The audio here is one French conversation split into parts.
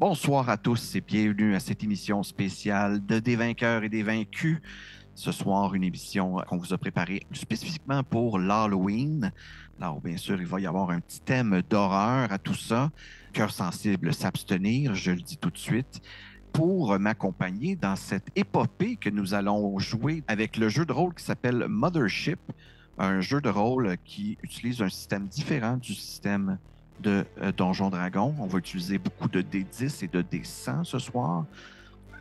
Bonsoir à tous et bienvenue à cette émission spéciale de Des vainqueurs et des vaincus. Ce soir, une émission qu'on vous a préparée spécifiquement pour l'Halloween. Alors, bien sûr, il va y avoir un petit thème d'horreur à tout ça. Cœur sensible, s'abstenir, je le dis tout de suite. Pour m'accompagner dans cette épopée que nous allons jouer avec le jeu de rôle qui s'appelle Mothership, un jeu de rôle qui utilise un système différent du système de Donjon Dragon. On va utiliser beaucoup de D10 et de D100 ce soir.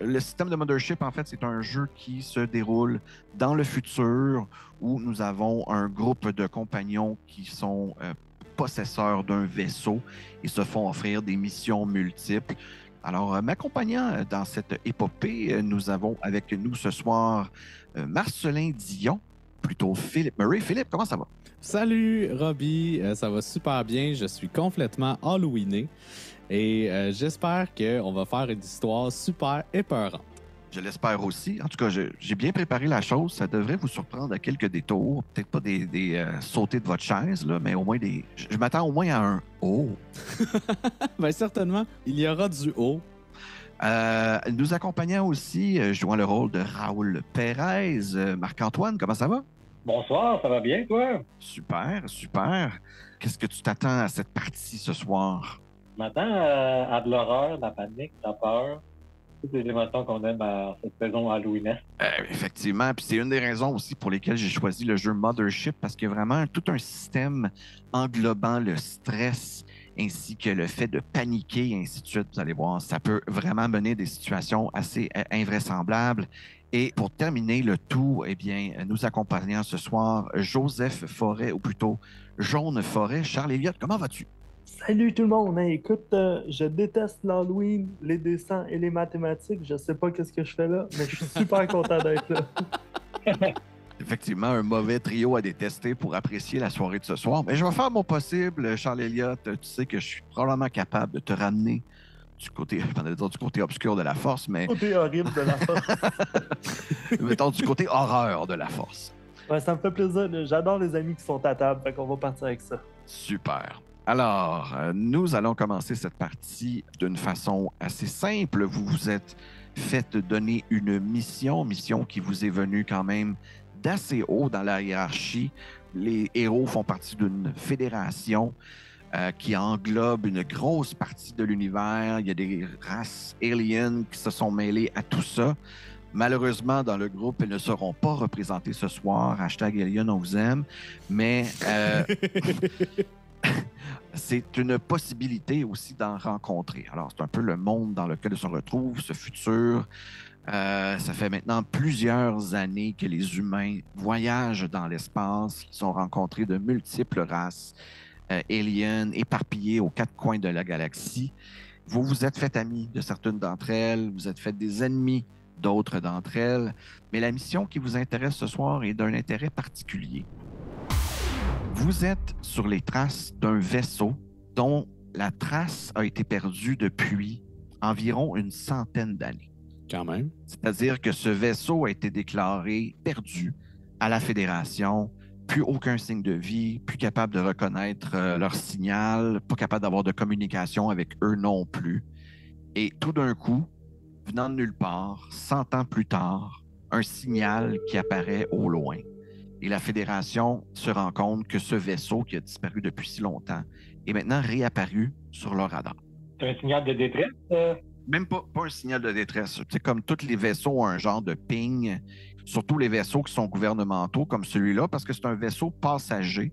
Le système de Mothership, en fait, c'est un jeu qui se déroule dans le futur où nous avons un groupe de compagnons qui sont possesseurs d'un vaisseau et se font offrir des missions multiples. Alors, m'accompagnant dans cette épopée, nous avons avec nous ce soir Marcelin Dion, plutôt Philippe Murray. Philippe, comment ça va? Salut Robbie, ça va super bien, je suis complètement halloweené et j'espère qu'on va faire une histoire super épeurante. Je l'espère aussi. En tout cas, j'ai bien préparé la chose. Ça devrait vous surprendre à quelques détours. Peut-être pas des sauter de votre chaise, là, mais au moins des. Je m'attends au moins à un « oh ». Bien certainement, il y aura du haut. Nous accompagnant aussi, jouant le rôle de Raoul Pérez, Marc-Antoine, comment ça va? Bonsoir, ça va bien, toi? Super, super. Qu'est-ce que tu t'attends à cette partie ce soir? Je m'attends à de l'horreur, de la panique, de la peur. Toutes les émotions qu'on aime à cette saison halloweenesque. Effectivement, puis c'est une des raisons aussi pour lesquelles j'ai choisi le jeu Mothership, parce qu'il y a vraiment tout un système englobant le stress ainsi que le fait de paniquer et ainsi de suite. Vous allez voir, ça peut vraiment mener à des situations assez invraisemblables. Et pour terminer le tout, eh bien, nous accompagnons ce soir Joseph Forêt, ou plutôt Jaune Forêt. Charles Elliott, comment vas-tu? Salut tout le monde! Hey, écoute, je déteste l'Halloween, les dessins et les mathématiques. Je sais pas qu'est-ce que je fais là, mais je suis super content d'être là. Effectivement, un mauvais trio à détester pour apprécier la soirée de ce soir. Mais je vais faire mon possible, Charles Elliott. Tu sais que je suis probablement capable de te ramener du côté, du côté obscur de la force, mais... Côté horrible de la force. Mettons du côté horreur de la force. Ouais, ça me fait plaisir. J'adore les amis qui sont à table, fait qu'on va partir avec ça. Super. Alors, nous allons commencer cette partie d'une façon assez simple. Vous vous êtes fait donner une mission qui vous est venue quand même d'assez haut dans la hiérarchie. Les héros font partie d'une fédération qui englobe une grosse partie de l'univers. Il y a des races aliens qui se sont mêlées à tout ça. Malheureusement, dans le groupe, elles ne seront pas représentées ce soir. #Alien, on vous aime. Mais c'est une possibilité aussi d'en rencontrer. Alors, c'est un peu le monde dans lequel on se retrouve, ce futur. Ça fait maintenant plusieurs années que les humains voyagent dans l'espace. Ils ont rencontré de multiples races aliens éparpillées aux quatre coins de la galaxie. Vous vous êtes fait amis de certaines d'entre elles, vous êtes fait des ennemis d'autres d'entre elles, mais la mission qui vous intéresse ce soir est d'un intérêt particulier. Vous êtes sur les traces d'un vaisseau dont la trace a été perdue depuis environ une centaine d'années. Quand même. C'est-à-dire que ce vaisseau a été déclaré perdu à la Fédération, plus aucun signe de vie, plus capable de reconnaître leur signal, pas capable d'avoir de communication avec eux non plus. Et tout d'un coup, venant de nulle part, 100 ans plus tard, un signal qui apparaît au loin. Et la Fédération se rend compte que ce vaisseau qui a disparu depuis si longtemps est maintenant réapparu sur leur radar. C'est un signal de détresse? Même pas un signal de détresse. C'est comme tous les vaisseaux ont un genre de ping, surtout les vaisseaux qui sont gouvernementaux comme celui-là, parce que c'est un vaisseau passager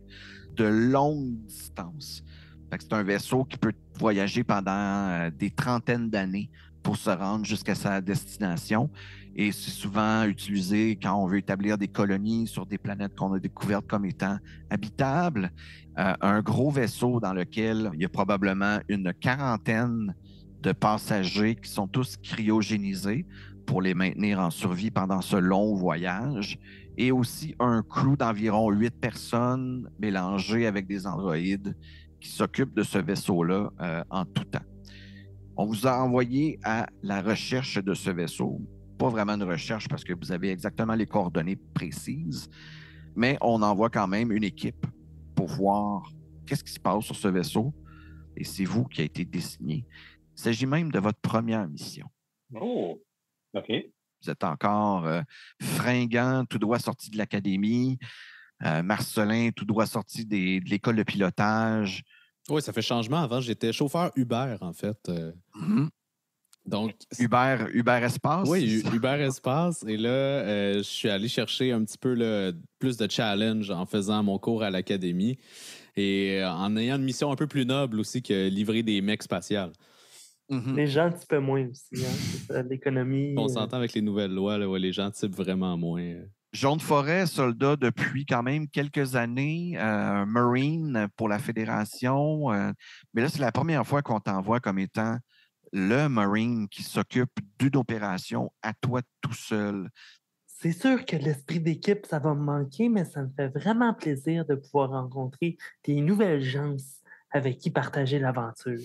de longue distance. Fait que c'est un vaisseau qui peut voyager pendant des trentaines d'années pour se rendre jusqu'à sa destination. Et c'est souvent utilisé quand on veut établir des colonies sur des planètes qu'on a découvertes comme étant habitables. Un gros vaisseau dans lequel il y a probablement une quarantaine de passagers qui sont tous cryogénisés pour les maintenir en survie pendant ce long voyage. Et aussi un crew d'environ 8 personnes mélangées avec des androïdes qui s'occupent de ce vaisseau-là en tout temps. On vous a envoyé à la recherche de ce vaisseau. Pas vraiment une recherche parce que vous avez exactement les coordonnées précises, mais on envoie quand même une équipe pour voir qu'est-ce qui se passe sur ce vaisseau. Et c'est vous qui a été désigné. Il s'agit même de votre première mission. Oh, OK. Vous êtes encore fringant, tout droit sorti de l'académie. Marcelin, tout droit sorti de l'école de pilotage. Oui, ça fait changement. Avant, j'étais chauffeur Uber, en fait. Donc, Uber Espace. oui, Uber Espace. Et là, je suis allé chercher un petit peu plus de challenge en faisant mon cours à l'académie et en ayant une mission un peu plus noble aussi que livrer des mecs spatiales. Les gens un petit peu moins aussi. Hein? C'est ça, l'économie. On s'entend avec les nouvelles lois, là, ouais, les gens typent vraiment moins. Jaune Forêt, soldat depuis quand même quelques années, Marine pour la Fédération. Mais là, c'est la première fois qu'on t'envoie comme étant le Marine qui s'occupe d'une opération à toi tout seul. C'est sûr que l'esprit d'équipe, ça va me manquer, mais ça me fait vraiment plaisir de pouvoir rencontrer des nouvelles gens avec qui partager l'aventure.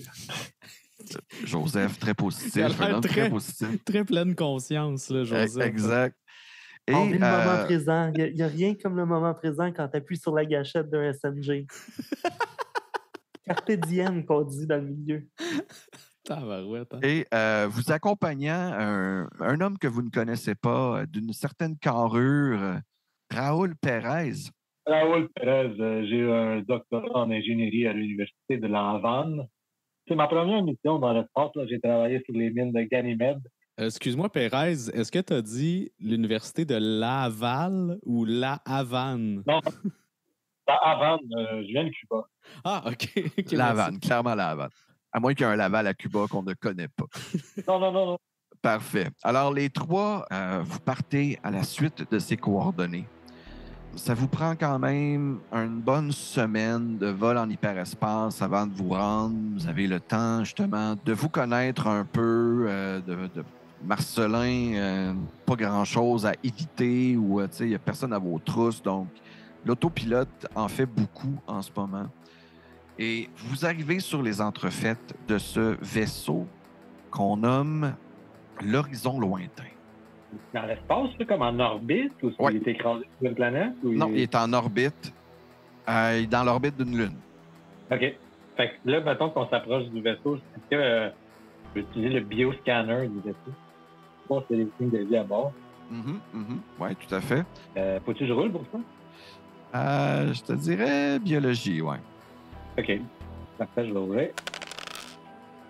Joseph, très positif. Il a l'air Très positif. très pleine conscience, là, Joseph. Exact. Et, On vit le moment présent. Il n'y a rien comme le moment présent quand tu appuies sur la gâchette d'un SMG. Carpe diem, qu'on dit dans le milieu. Tabarouette, hein? Et vous accompagnant un homme que vous ne connaissez pas, d'une certaine carrure, Raoul Pérez. Raoul Pérez, j'ai eu un doctorat en ingénierie à l'Université de Laval. C'est ma première mission dans l'espace. J'ai travaillé sur les mines de Ganymède. Excuse-moi, Pérez, est-ce que tu as dit l'Université de Laval ou La Havane? Non, à Havane, je viens de Cuba. Ah, OK. La Havane, clairement la Havane. À moins qu'il y ait un Laval à Cuba qu'on ne connaît pas. Non. Parfait. Alors, les trois, vous partez à la suite de ces coordonnées. Ça vous prend quand même une bonne semaine de vol en hyperespace avant de vous rendre. Vous avez le temps, justement, de vous connaître un peu, de Marcelin, pas grand-chose à éviter ou, il n'y a personne à vos trousses. Donc, l'autopilote en fait beaucoup en ce moment. Et vous arrivez sur les entrefaites de ce vaisseau qu'on nomme l'Horizon Lointain. Dans l'espace, comme en orbite, ou Ouais. il est écrasé sur une planète? Ou Non, il est en orbite. Il est dans l'orbite d'une lune. OK. Fait que là, mettons qu'on s'approche du vaisseau, est-ce que je peux utiliser le bioscanner du vaisseau? Je pense qu'il y a des signes de vie à bord. Oui, tout à fait. Faut-tu que je roule pour ça? Je te dirais biologie, ouais. OK. Parfait, je vais rouler.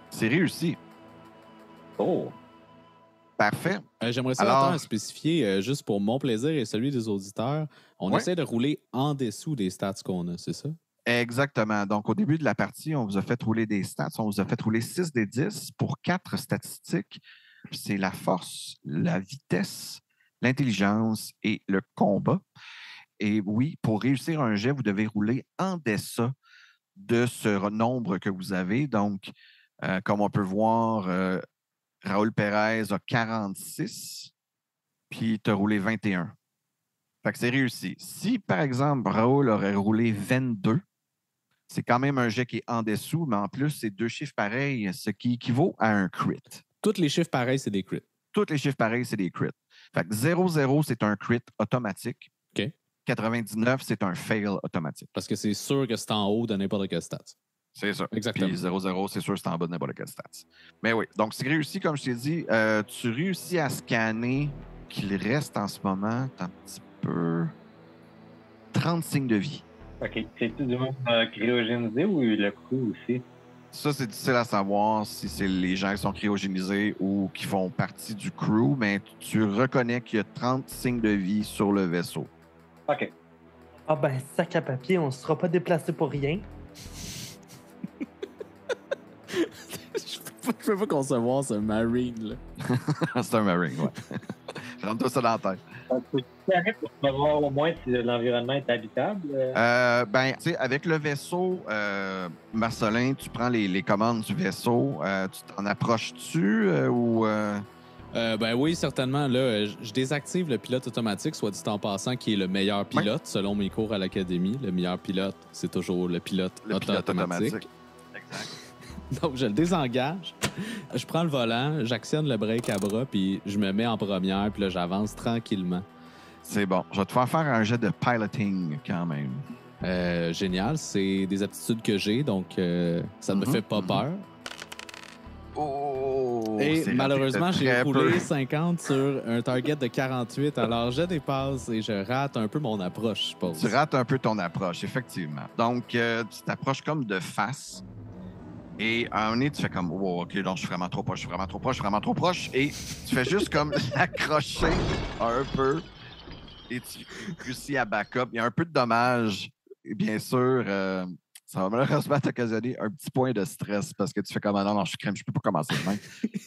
C'est réussi. Oh! Parfait. J'aimerais ça Alors- attendre à spécifier, juste pour mon plaisir et celui des auditeurs, on Ouais. essaie de rouler en dessous des stats qu'on a, c'est ça? Exactement. Donc, au début de la partie, on vous a fait rouler des stats. On vous a fait rouler 6 des 10 pour 4 statistiques. C'est la force, la vitesse, l'intelligence et le combat. Et oui, pour réussir un jet, vous devez rouler en deçà de ce nombre que vous avez. Donc, comme on peut voir, Raoul Pérez a 46, puis tu as roulé 21. Fait que c'est réussi. Si, par exemple, Raoul aurait roulé 22, c'est quand même un jet qui est en dessous, mais en plus, c'est 2 chiffres pareils, ce qui équivaut à un crit. Tous les chiffres pareils, c'est des crits. Tous les chiffres pareils, c'est des crits. Fait que 0-0, c'est un crit automatique. OK. 99, c'est un fail automatique. Parce que c'est sûr que c'est en haut de n'importe quel stats. C'est ça. Exactement. Puis 0-0, c'est sûr que c'est en bas de n'importe quel stats. Mais oui, donc c'est réussi, comme je t'ai dit. Tu réussis à scanner qu'il reste en ce moment un petit peu 30 signes de vie. OK. C'est-tu du monde cryogénisé ou le crew aussi? Ça, c'est difficile à savoir si c'est les gens qui sont cryogénisés ou qui font partie du crew, mais tu reconnais qu'il y a 30 signes de vie sur le vaisseau. OK. Ah ben, sac à papier, on ne sera pas déplacé pour rien. Je peux pas concevoir ce Marine, là. C'est un Marine, ouais. Rentre-toi ça dans la tête. C'est correct pour savoir au moins si l'environnement est habitable. Ben, tu sais, avec le vaisseau, Marcelin, tu prends les commandes du vaisseau. Tu t'en approches-tu ou... Ben oui, certainement. Là, je désactive le pilote automatique, soit dit en passant, qui est le meilleur pilote, selon mes cours à l'académie. Le meilleur pilote, c'est toujours le pilote automatique. Exact. Donc, je le désengage. Je prends le volant, j'actionne le break à bras, puis je me mets en première, puis là, j'avance tranquillement. C'est bon. Je vais te faire un jet de piloting quand même. Génial. C'est des aptitudes que j'ai, donc ça ne me fait pas peur. Oh! Et c'est raté malheureusement, de j'ai très roulé peu. 50 sur un target de 48. Alors, je dépasse et je rate un peu mon approche, je suppose. Tu rates un peu ton approche, effectivement. Donc, tu t'approches comme de face. Et à un moment donné, tu fais comme, oh, OK, non, je suis vraiment trop proche, je suis vraiment trop proche, je suis vraiment trop proche. Et tu fais juste comme l'accrocher un peu. Et tu réussis à back-up. Il y a un peu de dommages. Et bien sûr, ça va malheureusement t'occasionner un petit point de stress parce que tu fais comme, ah non, je suis crème, je peux pas commencer de même.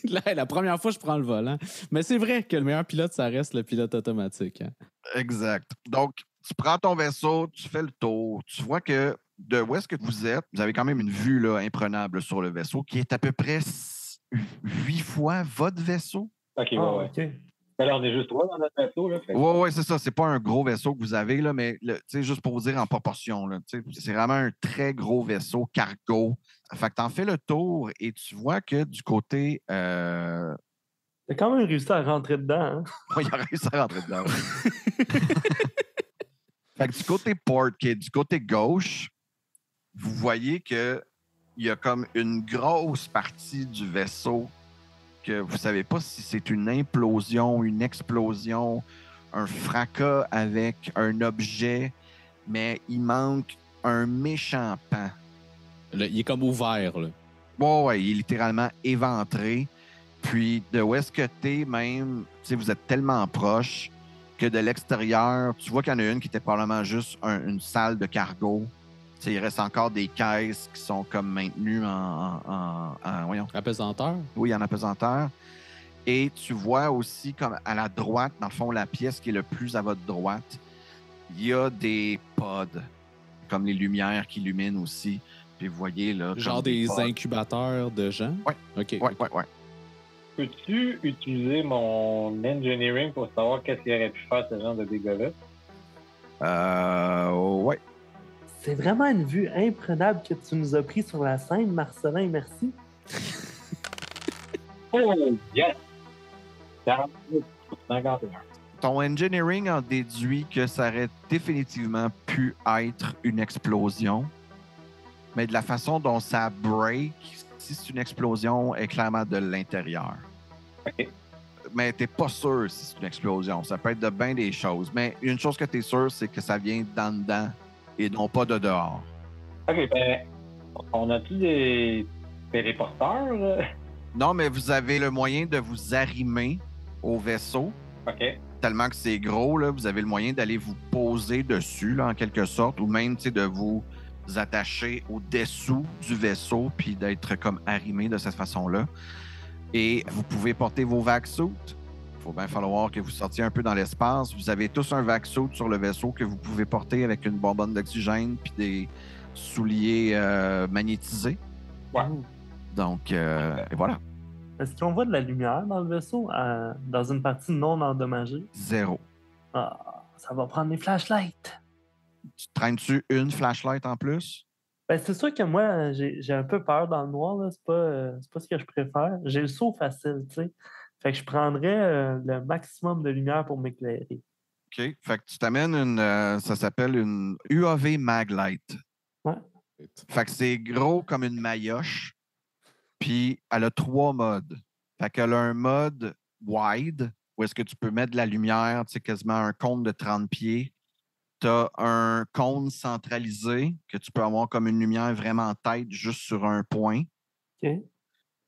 Là, la première fois, je prends le volant. Mais c'est vrai que le meilleur pilote, ça reste le pilote automatique. Hein. Exact. Donc, tu prends ton vaisseau, tu fais le tour. Tu vois que de où est-ce que vous êtes, vous avez quand même une vue là, imprenable sur le vaisseau qui est à peu près 8 fois votre vaisseau. OK, ouais, Ah, ouais. OK. Ben là, on est juste 3 dans notre bateau, là. Fait que- Oui, c'est ça. C'est pas un gros vaisseau que vous avez, là, mais juste pour vous dire en proportion, là, c'est vraiment un très gros vaisseau cargo. Fait que t'en fais le tour et tu vois que du côté. T'as quand même réussi à rentrer dedans. Hein? Il a réussi à rentrer dedans. Fait que du côté port, qui est du côté gauche, vous voyez que il y a comme une grosse partie du vaisseau que vous savez pas si c'est une implosion, une explosion, un fracas avec un objet, mais il manque un méchant pan. Là, il est comme ouvert. Là. Ouais, il est littéralement éventré. Puis de où est-ce que t'es même, tu sais, vous êtes tellement proche que de l'extérieur, tu vois qu'il y en a une qui était probablement juste une salle de cargo. Tu sais, il reste encore des caisses qui sont comme maintenues voyons. Apesanteur? Oui, en apesanteur. Et tu vois aussi, comme à la droite, dans le fond, la pièce qui est le plus à votre droite, il y a des pods, comme les lumières qui illuminent aussi. Puis vous voyez, là, Genre comme des pods. incubateurs de gens? Ouais. OK. Ouais. Peux-tu utiliser mon engineering pour savoir qu'est-ce qu'il aurait pu faire ce genre de dégâts-là? Ouais. C'est vraiment une vue imprenable que tu nous as pris sur la scène, Marcelin, merci. Oh, yes! 48 pour 51. Ton engineering en déduit que ça aurait définitivement pu être une explosion, mais de la façon dont ça break, si c'est une explosion, est clairement de l'intérieur. OK. Mais t'es pas sûr si c'est une explosion. Ça peut être de bien des choses. Mais une chose que t'es sûr, c'est que ça vient d'en dedans et non pas de dehors. OK, ben, on a-tu des téléporteurs, là? Non, mais vous avez le moyen de vous arrimer au vaisseau. OK. Tellement que c'est gros, là, vous avez le moyen d'aller vous poser dessus, là, en quelque sorte, ou même de vous attacher au-dessous du vaisseau puis d'être comme arrimé de cette façon-là. Et vous pouvez porter vos vac-suits. Il faut bien falloir que vous sortiez un peu dans l'espace. Vous avez tous un vac-suit sur le vaisseau que vous pouvez porter avec une bonbonne d'oxygène puis des souliers magnétisés. Ouais. Donc, et voilà. Est-ce qu'on voit de la lumière dans le vaisseau, dans une partie non endommagée? 0. Ah, ça va prendre des flashlights. Tu traînes-tu une flashlight en plus? Ben, c'est sûr que moi, j'ai un peu peur dans le noir. Là. C'est pas ce que je préfère. J'ai le saut facile, tu sais. Fait que je prendrais le maximum de lumière pour m'éclairer. OK. Fait que tu t'amènes ça s'appelle une UAV Maglite. Ouais. Fait que c'est gros comme une maillotche. Puis elle a 3 modes. Fait qu'elle a un mode wide, où est-ce que tu peux mettre de la lumière, tu sais, quasiment un cône de 30 pieds. Tu as un cône centralisé que tu peux avoir comme une lumière vraiment tête juste sur un point. OK.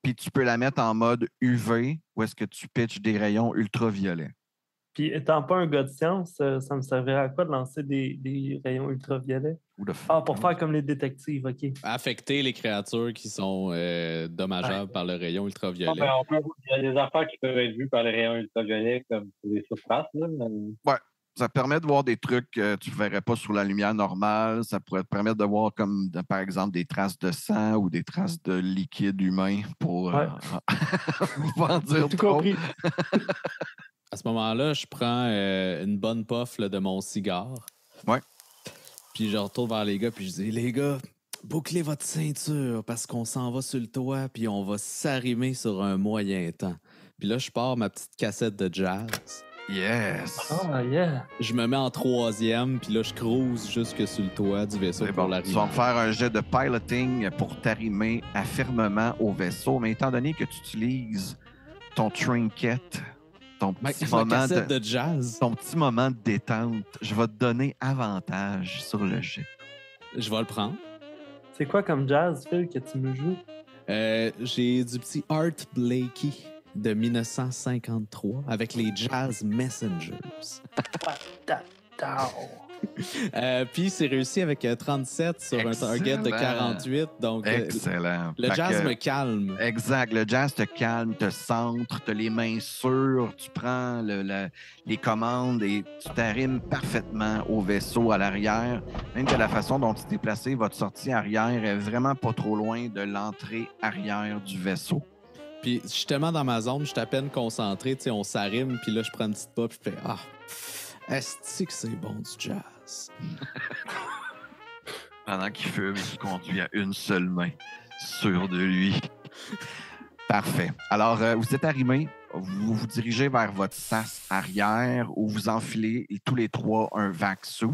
Puis tu peux la mettre en mode UV, où est-ce que tu pitches des rayons ultraviolets. Puis étant pas un gars de science, ça me servirait à quoi de lancer des rayons ultraviolets? Ou de Ah, pour faire comme les détectives, OK. Affecter les créatures qui sont dommageables par le rayon Non, ultraviolet. ben, il y a des affaires qui peuvent être vues par les rayons ultraviolets comme sur les surfaces, là. Mais... Ça permet de voir des trucs que tu ne verrais pas sur la lumière normale. Ça pourrait te permettre de voir, comme par exemple, des traces de sang ou des traces de liquide humain pour Ouais. pas en dire Tout trop. compris. À ce moment-là, je prends une bonne puff là, de mon cigare. Ouais. Puis je retourne vers les gars, puis je dis, les gars, bouclez votre ceinture parce qu'on s'en va sur le toit, puis on va s'arrimer sur un moyen temps. Puis là, je pars ma petite cassette de jazz. Yes! Oh, yeah. Je me mets en 3e, puis là, je cruise jusque sur le toit du vaisseau C'est pour bon. Tu l'arrivée. vas me faire un jet de piloting pour t'arrimer fermement au vaisseau, mais étant donné que tu utilises ton trinket, ton petit Ma moment cassette de jazz. ton petit moment de détente, je vais te donner avantage sur le jet. Je vais le prendre. C'est quoi comme jazz, Phil, que tu me joues? J'ai du petit Art Blakey de 1953 avec les Jazz Messengers. Puis c'est réussi avec 37 sur un target de 48. Donc, Excellent. le Fait jazz que- me calme. Exact. Le jazz te calme, te centre, te les mains sûres, tu prends les commandes et tu t'arrimes parfaitement au vaisseau à l'arrière. Même que la façon dont tu t'es placé, votre sortie arrière est vraiment pas trop loin de l'entrée arrière du vaisseau. Puis je suis tellement dans ma zone, je suis à peine concentré. Tu sais, on s'arrime, puis là, je prends une petite pop, puis je fais « Ah, est-ce que c'est bon du jazz? » Pendant qu'il fume et qu'il conduit à une seule main, sûr de lui. Parfait. Alors, vous êtes arrimés, vous vous dirigez vers votre sas arrière où vous enfilez tous les trois un vac suit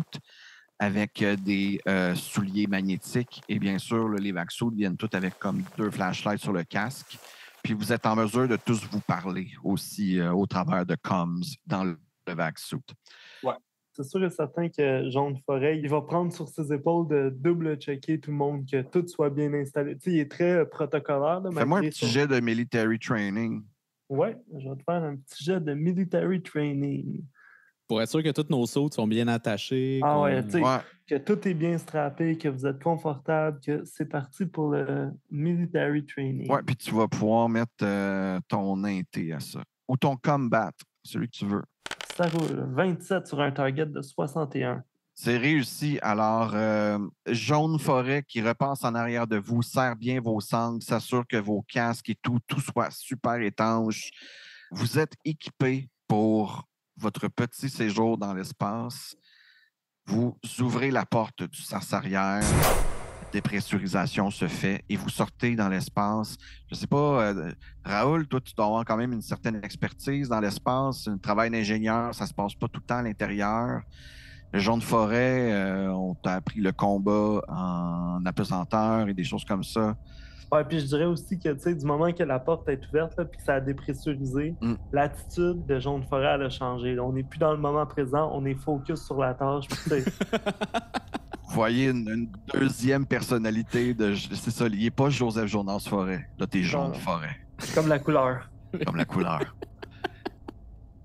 avec des souliers magnétiques. Et bien sûr, là, les vac suits viennent tous avec comme 2 flashlights sur le casque. Puis vous êtes en mesure de tous vous parler aussi au travers de comms dans le vac suit. C'est sûr et certain que Jaune Forêt, il va prendre sur ses épaules de double-checker tout le monde, que tout soit bien installé. Tu sais, il est très protocolaire. Là, Fais-moi un malgré petit son- jet de military training. Ouais, je vais te faire un petit jet de military training. Pour être sûr que tous nos sauts sont bien attachés. Ah qu'on- ouais, tu sais, Ouais. que tout est bien strappé, que vous êtes confortable, que c'est parti pour le military training. Ouais, puis tu vas pouvoir mettre ton inté à ça. Ou ton combat, celui que tu veux. Ça roule. 27 sur un target de 61. C'est réussi. Alors, Jaune Forêt qui repasse en arrière de vous, serre bien vos sangles, s'assure que vos casques et tout soit super étanche. Vous êtes équipés pour votre petit séjour dans l'espace. Vous ouvrez la porte du sas arrière, la dépressurisation se fait et vous sortez dans l'espace. Je ne sais pas, Raoul, toi, tu dois avoir quand même une certaine expertise dans l'espace, un travail d'ingénieur, ça ne se passe pas tout le temps à l'intérieur. Le Jaune Forêt, on t'a appris le combat en apesanteur et des choses comme ça. Ouais, puis je dirais aussi que, tu sais, du moment que la porte est ouverte, là, puis que ça a dépressurisé, l'attitude de Jaune Forêt, elle a changé. Là, on n'est plus dans le moment présent, on est focus sur la tâche. Puis, tu sais, Vous voyez une deuxième personnalité de. C'est ça, il n'est pas Joseph Jonas Forêt. Là, t'es Jaune Non. Forêt, c'est comme la couleur. comme la couleur.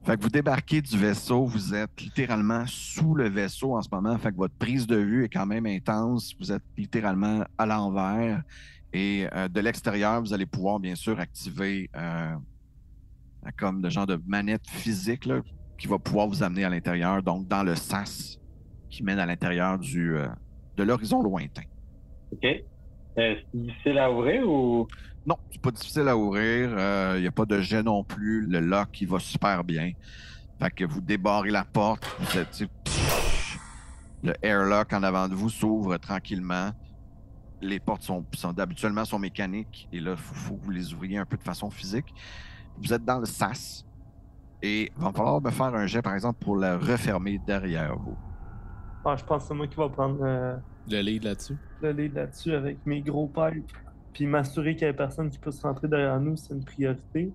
Fait que vous débarquez du vaisseau, vous êtes littéralement sous le vaisseau en ce moment. Fait que votre prise de vue est quand même intense. Vous êtes littéralement à l'envers. Et de l'extérieur, vous allez pouvoir bien sûr activer comme le genre de manette physique là, qui va pouvoir vous amener à l'intérieur, donc dans le sas qui mène à l'intérieur de l'horizon lointain. OK. C'est difficile à ouvrir ou... Non, c'est pas difficile à ouvrir. Il n'y a pas de jet non plus. Le lock, il va super bien. Fait que vous débarrez la porte. Vous êtes, tu sais, le airlock en avant de vous s'ouvre tranquillement. Les portes habituellement sont mécaniques. Et là, il faut que vous les ouvriez un peu de façon physique. Vous êtes dans le sas. Et il va falloir me faire un jet, par exemple, pour la refermer derrière vous. Ah, je pense que c'est moi qui va prendre Le lead là-dessus. le lead là-dessus avec mes gros pipes. Puis m'assurer qu'il n'y ait personne qui puisse rentrer derrière nous, c'est une priorité.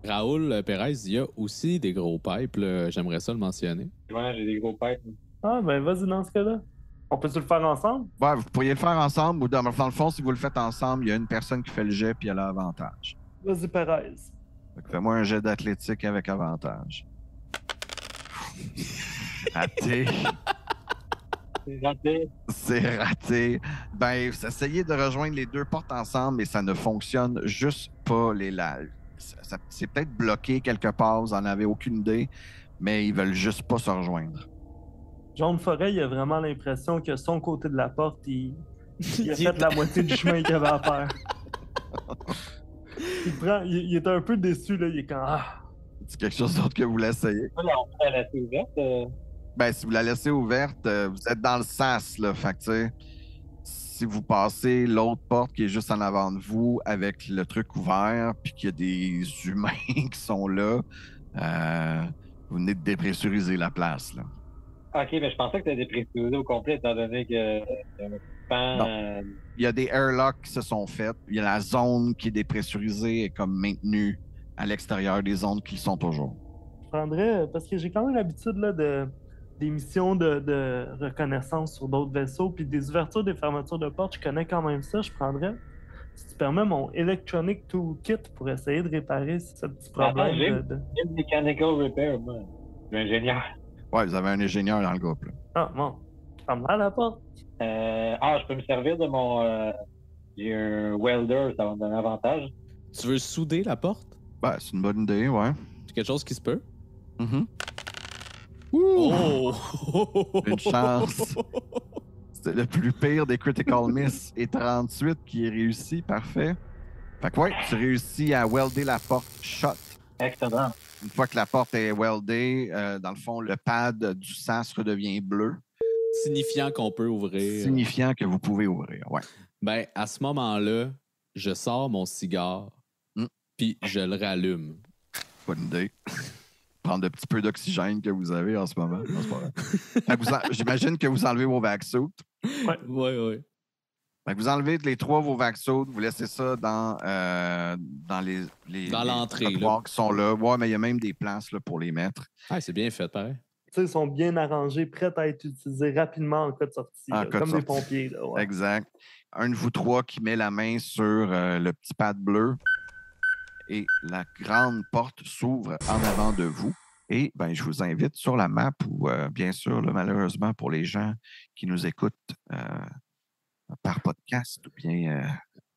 Raoul Pérez, il y a aussi des gros pipes. Là. J'aimerais ça le mentionner. Ouais, j'ai des gros pipes. Ah, ben vas-y dans ce cas-là. On peut-tu le faire ensemble? Ouais, vous pourriez le faire ensemble ou dans le fond, si vous le faites ensemble, il y a une personne qui fait le jet puis elle a avantage. Vas-y, Perez. Fait que fais-moi un jet d'athlétique avec avantage. Raté. C'est raté. C'est raté. Ben, vous essayez de rejoindre les deux portes ensemble, mais ça ne fonctionne juste pas. C'est peut-être bloqué quelque part, vous n'en avez aucune idée, mais ils veulent juste pas se rejoindre. Jaune Forêt, il a vraiment l'impression que son côté de la porte, il a fait la moitié du chemin qu'il avait à faire. Il est un peu déçu, là. Il est quand C'est quelque chose d'autre que vous voulez essayer? Là, on peut la laisser ouverte. Ben, si vous la laissez ouverte, vous êtes dans le sas, là. Fait que, tu sais, si vous passez l'autre porte qui est juste en avant de vous avec le truc ouvert, puis qu'il y a des humains qui sont là, Vous venez de dépressuriser la place, là. OK, mais je pensais que tu as dépressurisé au complet, étant donné que un pan. Non. Il y a des airlocks qui se sont faits. Il y a la zone qui est dépressurisée et comme maintenue à l'extérieur des zones qui le sont toujours. Je prendrais, parce que j'ai quand même l'habitude là, des missions de reconnaissance sur d'autres vaisseaux, puis des ouvertures, des fermetures de portes, je connais quand même ça. Je prendrais, si tu permets, mon Electronic Toolkit pour essayer de réparer ce petit problème. Attends, j'ai une mechanical repair, moi. Je suis ingénieur. Ouais, vous avez un ingénieur dans le groupe, là. Ah, bon. Ferme-la la porte. Je peux me servir de mon. J'ai un welder, ça va me donner un avantage. Tu veux souder la porte? Ben, c'est une bonne idée, ouais. C'est quelque chose qui se peut? Mm-hmm. Oh! Une chance. C'était le plus pire des critical miss. Et 38 qui est réussi, parfait. Fait que ouais, tu réussis à welder la porte shut. Excellent. Une fois que la porte est weldée, dans le fond, le pad du sas redevient bleu. Signifiant qu'on peut ouvrir. Signifiant que vous pouvez ouvrir, ouais. Ben, à ce moment-là, je sors mon cigare, puis je le rallume. Bonne idée. Prendre le petit peu d'oxygène que vous avez en ce moment. Non, c'est pas vrai. J'imagine que vous enlevez vos vac-suits. Ouais. Fait que vous enlevez les 3 vos vac-suits, vous laissez ça dans les dans l'entrée trottoirs qui sont là. Ouais, mais il y a même des places là, pour les mettre. Ah, c'est bien fait, pareil. Tu sais, ils sont bien arrangés, prêts à être utilisés rapidement en cas de sortie. Là, comme des pompiers. Là, ouais. Exact. Un de vous 3 qui met la main sur le petit pad bleu et la grande porte s'ouvre en avant de vous. Et ben, je vous invite sur la map où, bien sûr, là, malheureusement, pour les gens qui nous écoutent par podcast ou bien...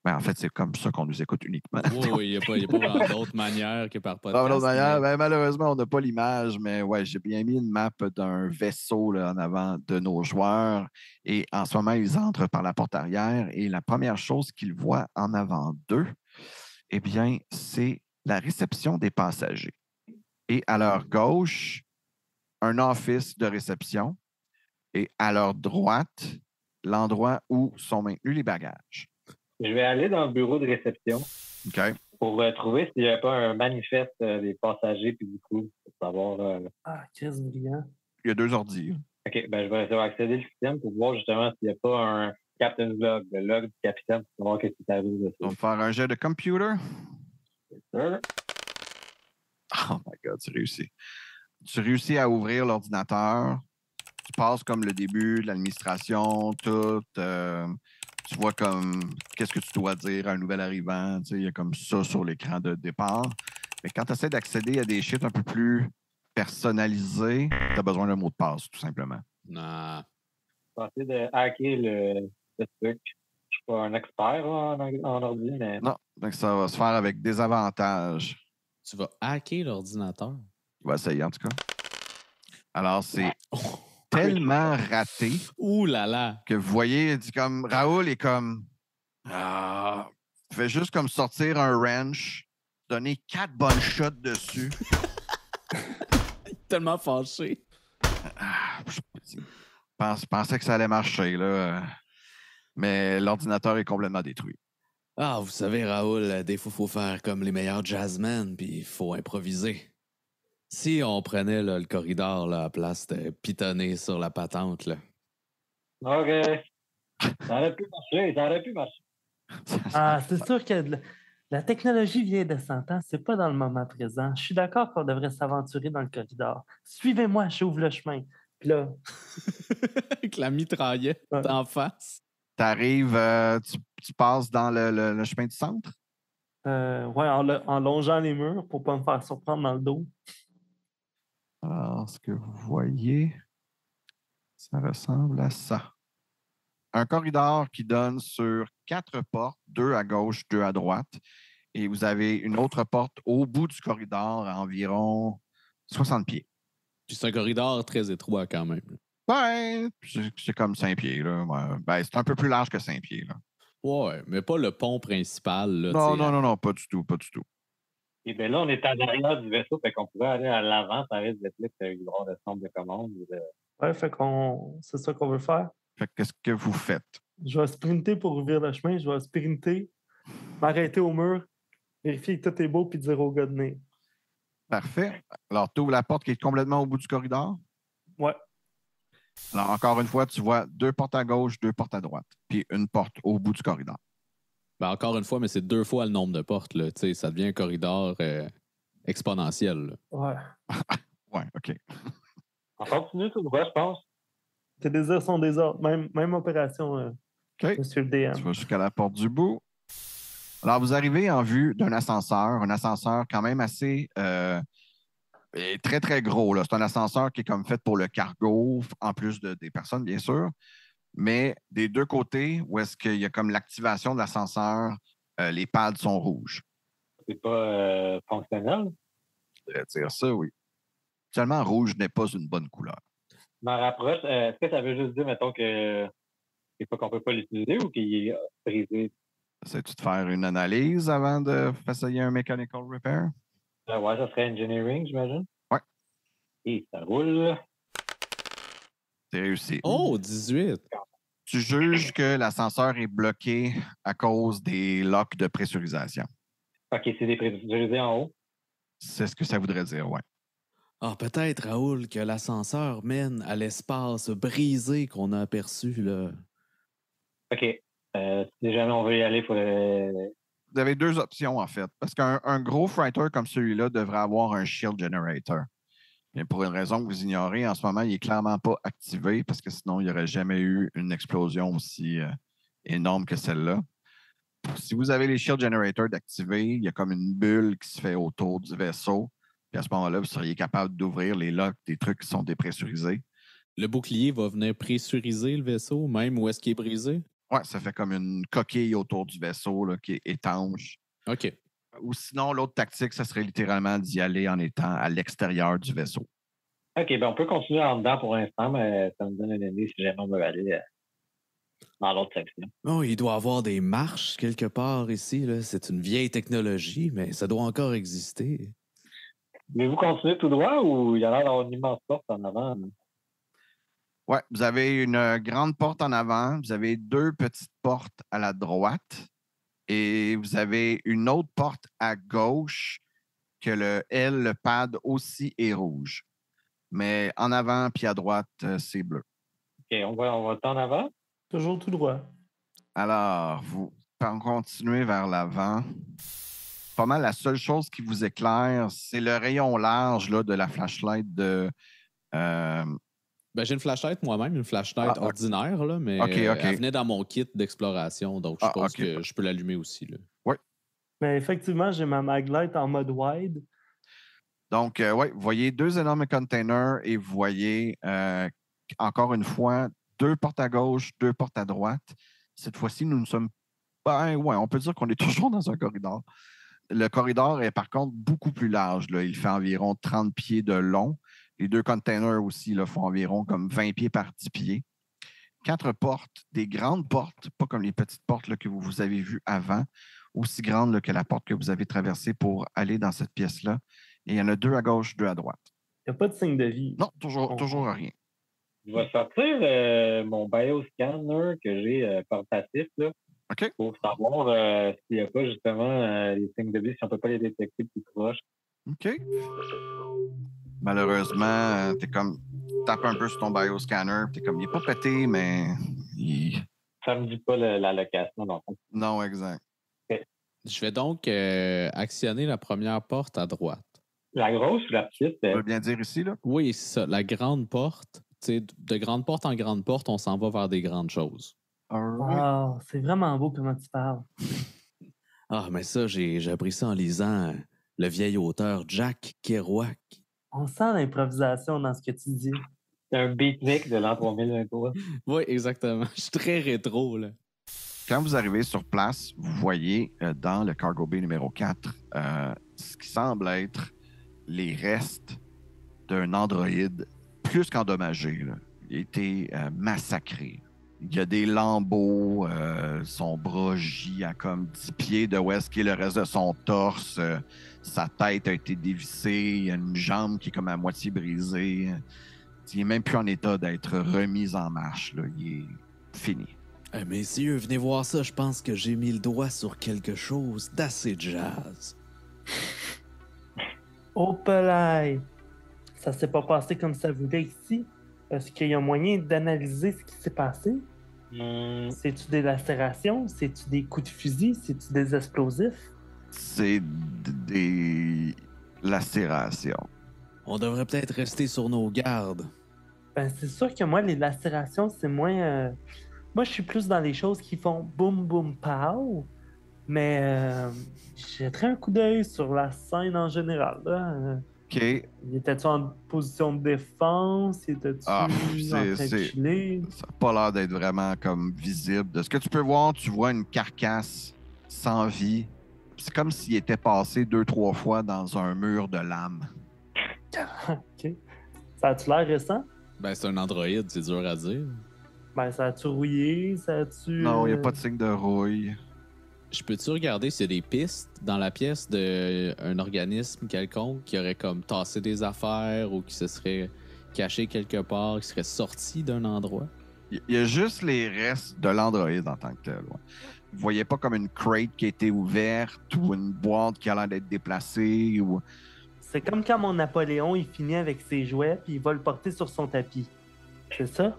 ben, en fait, c'est comme ça qu'on nous écoute uniquement. Oui, il n'y a pas vraiment d'autre manière que par podcast. D'autre manière, ben, malheureusement, on n'a pas l'image, mais ouais, j'ai bien mis une map d'un vaisseau là, en avant de nos joueurs. Et en ce moment, ils entrent par la porte arrière. Et la première chose qu'ils voient en avant d'eux, eh bien, c'est la réception des passagers. Et à leur gauche, un office de réception. Et à leur droite, l'endroit où sont maintenus les bagages. Je vais aller dans le bureau de réception OK. pour trouver s'il n'y a pas un manifeste des passagers, puis du coup, pour savoir... Ah, qu'est-ce brillant. Il y a 2 ordi. OK, ben je vais essayer d'accéder au système pour voir justement s'il n'y a pas un Captain's Log, le log du capitaine, pour voir qu'est-ce qui arrive de On va ça. faire un jet de computer. Sure. Oh my God, tu réussis. Tu réussis à ouvrir l'ordinateur. Tu passes comme le début de l'administration, tout. Tu vois comme qu'est-ce que tu dois dire à un nouvel arrivant. Il y a comme ça sur l'écran de départ. Mais quand tu essaies d'accéder à des shit un peu plus personnalisés, tu as besoin d'un mot de passe, tout simplement. Non. Je vais essayer de hacker le truc. Je suis pas un expert en ordi, mais... Non, donc ça va se faire avec des avantages. Tu vas hacker l'ordinateur? Je vais essayer, en tout cas. Alors, c'est tellement raté. Ouh là là! Que vous voyez, dit comme Raoul est comme fait juste comme sortir un wrench, donner 4 bonnes shots dessus. Tellement fâché. Je pensais que ça allait marcher, là. Mais l'ordinateur est complètement détruit. Ah, vous savez, Raoul, des fois, il faut faire comme les meilleurs jazzmen, puis il faut improviser. Si on prenait là, le corridor là, à la place de pitonner sur la patente, là. OK. Ça aurait pu marcher. Ah, c'est sûr que la technologie vient de 100 ans, c'est pas dans le moment présent. Je suis d'accord qu'on devrait s'aventurer dans le corridor. Suivez-moi, j'ouvre le chemin. Puis là... Avec la mitraillette en face. T'arrives, tu passes dans le chemin du centre? Ouais, en longeant les murs pour pas me faire surprendre dans le dos. Alors, ce que vous voyez, ça ressemble à ça. Un corridor qui donne sur 4 portes, 2 à gauche, 2 à droite. Et vous avez une autre porte au bout du corridor à environ 60 pieds. Puis c'est un corridor très étroit quand même. Ben, c'est comme 5 pieds. Là. Ouais. Ben, c'est un peu plus large que 5 pieds. Là. Ouais, mais pas le pont principal. Là, non, pas du tout, pas du tout. Et bien là, on est à l'arrière du vaisseau, fait qu'on pourrait aller à l'avant, ça risque d'être là qu'il y aura des centres de commande. Ouais, fait c'est ça qu'on veut faire. Fait que qu'est-ce que vous faites? Je vais sprinter pour ouvrir le chemin, je vais sprinter, m'arrêter au mur, vérifier que tout est beau, puis dire au gars de venir. Parfait. Alors, tu ouvres la porte qui est complètement au bout du corridor. Ouais. Alors, encore une fois, tu vois 2 portes à gauche, 2 portes à droite, puis une porte au bout du corridor. Ben, encore une fois, mais c'est 2 fois le nombre de portes. Là. Ça devient un corridor exponentiel. Là. Ouais. Ouais, OK. On continue tout droit, je pense. Tes désirs sont des ordres. Même opération, OK. Monsieur le DM. Tu vas jusqu'à la porte du bout. Alors, vous arrivez en vue d'un ascenseur, un ascenseur quand même assez très, très gros. Là. C'est un ascenseur qui est comme fait pour le cargo, en plus des personnes, bien sûr. Mais des deux côtés, où est-ce qu'il y a comme l'activation de l'ascenseur, les pads sont rouges. C'est pas fonctionnel. Je devrais dire ça, oui. Seulement, rouge n'est pas une bonne couleur. Je m'en rapproche. Est-ce que ça veut juste dire, mettons, que c'est pas qu'on peut pas l'utiliser ou qu'il est brisé? Essaies-tu de faire une analyse avant de essayer un mechanical repair? Ouais, ça serait engineering, j'imagine. Ouais. Et ça roule. C'est réussi. Oh, 18! Tu juges que l'ascenseur est bloqué à cause des locks de pressurisation. OK, c'est des pressurisés en haut. C'est ce que ça voudrait dire, ouais. Ah, peut-être, Raoul, que l'ascenseur mène à l'espace brisé qu'on a aperçu, là. OK. Si jamais on veut y aller, il faut Vous avez 2 options, en fait. Parce qu'un gros fighter comme celui-là devrait avoir un shield generator. Mais pour une raison que vous ignorez, en ce moment, il n'est clairement pas activé parce que sinon, il n'y aurait jamais eu une explosion aussi énorme que celle-là. Si vous avez les shield generators d'activer, il y a comme une bulle qui se fait autour du vaisseau. Puis à ce moment-là, vous seriez capable d'ouvrir les locks des trucs qui sont dépressurisés. Le bouclier va venir pressuriser le vaisseau, même où est-ce qu'il est brisé? Ouais, ça fait comme une coquille autour du vaisseau là, qui est étanche. OK. Ou sinon, l'autre tactique, ça serait littéralement d'y aller en étant à l'extérieur du vaisseau. OK, ben on peut continuer en dedans pour l'instant, mais ça me donne une idée si jamais on veut aller dans l'autre section. Oh, il doit y avoir des marches quelque part ici, là. C'est une vieille technologie, mais ça doit encore exister. Voulez-vous continuer tout droit ou il y a l'air d'avoir une immense porte en avant? Oui, vous avez une grande porte en avant, vous avez 2 petites portes à la droite et vous avez une autre porte à gauche que le pad aussi est rouge. Mais en avant puis à droite, c'est bleu. OK, on va en avant. Toujours tout droit. Alors, vous continuez vers l'avant. Pas mal la seule chose qui vous éclaire, c'est le rayon large là, de la flashlight de... Ben, j'ai une flashlight moi-même, une flashlight ordinaire, là, mais OK. elle venait dans mon kit d'exploration, donc je suppose OK. que je peux l'allumer aussi. Là. Oui. Mais effectivement, j'ai ma maglite en mode wide. Donc, oui, vous voyez 2 énormes containers et vous voyez, encore une fois, 2 portes à gauche, 2 portes à droite. Cette fois-ci, nous ne sommes pas... ouais, on peut dire qu'on est toujours dans un corridor. Le corridor est par contre beaucoup plus large. Là. Il fait environ 30 pieds de long. Les 2 containers aussi là, font environ comme 20 pieds par 10 pieds. 4 portes, des grandes portes, pas comme les petites portes là, que vous avez vues avant, aussi grandes là, que la porte que vous avez traversée pour aller dans cette pièce-là. Et il y en a 2 à gauche, 2 à droite. Il n'y a pas de signe de vie. Non, toujours rien. Je vais sortir mon bioscanner que j'ai portatif là, OK. pour savoir s'il n'y a pas justement les signes de vie, si on ne peut pas les détecter plus proche. OK. Malheureusement, tu tapes un peu sur ton bioscanner, tu es comme, il n'est pas pété, mais Ça ne me dit pas la location dans le fond. Non, exact. Je vais donc actionner la première porte à droite. La grosse ou la petite? Tu veux bien dire ici, là? Oui, c'est ça. La grande porte. T'sais, de grande porte en grande porte, on s'en va vers des grandes choses. Wow, c'est vraiment beau comment tu parles. Ah, mais ça, j'ai appris ça en lisant le vieil auteur Jack Kerouac. On sent l'improvisation dans ce que tu dis. C'est un beatnik de l'an 3023. Oui, exactement. Je suis très rétro, là. Quand vous arrivez sur place, vous voyez dans le cargo bay numéro 4 ce qui semble être les restes d'un androïde plus qu'endommagé. Là. Il a été massacré. Il y a des lambeaux, son bras gît à comme 10 pieds de où est-ce qu'est le reste de son torse. Sa tête a été dévissée. Il y a une jambe qui est comme à moitié brisée. Il n'est même plus en état d'être remis en marche. Là. Il est fini. Messieurs, venez voir ça. Je pense que j'ai mis le doigt sur quelque chose d'assez jazz. Oh, pelaille! Ça s'est pas passé comme ça voulait ici. Est-ce qu'il y a moyen d'analyser ce qui s'est passé? C'est-tu des lacérations? C'est-tu des coups de fusil? C'est-tu des explosifs? C'est des lacérations. On devrait peut-être rester sur nos gardes. Ben, c'est sûr que moi, les lacérations, c'est moins. Moi, je suis plus dans les choses qui font boum boum pow. Mais je jetterais un coup d'œil sur la scène en général. Là. OK. Était-tu en position de défense? Était-tu Ah, en train de chiller? Ça n'a pas l'air d'être vraiment comme visible. De ce que tu peux voir, tu vois une carcasse sans vie. C'est comme s'il était passé 2-3 fois dans un mur de lames. OK. Ça a-tu l'air récent? Ben, c'est un androïde, c'est dur à dire. Ben, ça a-tu rouillé? Ça a-tu... Non, il n'y a pas de signe de rouille. Je peux-tu regarder s'il y a des pistes dans la pièce d'un organisme quelconque qui aurait comme tassé des affaires ou qui se serait caché quelque part, qui serait sorti d'un endroit? Il y a juste les restes de l'androïde en tant que tel. Ouais. Vous voyez pas comme une crate qui a été ouverte ou une boîte qui a l'air d'être déplacée ou... C'est comme quand mon Napoléon, il finit avec ses jouets puis il va le porter sur son tapis. C'est ça?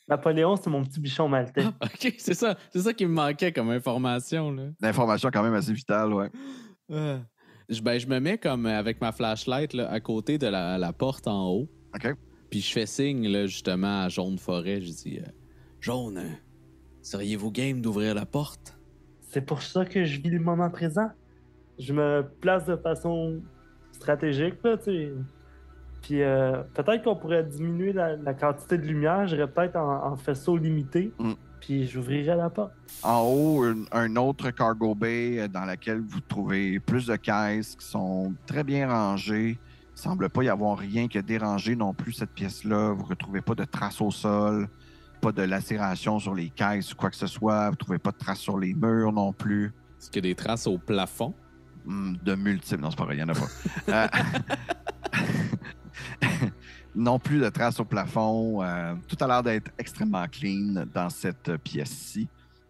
Napoléon, c'est mon petit bichon maltais. OK, c'est ça qui me manquait comme information, là. L'information quand même assez vitale, ouais. Je me mets comme avec ma flashlight là, à côté de la porte en haut. OK. Puis je fais signe là, justement à Jaune Forêt. Je dis Jaune, seriez-vous game d'ouvrir la porte? C'est pour ça que je vis le moment présent. Je me place de façon stratégique, là, tu sais. Puis peut-être qu'on pourrait diminuer la quantité de lumière. J'irais peut-être en faisceau limité. Puis j'ouvrirais la porte. En haut, un autre cargo bay dans laquelle vous trouvez plus de caisses qui sont très bien rangées. Il semble pas y avoir rien qui a dérangé non plus cette pièce-là. Vous ne retrouvez pas de traces au sol, pas de lacération sur les caisses ou quoi que ce soit. Vous ne trouvez pas de traces sur les murs non plus. Est-ce qu'il y a des traces au plafond? De multiples. Non, c'est pas vrai, il n'y en a pas. Non plus de traces au plafond. Tout a l'air d'être extrêmement clean dans cette pièce-ci.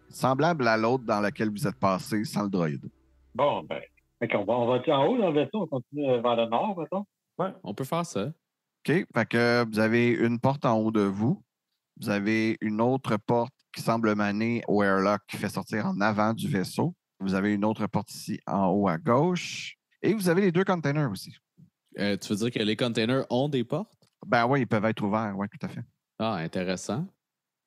Semblable à l'autre dans laquelle vous êtes passé sans le droïde. Bon, ben, on va en haut dans le vaisseau, on continue vers le nord, mettons? Ouais, on peut faire ça. OK. Fait que vous avez une porte en haut de vous. Vous avez une autre porte qui semble mener au airlock qui fait sortir en avant du vaisseau. Vous avez une autre porte ici en haut à gauche. Et vous avez les 2 containers aussi. Tu veux dire que les containers ont des portes? Ben oui, ils peuvent être ouverts, oui, tout à fait. Ah, intéressant.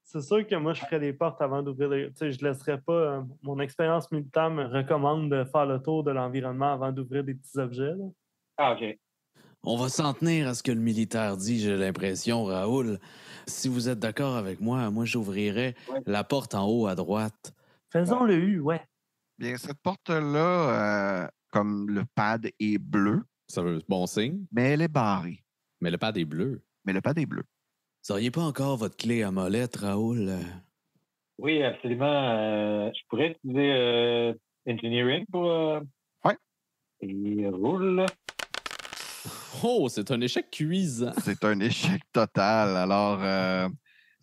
C'est sûr que moi, je ferais des portes avant d'ouvrir les... Tu sais, je laisserais pas... mon expérience militaire me recommande de faire le tour de l'environnement avant d'ouvrir des petits objets, là. Ah, OK. On va s'en tenir à ce que le militaire dit, j'ai l'impression, Raoul. Si vous êtes d'accord avec moi j'ouvrirais la porte en haut à droite. Faisons le U, ouais. Bien, cette porte-là, comme le pad est bleu. Ça veut bon signe. Mais elle est barrée. Mais le pad est bleu. Mais le pad est bleu. Vous n'auriez pas encore votre clé à molette, Raoul? Oui, absolument. Je pourrais utiliser Engineering pour... Ouais. Et roule. Oh, c'est un échec cuisant. C'est un échec total. Alors,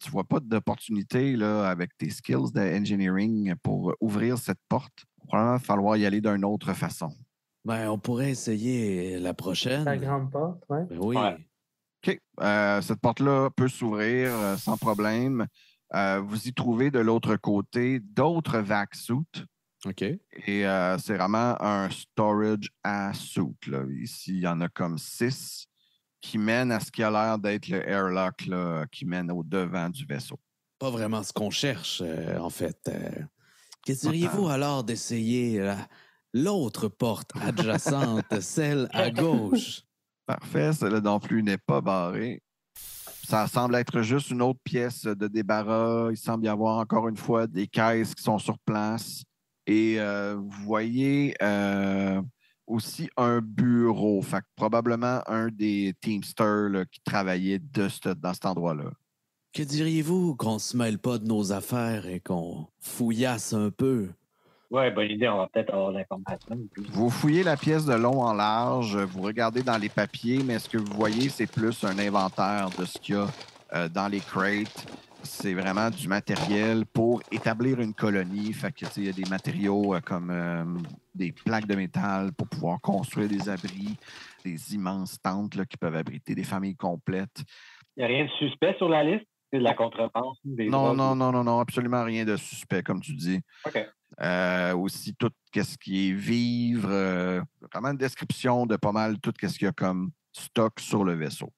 tu vois pas d'opportunité là, avec tes skills d'engineering pour ouvrir cette porte. Il va probablement falloir y aller d'une autre façon. Ben, on pourrait essayer la prochaine. La grande porte, ouais. Ben oui. Ouais. OK. Cette porte-là peut s'ouvrir sans problème. Vous y trouvez de l'autre côté d'autres vac suits. OK. Et c'est vraiment un storage à suit. Là. Ici, il y en a comme 6 qui mènent à ce qui a l'air d'être le airlock là, qui mène au devant du vaisseau. Pas vraiment ce qu'on cherche, en fait. Que diriez-vous alors d'essayer l'autre porte adjacente, celle à gauche? Parfait, celle-là non plus n'est pas barrée. Ça semble être juste une autre pièce de débarras. Il semble y avoir encore une fois des caisses qui sont sur place. Et vous voyez aussi un bureau. Fait que probablement un des Teamsters là, qui travaillait dans cet endroit-là. Que diriez-vous qu'on se mêle pas de nos affaires et qu'on fouillasse un peu? Ouais, bonne idée, on va peut-être avoir l'information. Vous fouillez la pièce de long en large, vous regardez dans les papiers, mais ce que vous voyez, c'est plus un inventaire de ce qu'il y a dans les crates. c'est vraiment du matériel pour établir une colonie. Fait que, il y a des matériaux comme des plaques de métal pour pouvoir construire des abris, des immenses tentes là, qui peuvent abriter des familles complètes. Il n'y a rien de suspect sur la liste? C'est de la contrebande? Non, absolument rien de suspect, comme tu dis. OK. Aussi, tout ce qui est vivre, vraiment une description de pas mal tout ce qu'il y a comme stock sur le vaisseau.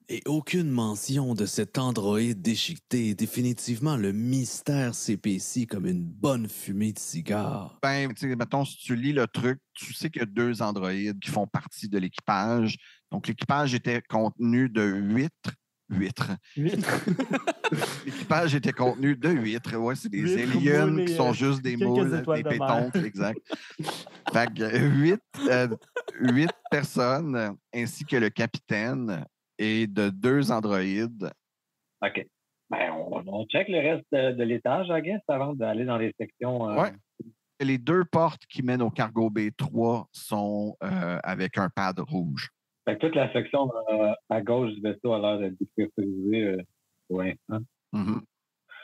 Et aucune mention de cet androïde déchiqueté. Définitivement, le mystère s'épaissit comme une bonne fumée de cigare. Ben, tu sais, mettons, si tu lis le truc, tu sais qu'il y a 2 androïdes qui font partie de l'équipage. Donc, l'équipage était contenu de 8 huîtres. L'équipage était contenu de huîtres. Ouais, c'est des aliens qui sont juste des moules, des pétoncles, exact. Fait que 8 personnes ainsi que le capitaine et de 2 androïdes. OK. Ben, on check le reste de l'étage, I guess, avant d'aller dans les sections. Ouais. Les 2 portes qui mènent au cargo B3 sont avec un pad rouge. Fait que toute la section à gauche du vaisseau a l'air d'être dépressurisée pour l'instant. Mm-hmm.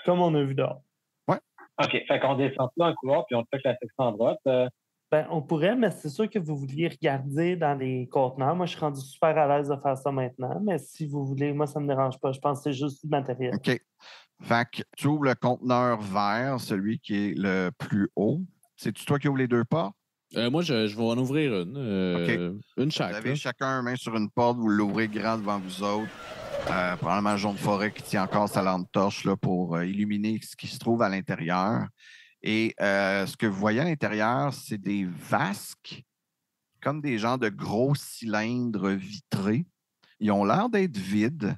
Comme on a vu dehors. Ouais. OK. Fait qu'on descend là en couloir, puis on check la section à droite. Ben, on pourrait, mais c'est sûr que vous vouliez regarder dans les conteneurs. Moi, je suis rendu super à l'aise de faire ça maintenant, mais si vous voulez, moi, ça ne me dérange pas. Je pense que c'est juste du matériel. OK. Fait que tu ouvres le conteneur vert, celui qui est le plus haut. C'est-tu toi qui ouvres les 2 portes? Moi, je vais en ouvrir une. OK. Une chaque. Vous avez chacun main sur une porte, vous l'ouvrez grand devant vous autres. Probablement Jaune Forêt qui tient encore sa lampe torche là, pour illuminer ce qui se trouve à l'intérieur. Et ce que vous voyez à l'intérieur, c'est des vasques, comme des genres de gros cylindres vitrés. Ils ont l'air d'être vides,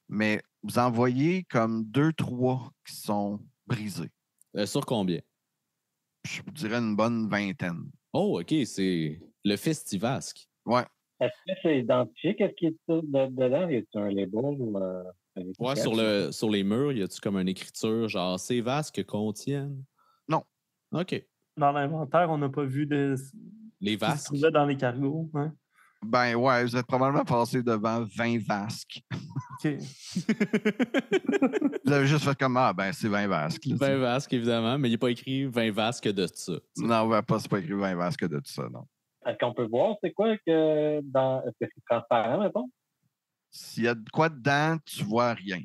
mais vous en voyez comme 2-3 qui sont brisés. Sur combien? Je vous dirais une bonne 20aine. Oh, OK, c'est le Festivasque. Ouais. Est-ce que c'est identifié? Qu'est-ce qui est dedans? Y a-t-il un label ou Ouais, sur les murs, y a-tu comme une écriture genre ces vasques contiennent? Non. OK. Dans l'inventaire, on n'a pas vu les vasques qui se trouvaient dans les cargos. Hein? Ben ouais, vous êtes probablement passé devant 20 vasques. OK. Vous avez juste fait comme c'est 20 vasques. Là, 20 vasques, évidemment, mais il n'est pas écrit 20 vasques de ça. T'sais. Non, c'est pas écrit 20 vasques de tout ça, non. Est-ce qu'on peut voir c'est quoi que dans. Est-ce que c'est transparent, mettons? S'il y a de quoi dedans, tu vois rien.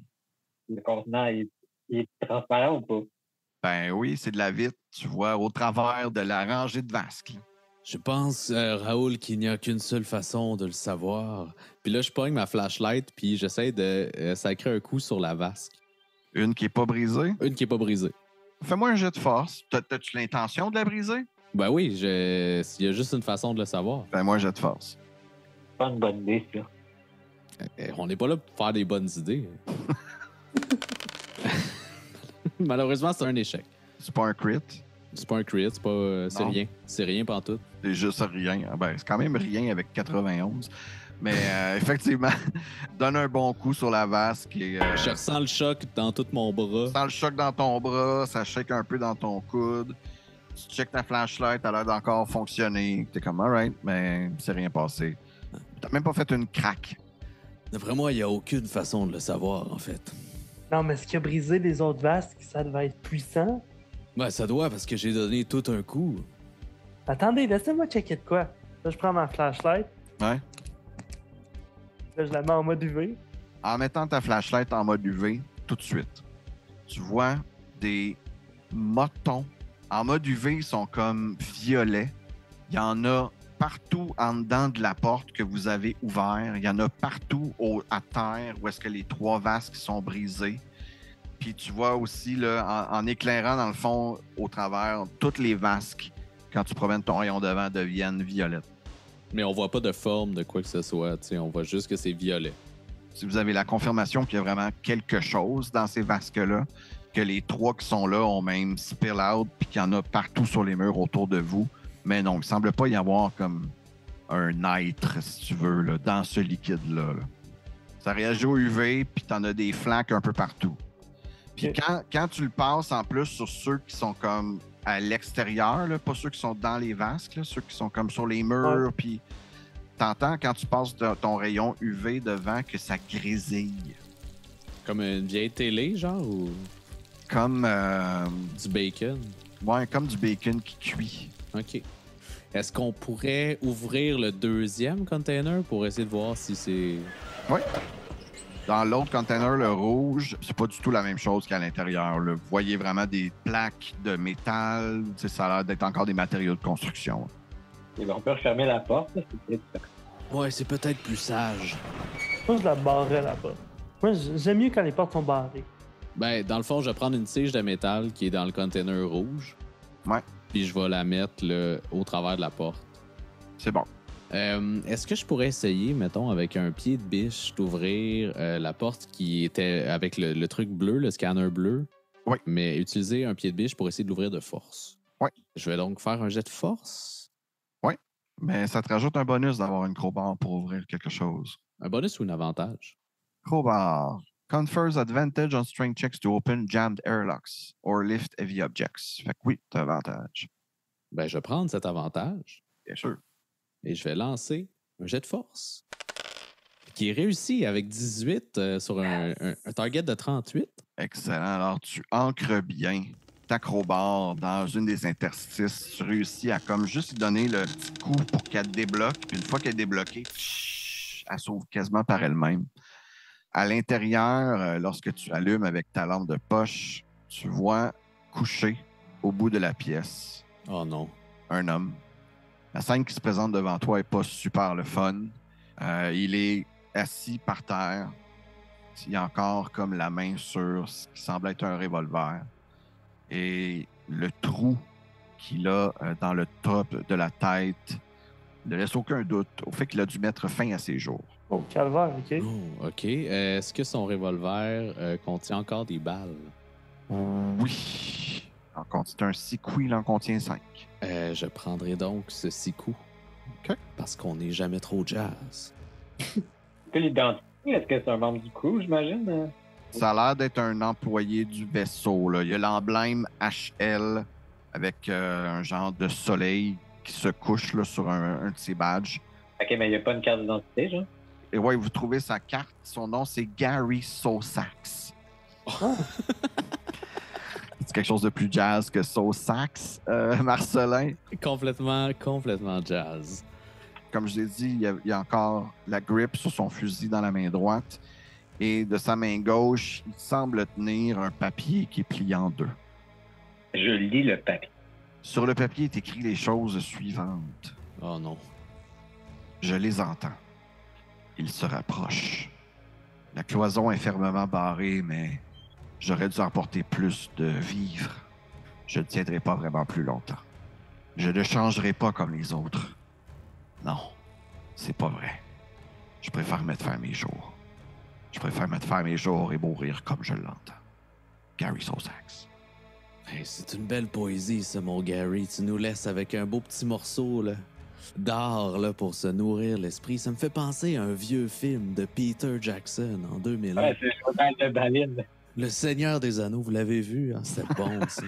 Le contenant il est transparent ou pas? Ben oui, c'est de la vitre, tu vois, au travers de la rangée de vasques. Je pense, Raoul, qu'il n'y a qu'une seule façon de le savoir. Puis là, je pogne ma flashlight, puis j'essaie de sacrer un coup sur la vasque. Une qui n'est pas brisée? Une qui n'est pas brisée. Fais-moi un jet de force. T'as-tu l'intention de la briser? Ben oui, il y a juste une façon de le savoir. Fais-moi un jet de force. Pas une bonne idée, ça. On n'est pas là pour faire des bonnes idées. Malheureusement, c'est un échec. C'est pas un crit? C'est pas un crit, c'est rien. C'est rien pantoute. C'est juste rien. Ben, c'est quand même rien avec 91. Mais effectivement, donne un bon coup sur la vasque. Et, je ressens le choc dans tout mon bras. Tu sens le choc dans ton bras, ça shake un peu dans ton coude. Tu checkes ta flashlight, elle a l'air d'encore fonctionner. T'es comme, alright, mais c'est rien passé. T'as même pas fait une craque. D'après moi, il n'y a aucune façon de le savoir, en fait. Non, mais ce qui a brisé les autres vasques, ça devait être puissant. Ben, ça doit, parce que j'ai donné tout un coup. Attendez, laissez-moi checker de quoi. Là, je prends ma flashlight. Ouais. Là, je la mets en mode UV. En mettant ta flashlight en mode UV, tout de suite, tu vois des motons. En mode UV, ils sont comme violets. Il y en a partout en dedans de la porte que vous avez ouvert. Il y en a partout à terre où est-ce que les 3 vasques sont brisés. Puis tu vois aussi, là, en éclairant dans le fond, au travers, toutes les vasques, quand tu promènes ton rayon devant, deviennent violettes. Mais on voit pas de forme de quoi que ce soit. T'sais, on voit juste que c'est violet. Si vous avez la confirmation qu'il y a vraiment quelque chose dans ces vasques-là, que les 3 qui sont là ont même spill out, puis qu'il y en a partout sur les murs autour de vous. Mais non, il ne semble pas y avoir comme un être, si tu veux, là, dans ce liquide-là. Là. Ça réagit au UV, puis tu en as des flaques un peu partout. Puis quand tu le passes en plus sur ceux qui sont comme à l'extérieur, là, pas ceux qui sont dans les vasques, là, ceux qui sont comme sur les murs, puis t'entends quand tu passes ton rayon UV devant que ça grésille. Comme une vieille télé, genre, ou Comme, du bacon? ouais, comme du bacon qui cuit. OK. Est-ce qu'on pourrait ouvrir le deuxième container pour essayer de voir si c'est... Oui. Dans l'autre container, le rouge, c'est pas du tout la même chose qu'à l'intérieur. Là. Vous voyez vraiment des plaques de métal. Ça a l'air d'être encore des matériaux de construction. Et ben, on peut refermer la porte, là, c'est peut-être... Ouais, c'est peut-être plus sage. Moi, je la barrais la porte. Moi, j'aime mieux quand les portes sont barrées. Ben, dans le fond, je vais prendre une tige de métal qui est dans le container rouge. Ouais. Puis je vais la mettre là, au travers de la porte. C'est bon. Est-ce que je pourrais essayer, mettons, avec un pied de biche, d'ouvrir la porte qui était avec le truc bleu, le scanner bleu? Oui. Mais utiliser un pied de biche pour essayer de l'ouvrir de force. Oui. Je vais donc faire un jet de force. Oui. Mais ça te rajoute un bonus d'avoir une crowbar pour ouvrir quelque chose. Un bonus ou un avantage? Crowbar. Confers advantage on strength checks to open jammed airlocks or lift heavy objects. Fait que oui, t'as avantage. Ben, je vais prendre cet avantage. Bien sûr. Et je vais lancer un jet de force. Qui est réussi avec 18 sur un target de 38. Excellent. Alors, tu ancres bien ta crowbar dans une des interstices. Tu réussis à comme juste lui donner le petit coup pour qu'elle débloque. Puis une fois qu'elle est débloquée, elle s'ouvre quasiment par elle-même. À l'intérieur, lorsque tu allumes avec ta lampe de poche, tu vois couché au bout de la pièce Oh non. un homme. La scène qui se présente devant toi n'est pas super le fun. Il est assis par terre. Il a encore comme la main sur ce qui semble être un revolver. Et le trou qu'il a dans le top de la tête ne laisse aucun doute au fait qu'il a dû mettre fin à ses jours. Oh, calvaire, OK. Oh, OK. Est-ce que son revolver contient encore des balles? Oui. C'est un 6 coups, il en contient 5. Je prendrai donc ce 6 coups. OK. Parce qu'on n'est jamais trop jazz. Que l'identité, est-ce que c'est un membre du crew, j'imagine? Ça a l'air d'être un employé du vaisseau. Là. Il y a l'emblème HL avec un genre de soleil qui se couche là, sur un de ses badges. OK, mais il n'y a pas une carte d'identité, genre? Et ouais, vous trouvez sa carte. Son nom, c'est Gary Sosax. C'est quelque chose de plus jazz que Sosax, Marcelin. Complètement jazz. Comme je l'ai dit, il y a encore la grip sur son fusil dans la main droite. Et de sa main gauche, il semble tenir un papier qui est plié en deux. Je lis le papier. Sur le papier est écrit les choses suivantes. Oh non. Je les entends. Ils se rapprochent. La cloison est fermement barrée, mais j'aurais dû emporter plus de vivres. Je ne tiendrai pas vraiment plus longtemps. Je ne changerai pas comme les autres. Non, c'est pas vrai. Je préfère mettre fin à mes jours. Je préfère mettre fin à mes jours et mourir comme je l'entends. Gary Sosax. Hey, c'est une belle poésie, ça, mon Gary. Tu nous laisses avec un beau petit morceau là, d'art là, pour se nourrir l'esprit. Ça me fait penser à un vieux film de Peter Jackson en 2001. Ouais, c'est le journal de Baline. Le Seigneur des Anneaux, vous l'avez vu? Hein? C'était bon, ça.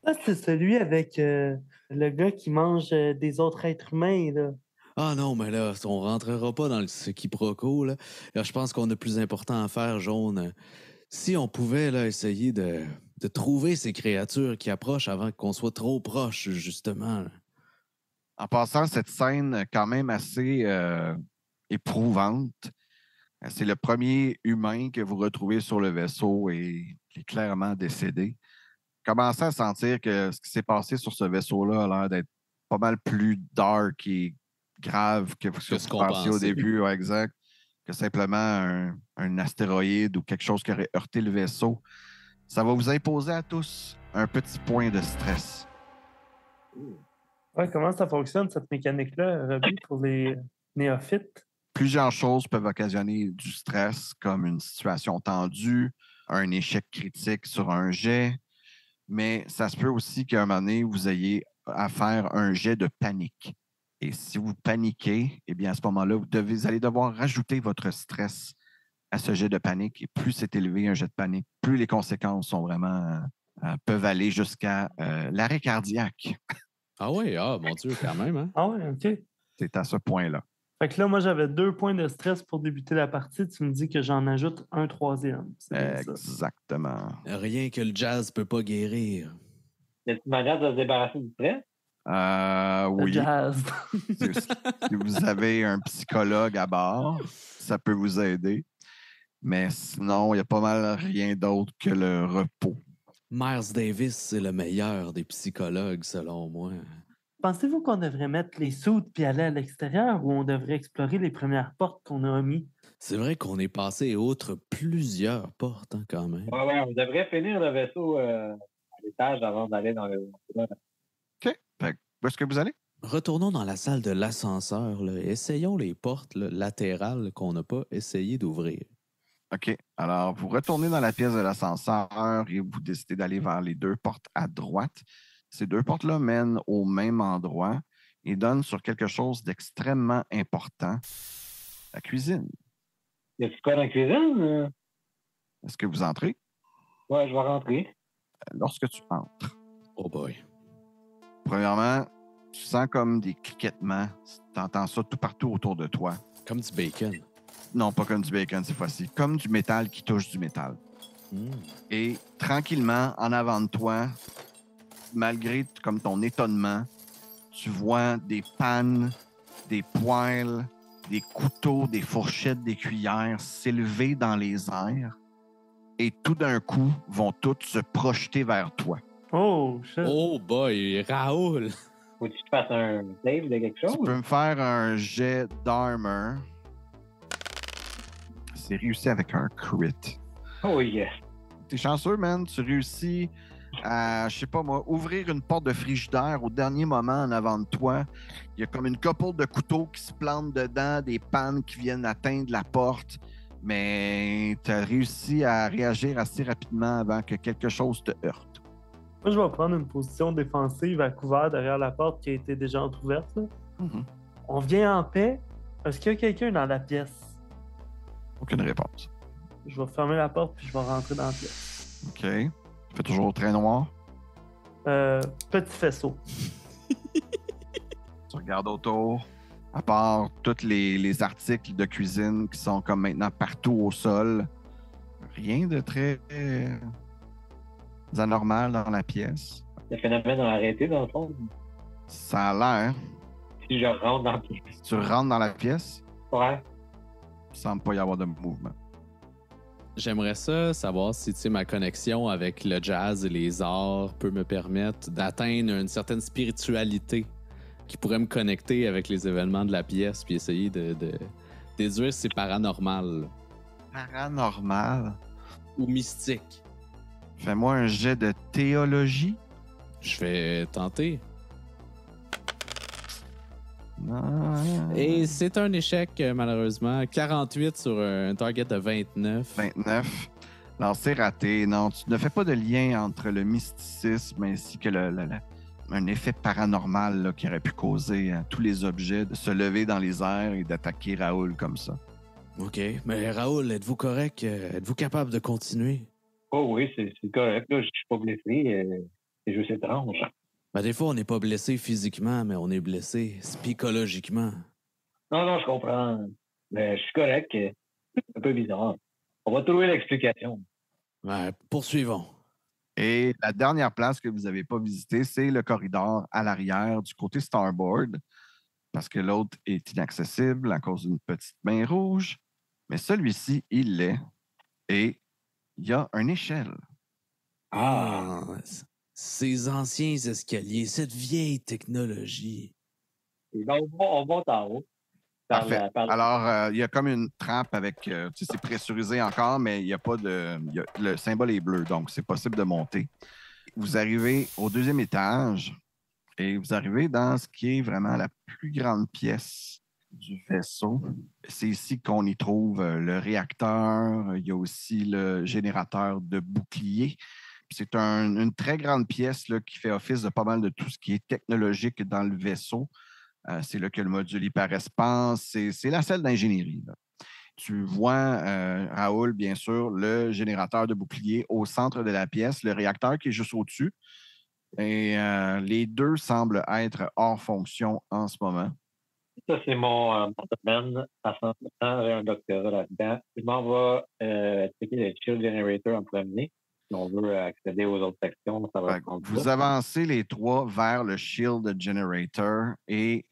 Ça, c'est celui avec le gars qui mange des autres êtres humains, là. Ah non, mais là, on rentrera pas dans ce quiproquo. Là, je pense qu'on a plus important à faire, Jaune. Si on pouvait là, essayer de trouver ces créatures qui approchent avant qu'on soit trop proche, justement. Là. En passant, cette scène quand même assez éprouvante. C'est le premier humain que vous retrouvez sur le vaisseau et qui est clairement décédé. Commencez à sentir que ce qui s'est passé sur ce vaisseau-là a l'air d'être pas mal plus dark et grave que ce que vous pensiez au début. Ouais, exact. Que simplement un astéroïde ou quelque chose qui aurait heurté le vaisseau. Ça va vous imposer à tous un petit point de stress. Ouais, comment ça fonctionne, cette mécanique-là, Robbie, pour les néophytes? Plusieurs choses peuvent occasionner du stress, comme une situation tendue, un échec critique sur un jet, mais ça se peut aussi qu'à un moment donné, vous ayez à faire un jet de panique. Et si vous paniquez, eh bien, à ce moment-là, vous allez devoir rajouter votre stress à ce jet de panique. Et plus c'est élevé, un jet de panique, plus les conséquences sont vraiment peuvent aller jusqu'à l'arrêt cardiaque. Ah oui, ah mon Dieu, quand même. Hein? Ah ouais, OK. C'est à ce point-là. Fait que là, moi, j'avais 2 points de stress pour débuter la partie. Tu me dis que j'en ajoute un troisième. C'est bien ça. Exactement. Rien que le jazz peut pas guérir. Y a une manière de se débarrasser du stress? Le Oui. jazz. Si vous avez un psychologue à bord, ça peut vous aider. Mais sinon, il y a pas mal rien d'autre que le repos. Miles Davis, c'est le meilleur des psychologues, selon moi. Pensez-vous qu'on devrait mettre les soutes puis aller à l'extérieur ou on devrait explorer les premières portes qu'on a omis? C'est vrai qu'on est passé outre plusieurs portes, hein, quand même. Ouais, on devrait finir le vaisseau à l'étage avant d'aller dans le... OK. Fait que, où est-ce que vous allez? Retournons dans la salle de l'ascenseur. Là. Essayons les portes là, latérales qu'on n'a pas essayé d'ouvrir. OK. Alors, vous retournez dans la pièce de l'ascenseur et vous décidez d'aller vers les 2 portes à droite. Ces 2 portes-là mènent au même endroit et donnent sur quelque chose d'extrêmement important, la cuisine. Y a-tu quoi dans la cuisine? Est-ce que vous entrez? Ouais, je vais rentrer. Lorsque tu entres, Oh boy. premièrement, tu sens comme des cliquettements. Tu entends ça tout partout autour de toi. Comme du bacon. Non, pas comme du bacon cette fois-ci. Comme du métal qui touche du métal. Et tranquillement, en avant de toi, malgré comme ton étonnement, tu vois des pannes, des poêles, des couteaux, des fourchettes, des cuillères s'élever dans les airs et tout d'un coup vont toutes se projeter vers toi. Oh, shit. Oh boy, Raoul! Faut-tu que je fasse un save de quelque chose? Tu peux me faire un jet d'armor. C'est réussi avec un crit. Oh yes. T'es chanceux, man. Tu réussis à, je sais pas moi, ouvrir une porte de frigidaire au dernier moment en avant de toi. Il y a comme une couple de couteaux qui se plantent dedans, des pannes qui viennent atteindre la porte. Mais tu as réussi à réagir assez rapidement avant que quelque chose te heurte. Moi, je vais prendre une position défensive à couvert derrière la porte qui a été déjà entrouverte. Là. Mhm. On vient en paix. Est-ce qu'il y a quelqu'un dans la pièce? Aucune réponse. Je vais fermer la porte puis je vais rentrer dans la pièce. OK. Il fait toujours très noir. Petit faisceau. Tu regardes autour. À part tous les articles de cuisine qui sont comme maintenant partout au sol, rien de très anormal dans la pièce. Le phénomène a arrêté dans le fond. Ça a l'air. Si je rentre dans la pièce. Si tu rentres dans la pièce, Ouais. il semble pas y avoir de mouvement. J'aimerais ça savoir si tu sais, ma connexion avec le jazz et les arts peut me permettre d'atteindre une certaine spiritualité qui pourrait me connecter avec les événements de la pièce puis essayer de déduire si c'est paranormal Paranormal. ou mystique. Fais-moi un jet de théologie. Je vais tenter. Non. Et c'est un échec, malheureusement. 48 sur un target de 29. 29. Alors, c'est raté. Non, tu ne fais pas de lien entre le mysticisme ainsi que un effet paranormal là, qui aurait pu causer à tous les objets de se lever dans les airs et d'attaquer Raoul comme ça. OK. Mais Raoul, êtes-vous correct? Êtes-vous capable de continuer? Oh oui, c'est correct. Là, je suis pas blessé. C'est juste étrange. Ben, des fois, on n'est pas blessé physiquement, mais on est blessé psychologiquement. Non, je comprends. Mais je suis correct. C'est un peu bizarre. On va trouver l'explication. Ouais, poursuivons. Et la dernière place que vous n'avez pas visitée, c'est le corridor à l'arrière du côté starboard, parce que l'autre est inaccessible à cause d'une petite main rouge. Mais celui-ci, il l'est. Et il y a une échelle. Ces anciens escaliers, cette vieille technologie. Et donc, on monte en haut. Parfait. Alors, il y a comme une trappe avec... tu sais, c'est pressurisé encore, mais il n'y a pas de... le symbole est bleu, donc c'est possible de monter. Vous arrivez au 2e étage et vous arrivez dans ce qui est vraiment la plus grande pièce du vaisseau. C'est ici qu'on y trouve le réacteur. Il y a aussi le générateur de bouclier. C'est une très grande pièce là, qui fait office de pas mal de tout ce qui est technologique dans le vaisseau. C'est là que le module hyperespace, c'est la salle d'ingénierie. Là. Tu vois, Raoul, bien sûr, le générateur de bouclier au centre de la pièce, le réacteur qui est juste au-dessus. Et les deux semblent être hors fonction en ce moment. Ça, c'est mon domaine à 100%. J'ai un doctorat là-dedans. Je m'en vais checker le Shield Generator en premier. Si on veut accéder aux autres sections, ça va prendre Vous ça. avancez les trois vers le Shield Generator et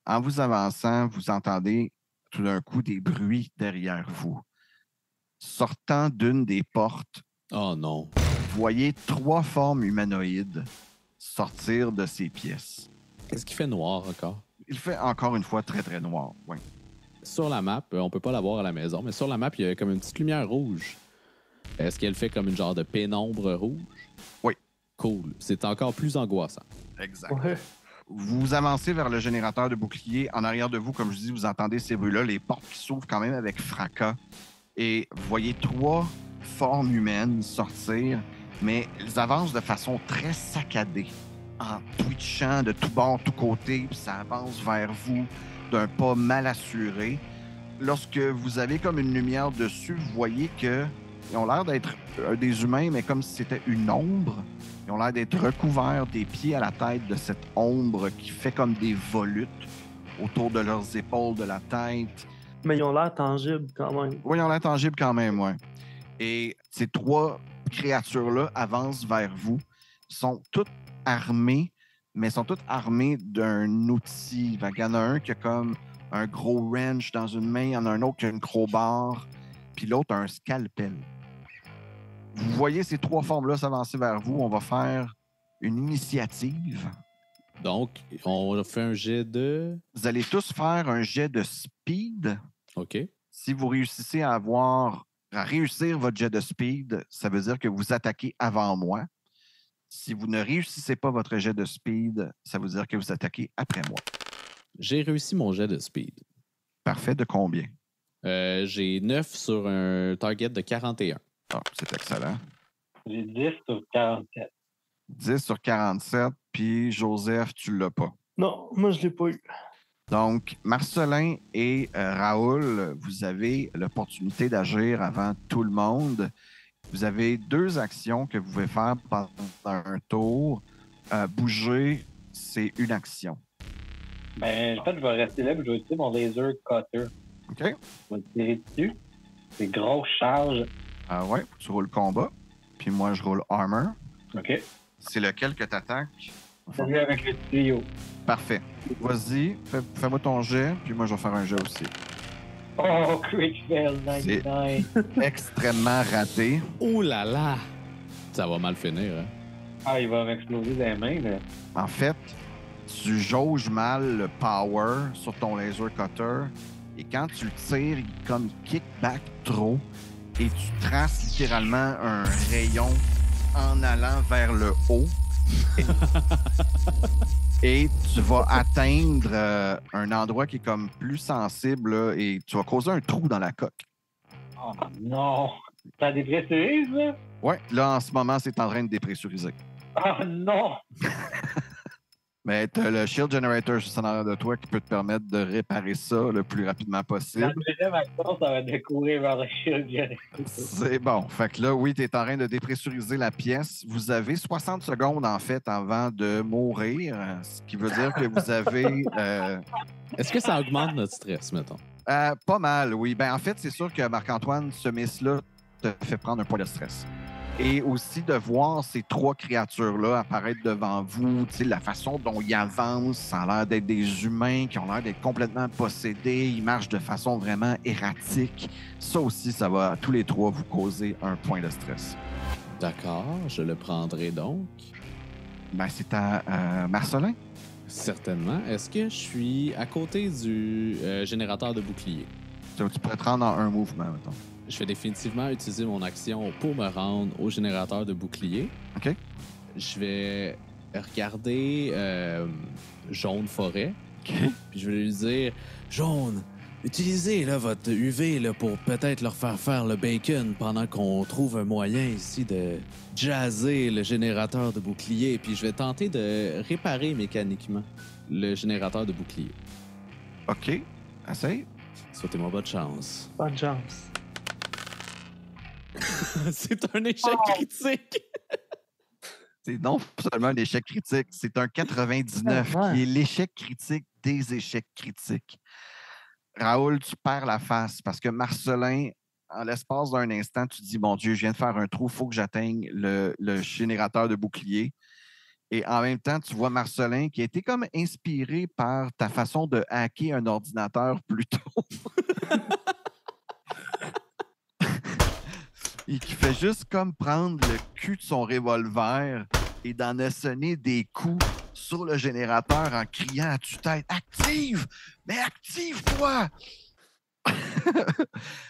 en vous avançant, vous entendez tout d'un coup des bruits derrière vous. Sortant d'une des portes, Oh non. vous voyez 3 formes humanoïdes sortir de ces pièces. Est-ce qu'il fait noir encore? Il fait encore une fois très, très noir. Oui. Sur la map, on peut pas la voir à la maison, mais sur la map, il y a comme une petite lumière rouge. Est-ce qu'elle fait comme une genre de pénombre rouge? Oui. Cool. C'est encore plus angoissant. Exact. Ouais. Vous avancez vers le générateur de bouclier. En arrière de vous, comme je dis, vous entendez ces bruits-là, les portes qui s'ouvrent quand même avec fracas. Et vous voyez 3 formes humaines sortir, mais elles avancent de façon très saccadée, en twitchant de tous bords, tous côtés, puis ça avance vers vous d'un pas mal assuré. Lorsque vous avez comme une lumière dessus, vous voyez qu'ils ont l'air d'être des humains, mais comme si c'était une ombre. Ils ont l'air d'être recouverts des pieds à la tête de cette ombre qui fait comme des volutes autour de leurs épaules, de la tête. Mais ils ont l'air tangibles quand même. Oui, ils ont l'air tangibles quand même, oui. Et ces 3 créatures-là avancent vers vous. Ils sont toutes armées, mais sont toutes armées d'un outil. Il y en a un qui a comme un gros wrench dans une main, il y en a un autre qui a une crowbar, puis l'autre a un scalpel. Vous voyez ces 3 formes-là s'avancer vers vous. On va faire une initiative. Donc, on fait un jet de... Vous allez tous faire un jet de speed. OK. Si vous réussissez à réussir votre jet de speed, ça veut dire que vous attaquez avant moi. Si vous ne réussissez pas votre jet de speed, ça veut dire que vous attaquez après moi. J'ai réussi mon jet de speed. Parfait. De combien? J'ai 9 sur un target de 41. Ah, c'est excellent. J'ai 10 sur 47. 10 sur 47, puis Joseph, tu l'as pas. Non, moi je l'ai pas eu. Donc, Marcelin et Raoul, vous avez l'opportunité d'agir avant tout le monde. Vous avez 2 actions que vous pouvez faire pendant un tour. Bouger, c'est une action. Ben, en fait, je vais rester là et je vais utiliser mon laser cutter. OK? Je vais tirer dessus. C'est grosse charge. Ah ouais, tu roules combat. Puis moi, je roule armor. OK. C'est lequel que tu attaques? Celui avec le tuyau. Parfait. Vas-y, fais-moi ton jet, puis moi, je vais faire un jet aussi. Oh, crit fail 99. Extrêmement raté. Oh là là! Ça va mal finir, hein? Ah, il va m'exploser des mains, là. En fait, tu jauges mal le power sur ton laser cutter, et quand tu le tires, il kick back trop, et tu traces littéralement un rayon en allant vers le haut. Et tu vas atteindre un endroit qui est comme plus sensible là, et tu vas causer un trou dans la coque. Oh non! Ça dépressurise, là? Ouais, là en ce moment, c'est en train de dépressuriser. Oh non! Mais tu as le Shield Generator juste en arrière de toi qui peut te permettre de réparer ça le plus rapidement La possible. deuxième action, ça va être de courir vers le shield generator. C'est bon. Fait que là, oui, tu es en train de dépressuriser la pièce. Vous avez 60 secondes, en fait, avant de mourir, ce qui veut dire que vous avez... Est-ce que ça augmente notre stress, mettons? pas mal, oui. Ben, en fait, c'est sûr que Marc-Antoine, ce miss-là te fait prendre un poids de stress. Et aussi de voir ces 3 créatures-là apparaître devant vous, tu sais, la façon dont ils avancent, ça a l'air d'être des humains qui ont l'air d'être complètement possédés, ils marchent de façon vraiment erratique. Ça aussi, ça va tous les 3 vous causer un point de stress. D'accord, je le prendrai donc. Ben, c'est à Marcelin. Certainement. Est-ce que je suis à côté du générateur de bouclier? Tu pourrais te rendre en un mouvement, mettons. Je vais définitivement utiliser mon action pour me rendre au générateur de bouclier. OK. Je vais regarder Jaune Forêt. OK. Puis je vais lui dire, Jaune, utilisez là, votre UV là, pour peut-être leur faire le bacon pendant qu'on trouve un moyen ici de jazzer le générateur de bouclier. Puis je vais tenter de réparer mécaniquement le générateur de bouclier. OK. Essaye. Souhaitez-moi bonne chance. Bonne chance. C'est un échec critique. C'est non seulement un échec critique, c'est un 99 qui est l'échec critique des échecs critiques. Raoul, tu perds la face parce que Marcelin, en l'espace d'un instant, tu te dis, mon Dieu, je viens de faire un trou, il faut que j'atteigne le générateur de bouclier. Et en même temps, tu vois Marcelin qui a été comme inspiré par ta façon de hacker un ordinateur plus tôt. Et qui fait juste comme prendre le cul de son revolver et d'en assonner des coups sur le générateur en criant à tue-tête « Active! Mais active-toi! »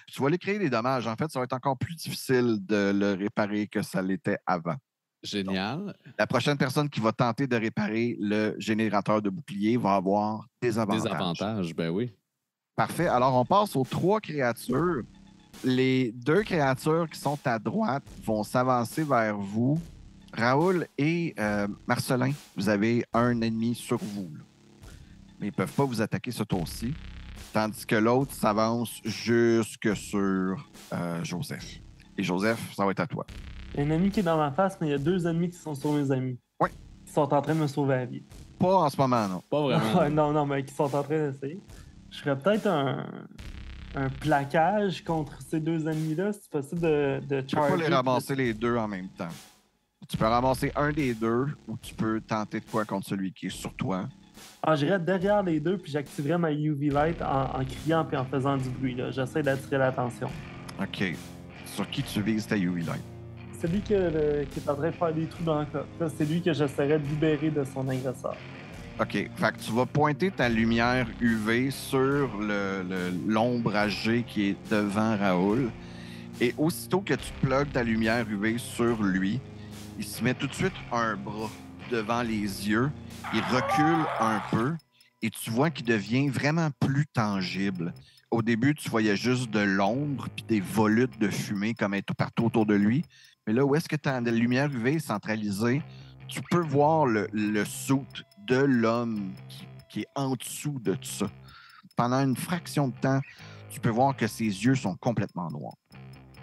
Tu vas lui créer des dommages. En fait, ça va être encore plus difficile de le réparer que ça l'était avant. Génial. Donc, la prochaine personne qui va tenter de réparer le générateur de bouclier va avoir des avantages. Des avantages, ben oui. Parfait. Alors, on passe aux 3 créatures. Les 2 créatures qui sont à droite vont s'avancer vers vous. Raoul et Marcelin, vous avez un ennemi sur vous. Là. Mais ils ne peuvent pas vous attaquer ce tour-ci. Tandis que l'autre s'avance jusque sur Joseph. Et Joseph, ça va être à toi. Il y a un ami qui est dans ma face, mais il y a 2 ennemis qui sont sur mes amis. Oui. Qui sont en train de me sauver la vie. Pas en ce moment, non. Pas vraiment. non, mais qui sont en train d'essayer. Je ferais peut-être un plaquage contre ces 2 ennemis-là, si c'est possible de Tu charger. peux pas les ramasser les 2 en même temps. Tu peux ramasser un des 2 ou tu peux tenter de quoi contre celui qui est sur toi. Ah, j'irais derrière les 2 puis j'activerais ma UV light en criant puis en faisant du bruit. Là. J'essaie d'attirer l'attention. OK. Sur qui tu vises ta UV light? Celui qui est en train de faire des trous dans le coffre. Là, c'est lui que j'essaierais de libérer de son agresseur. OK. Fait que tu vas pointer ta lumière UV sur l'ombre âgée qui est devant Raoul. Et aussitôt que tu plugues ta lumière UV sur lui, il se met tout de suite un bras devant les yeux. Il recule un peu et tu vois qu'il devient vraiment plus tangible. Au début, tu voyais juste de l'ombre puis des volutes de fumée comme être partout autour de lui. Mais là, où est-ce que tu as la lumière UV est centralisée, tu peux voir le suit de l'homme qui est en dessous de tout ça. Pendant une fraction de temps, tu peux voir que ses yeux sont complètement noirs.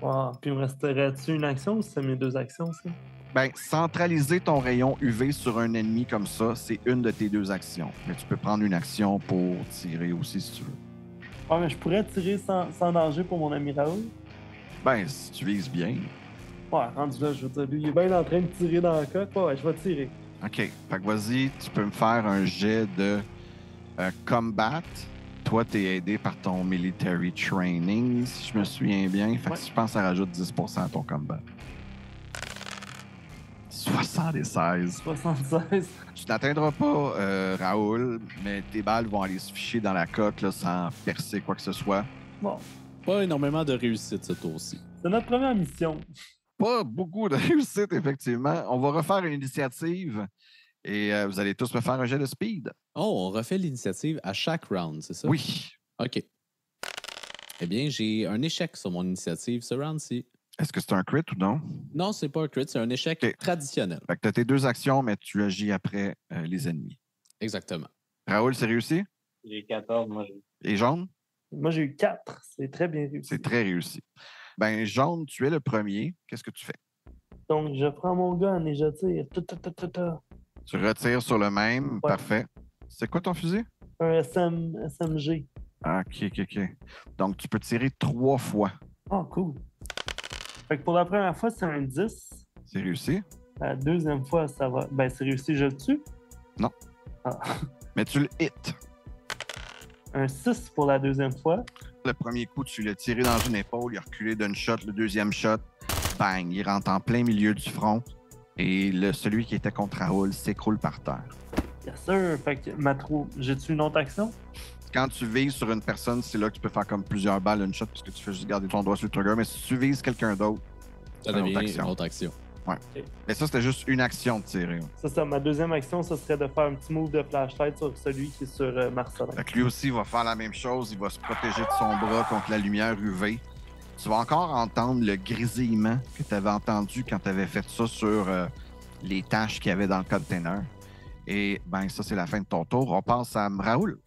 Wow. Puis il me resterait-tu une action ou c'est mes 2 actions, ça? Ben, centraliser ton rayon UV sur un ennemi comme ça, c'est une de tes 2 actions. Mais tu peux prendre une action pour tirer aussi si tu veux. Ah, mais je pourrais tirer sans danger pour mon ami Raoul? Ben, si tu vises bien. Ouais, rendu là, je veux dire, lui, il est bien en train de tirer dans le coq. Ouais, je vais tirer. OK. Fait que vas-y, tu peux me faire un jet de combat. Toi, t'es aidé par ton military training, si je me souviens bien. Fait que je pense que ça rajoute 10% à ton combat. 76. 76. Tu n'atteindras pas Raoul, mais tes balles vont aller se ficher dans la coque là, sans percer quoi que ce soit. Bon. Pas énormément de réussite ce tour-ci. C'est notre première mission. Pas beaucoup de réussite, effectivement. On va refaire une initiative et vous allez tous me faire un jet de speed. Oh, on refait l'initiative à chaque round, c'est ça? Oui. OK. Eh bien, j'ai un échec sur mon initiative ce round-ci. Est-ce que c'est un crit ou non? Non, c'est pas un crit, c'est un échec OK. traditionnel. Fait que tu as tes 2 actions, mais tu agis après les ennemis. Exactement. Raoul, c'est réussi? J'ai 14, moi. Et Jaune? Moi, j'ai eu 4. C'est très bien réussi. C'est très réussi. Ben, Jaune, tu es le premier. Qu'est-ce que tu fais? Donc, je prends mon gun et je tire. Tu retires sur le même. Ouais. Parfait. C'est quoi ton fusil? Un SMG. Ah, OK. Donc, tu peux tirer 3 fois. Oh, cool. Fait que pour la première fois, c'est un 10. C'est réussi? La deuxième fois, ça va. Ben, c'est réussi, je le tue? Non. Ah. Mais tu le hits. Un 6 pour la deuxième fois. Le premier coup, tu l'as tiré dans une épaule, il a reculé d'une shot. Le deuxième shot, bang, il rentre en plein milieu du front. Et celui qui était contre Raoul s'écroule par terre. Yes, sir. Fait que j'ai-tu une autre action? Quand tu vises sur une personne, c'est là que tu peux faire comme plusieurs balles une shot parce que tu fais juste garder ton doigt sur le trigger. Mais si tu vises quelqu'un d'autre, Ça devient une autre action. Ouais. Okay. Mais ça, c'était juste une action de tirer. C'est ça. Ma deuxième action, ça serait de faire un petit move de flashlight sur celui qui est sur Marcelin. Fait que lui aussi, il va faire la même chose. Il va se protéger de son bras contre la lumière UV. Tu vas encore entendre le grésillement que tu avais entendu quand tu avais fait ça sur les taches qu'il y avait dans le container. Et ben ça, c'est la fin de ton tour. On passe à Raoul.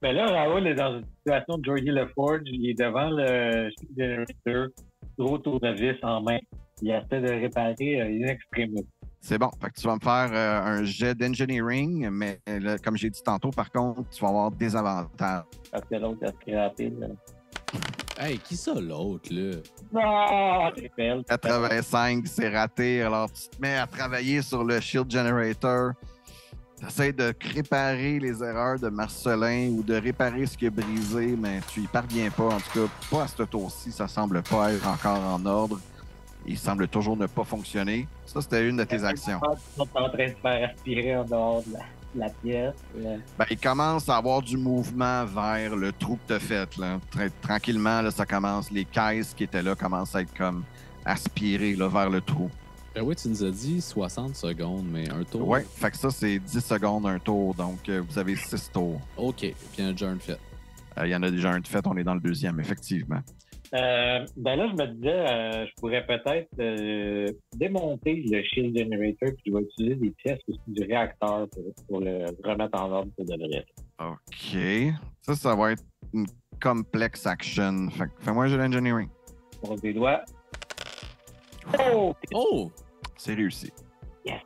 Ben là, Raoul est dans une situation de Georgie LaForge. Il est devant le generator, gros tournevis en main. Il essaie de réparer une extrémité. C'est bon. Fait que tu vas me faire un jet d'engineering, mais là, comme j'ai dit tantôt, par contre, tu vas avoir des avantages. Parce que l'autre a scrappé. Hey, qui ça l'autre, là? Non, c'est belle. 85, c'est raté. Alors, tu te mets à travailler sur le Shield Generator. Tu essaies de réparer les erreurs de Marcelin ou de réparer ce qui est brisé, mais tu y parviens pas. En tout cas, pas à ce tour-ci. Ça semble pas être encore en ordre. Il semble toujours ne pas fonctionner. Ça, c'était une de tes actions. Tu es en train de faire aspirer en dehors de la pièce. Ben, il commence à avoir du mouvement vers le trou que tu as fait. Là. Tranquillement, là, ça commence. Les caisses qui étaient là commencent à être comme aspirées là, vers le trou. Oui, tu nous as dit 60 secondes, mais un tour. Oui, fait que ça, c'est 10 secondes un tour. Donc, vous avez 6 tours. OK, puis il y en a déjà un de fait. Il y en a déjà un de fait. On est dans le deuxième, effectivement. Ben là, je me disais, je pourrais peut-être démonter le Shield Generator puis je vais utiliser des pièces aussi du réacteur pour le remettre en ordre pour de vrai. OK. Ça va être une complexe action. Fait que fais-moi un jeu d'engineering. On des doigts. Oh! Oh! C'est réussi. Yes.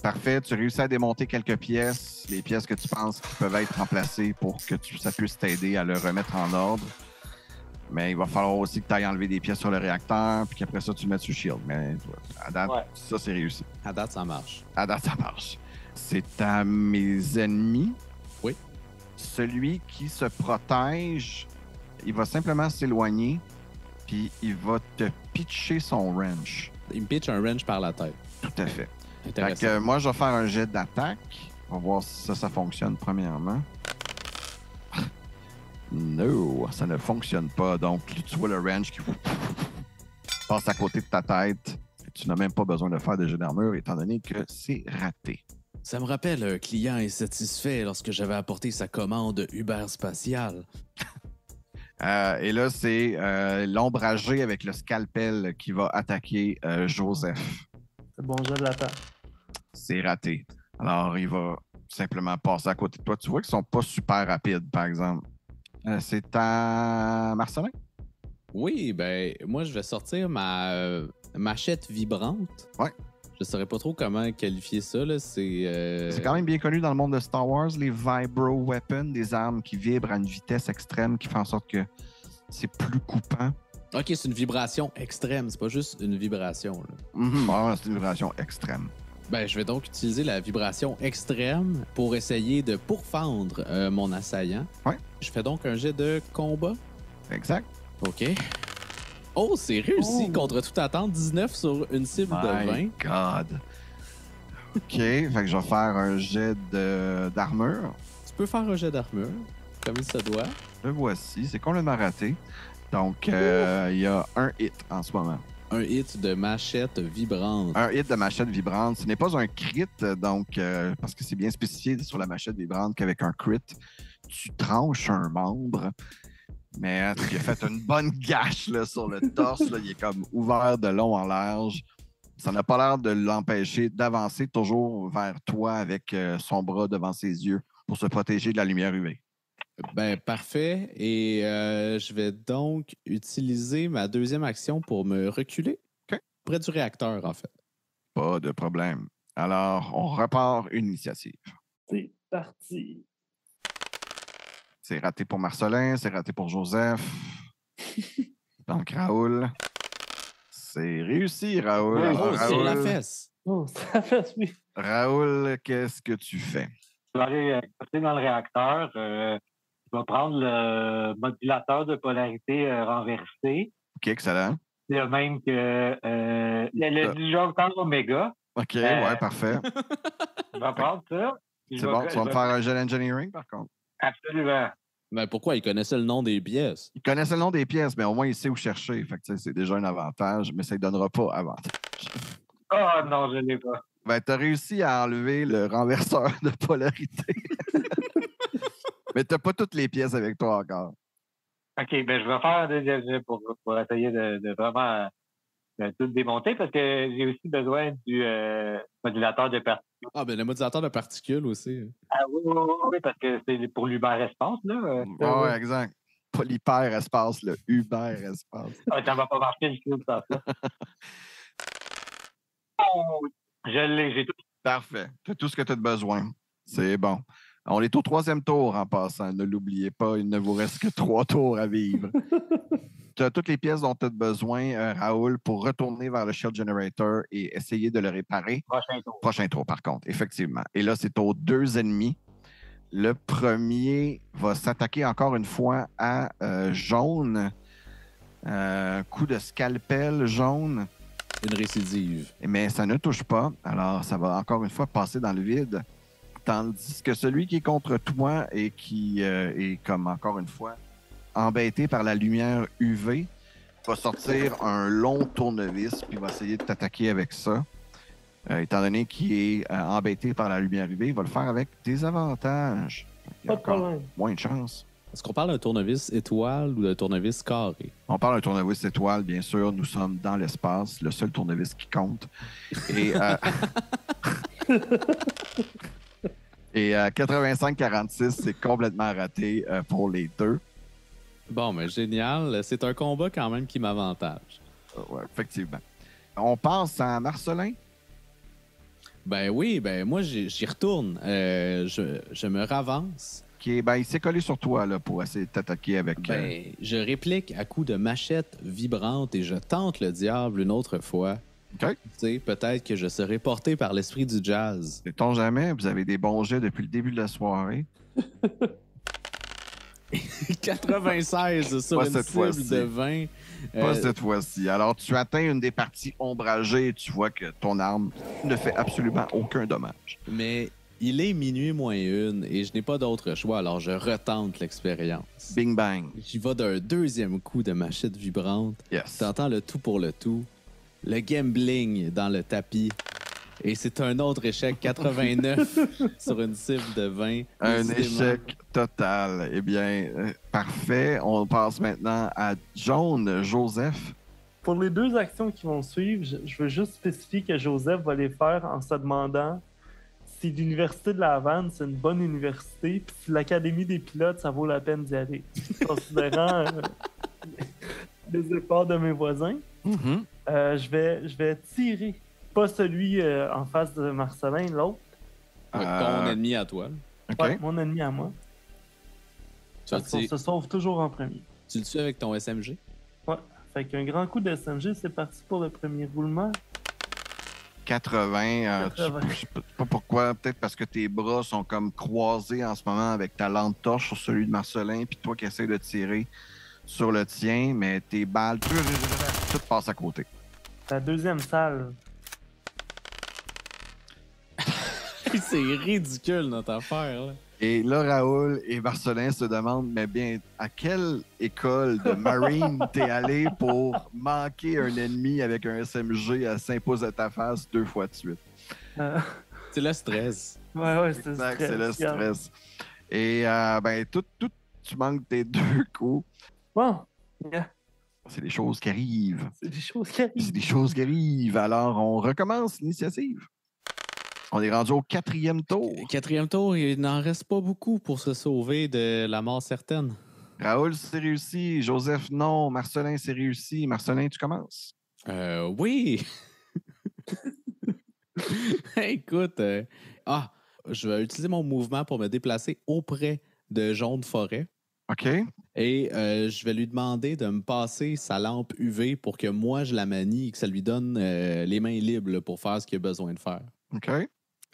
Parfait. Tu réussis à démonter quelques pièces, les pièces que tu penses qui peuvent être remplacées pour que ça puisse t'aider à le remettre en ordre. Mais il va falloir aussi que tu ailles enlever des pièces sur le réacteur, puis qu'après ça, tu le mettes sur Shield. Mais à date, ça, c'est réussi. À date, ça marche. À date, ça marche. C'est à mes ennemis. Oui. Celui qui se protège, il va simplement s'éloigner, puis il va te pitcher son wrench. Il me pitch un wrench par la tête. Tout à fait. Fait Intéressant. que moi, je vais faire un jet d'attaque. On va voir si ça fonctionne premièrement. No, ça ne fonctionne pas. Donc, tu vois le wrench qui passe à côté de ta tête. Tu n'as même pas besoin de faire de jet d'armure étant donné que c'est raté. Ça me rappelle un client insatisfait lorsque j'avais apporté sa commande Uber spatial. Et là, c'est l'ombragé avec le scalpel qui va attaquer Joseph. C'est bon jet de la part. C'est raté. Alors, il va simplement passer à côté de toi. Tu vois qu'ils sont pas super rapides, par exemple. C'est à Marcelin? Oui, ben, moi, je vais sortir ma machette vibrante. Ouais. Je saurais pas trop comment qualifier ça, là. C'est quand même bien connu dans le monde de Star Wars, les Vibro Weapons, des armes qui vibrent à une vitesse extrême qui fait en sorte que c'est plus coupant. OK, c'est une vibration extrême, c'est pas juste une vibration, là. Ouais, c'est une vibration extrême. Ben, je vais donc utiliser la vibration extrême pour essayer de pourfendre mon assaillant. Ouais. Je fais donc un jet de combat. Exact. OK. Oh, c'est réussi contre toute attente. 19 sur une cible de 20. My God. OK, fait que je vais faire un jet d'armure. Tu peux faire un jet d'armure, comme il se doit. Le voici, c'est complètement raté. Donc, il y a un hit en ce moment. Un hit de machette vibrante. Un hit de machette vibrante. Ce n'est pas un crit, donc, parce que c'est bien spécifié sur la machette vibrante qu'avec un crit, tu tranches un membre. Mais il a fait une bonne gâche là, sur le torse. Là. Il est comme ouvert de long en large. Ça n'a pas l'air de l'empêcher d'avancer toujours vers toi avec son bras devant ses yeux pour se protéger de la lumière UV. Ben, parfait. Et je vais donc utiliser ma deuxième action pour me reculer. OK. Près du réacteur, en fait. Pas de problème. Alors, on repart une initiative. C'est parti. C'est raté pour Marcelin, c'est raté pour Joseph. Donc, Raoul. C'est réussi, Raoul. Oui, Alors, Oh, sur la Raoul, fesse. Oh, ça fait oui. Raoul, qu'est-ce que tu fais? Je vais aller passer dans le réacteur. Je vais prendre le modulateur de polarité renversé. OK, excellent. C'est le même que le disjoncteur Oméga. OK, ouais, parfait. Je vais prendre ça. C'est bon, tu vas me faire un jet d'engineering, par contre. Absolument. Ben, pourquoi? Il connaissait le nom des pièces. Il connaissait le nom des pièces, mais au moins, il sait où chercher. Fait que, tu sais, c'est déjà un avantage, mais ça ne donnera pas avantage. Oh non, je ne l'ai pas. Ben, tu as réussi à enlever le renverseur de polarité. Mais tu n'as pas toutes les pièces avec toi encore. OK, ben je vais faire un deuxième jet pour essayer de vraiment tout démonter parce que j'ai aussi besoin du modulateur de particules. Ah, ben, le modulateur de particules aussi. Ah oui, parce que c'est pour l'Uber-Espace, là. Ouais, exact. Pas l'hyper-espace, le Uber-espace. Ça va pas marcher du tout sans ça. Oh, Je l'ai, j'ai tout. Parfait. Tu as tout ce que tu as besoin. C'est bon. On est au 3e tour en passant. Ne l'oubliez pas, il ne vous reste que 3 tours à vivre. Tu as toutes les pièces dont tu as besoin, Raoul, pour retourner vers le Shield Generator et essayer de le réparer. Prochain tour, par contre, effectivement. Et là, c'est aux 2 ennemis. Le premier va s'attaquer encore une fois à jaune. Coup de scalpel jaune. Une récidive. Mais ça ne touche pas. Alors, ça va encore une fois passer dans le vide. Tandis que celui qui est contre toi et qui est, comme encore une fois, embêté par la lumière UV, va sortir un long tournevis puis va essayer de t'attaquer avec ça. Étant donné qu'il est embêté par la lumière UV, il va le faire avec des avantages. Pas de problème. Moins de chance. Est-ce qu'on parle d'un tournevis étoile ou d'un tournevis carré? On parle d'un tournevis étoile, bien sûr. Nous sommes dans l'espace, le seul tournevis qui compte. Et, et 85-46, c'est complètement raté pour les deux. Bon, mais génial. C'est un combat quand même qui m'avantage. Ouais, effectivement. On passe à Marcelin. Ben oui, ben moi, j'y retourne. Je me ravance. Il s'est collé sur toi là, pour essayer de t'attaquer avec... Je réplique à coups de machette vibrante et je tente le diable une autre fois. OK. Tu sais, peut-être que je serai porté par l'esprit du jazz. Sait-on jamais? Vous avez des bons jets depuis le début de la soirée. 96 sur Pas une cette cible fois-ci. de 20. Pas cette fois-ci. Alors, tu atteins une des parties ombragées et tu vois que ton arme ne fait absolument aucun dommage. Mais il est minuit moins 1 et je n'ai pas d'autre choix, alors je retente l'expérience. Bing bang. J'y vais d'un 2e coup de machette vibrante. Yes. T'entends le tout pour le tout. Le gambling dans le tapis. Et c'est un autre échec, 89 sur une cible de 20. Un Décidément. échec total. Eh bien, parfait. On passe maintenant à jaune, Joseph. Pour les 2 actions qui vont suivre, je veux juste spécifier que Joseph va les faire en se demandant si l'Université de la Havane, c'est une bonne université, puis si l'Académie des pilotes, ça vaut la peine d'y aller. Considérant les efforts de mes voisins, je vais tirer. Pas celui en face de Marcelin, l'autre. Ton ennemi à toi. OK. Ouais, mon ennemi à moi. Tu, Parce qu'on se sauve toujours en premier. tu le tues avec ton SMG? Ouais. Fait qu'un grand coup de SMG, c'est parti pour le premier roulement. 80. 80. Je sais pas pourquoi. Peut-être parce que tes bras sont comme croisés en ce moment avec ta lampe torche sur celui de Marcelin, puis toi qui essaies de tirer sur le tien, mais tes balles, tout passe à côté. La 2e salle. C'est ridicule, notre affaire, là. Et là, Raoul et Marcelin se demandent, mais bien, à quelle école de Marine t'es allé pour manquer un ennemi avec un SMG à s'impose à ta face 2 fois de suite? C'est le stress. Ouais, c'est le Exact, stress. c'est le regarde. stress. Et tu manques tes 2 coups. Bon, yeah. C'est des choses qui arrivent. C'est des choses qui C'est arrivent. des choses qui arrivent. Alors, on recommence l'initiative. On est rendu au 4e tour. 4e tour, il n'en reste pas beaucoup pour se sauver de la mort certaine. Raoul, c'est réussi. Joseph, non. Marcelin, c'est réussi. Marcelin, tu commences. Oui! Écoute, je vais utiliser mon mouvement pour me déplacer auprès de Jaune Forêt. OK. Et je vais lui demander de me passer sa lampe UV pour que moi, je la manie et que ça lui donne les mains libres là, pour faire ce qu'il a besoin de faire. OK.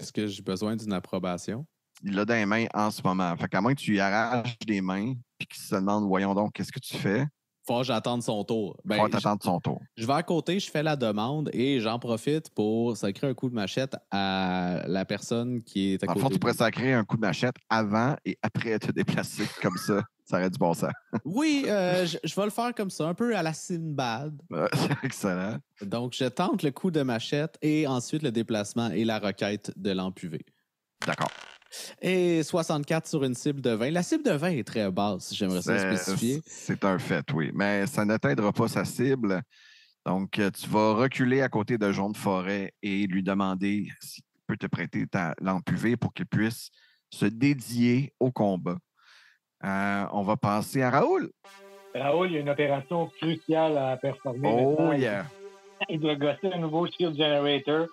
Est-ce que j'ai besoin d'une approbation? Il l'a dans les mains en ce moment. Fait qu'à moins que tu lui arraches les mains puis qu'il se demande, voyons donc, qu'est-ce que tu fais? Faut que j'attende son tour. Il faut t'attendre son tour. Je vais à côté, je fais la demande et j'en profite pour sacrer un coup de machette à la personne qui est à Dans le côté. fond, tu pourrais sacrer un coup de machette avant et après te déplacer comme ça. Ça aurait du bon sens. Oui, je vais le faire comme ça, un peu à la Sinbad. C'est excellent. Donc, je tente le coup de machette et ensuite le déplacement et la requête de lampe UV. D'accord. Et 64 sur une cible de 20. La cible de 20 est très basse, j'aimerais ça spécifier. C'est un fait, oui. Mais ça ne t'aidera pas sa cible. Donc, tu vas reculer à côté de Jaune Forêt et lui demander s'il peut te prêter ta lampe UV pour qu'il puisse se dédier au combat. On va passer à Raoul. Raoul, il y a une opération cruciale à performer. Oh maintenant. yeah. Il doit gosser un nouveau Shield Generator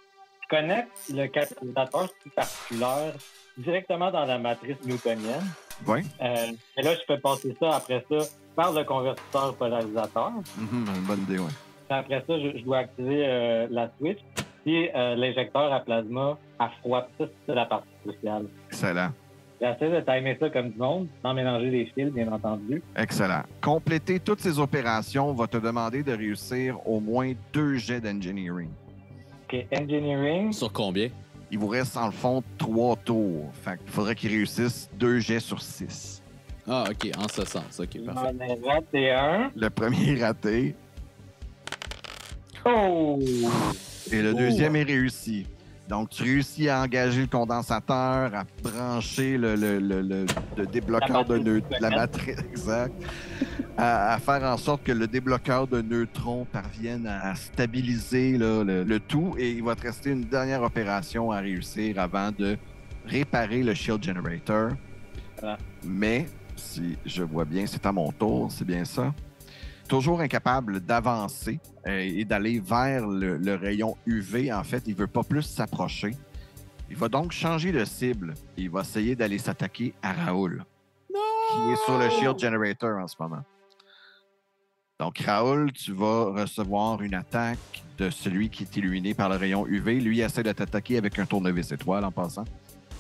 connectes le catalyseur particulière directement dans la matrice newtonienne. Oui. Et là, je peux passer ça après ça par le convertisseur polarisateur. Une bonne idée, oui. Après ça, je dois activer la switch. Puis l'injecteur à plasma à froid. Ça, c'est la partie cruciale. Excellent. J'essaie de timer ça comme du monde, sans mélanger les fils, bien entendu. Excellent. Compléter toutes ces opérations va te demander de réussir au moins 2 jets d'engineering. OK, engineering. Sur combien? Il vous reste, en le fond, 3 tours. Fait qu'il faudrait qu'il réussisse 2 jets sur 6. Ah, OK, en ce sens. OK, parfait. J'en ai raté un. Le premier est raté Oh! et le deuxième est réussi. Donc, tu réussis à engager le condensateur, à brancher le débloqueur de neutrons, la matrice, exact, à faire en sorte que le débloqueur de neutrons parvienne à stabiliser là, le tout. Et il va te rester une dernière opération à réussir avant de réparer le Shield Generator. Voilà. Mais, si je vois bien, c'est à mon tour, c'est bien ça. Toujours incapable d'avancer et d'aller vers le rayon UV, en fait, il veut pas plus s'approcher. Il va donc changer de cible. Il va essayer d'aller s'attaquer à Raoul, qui est sur le Shield Generator en ce moment. Donc, Raoul, tu vas recevoir une attaque de celui qui est illuminé par le rayon UV. Lui, il essaie de t'attaquer avec un tournevis étoile en passant.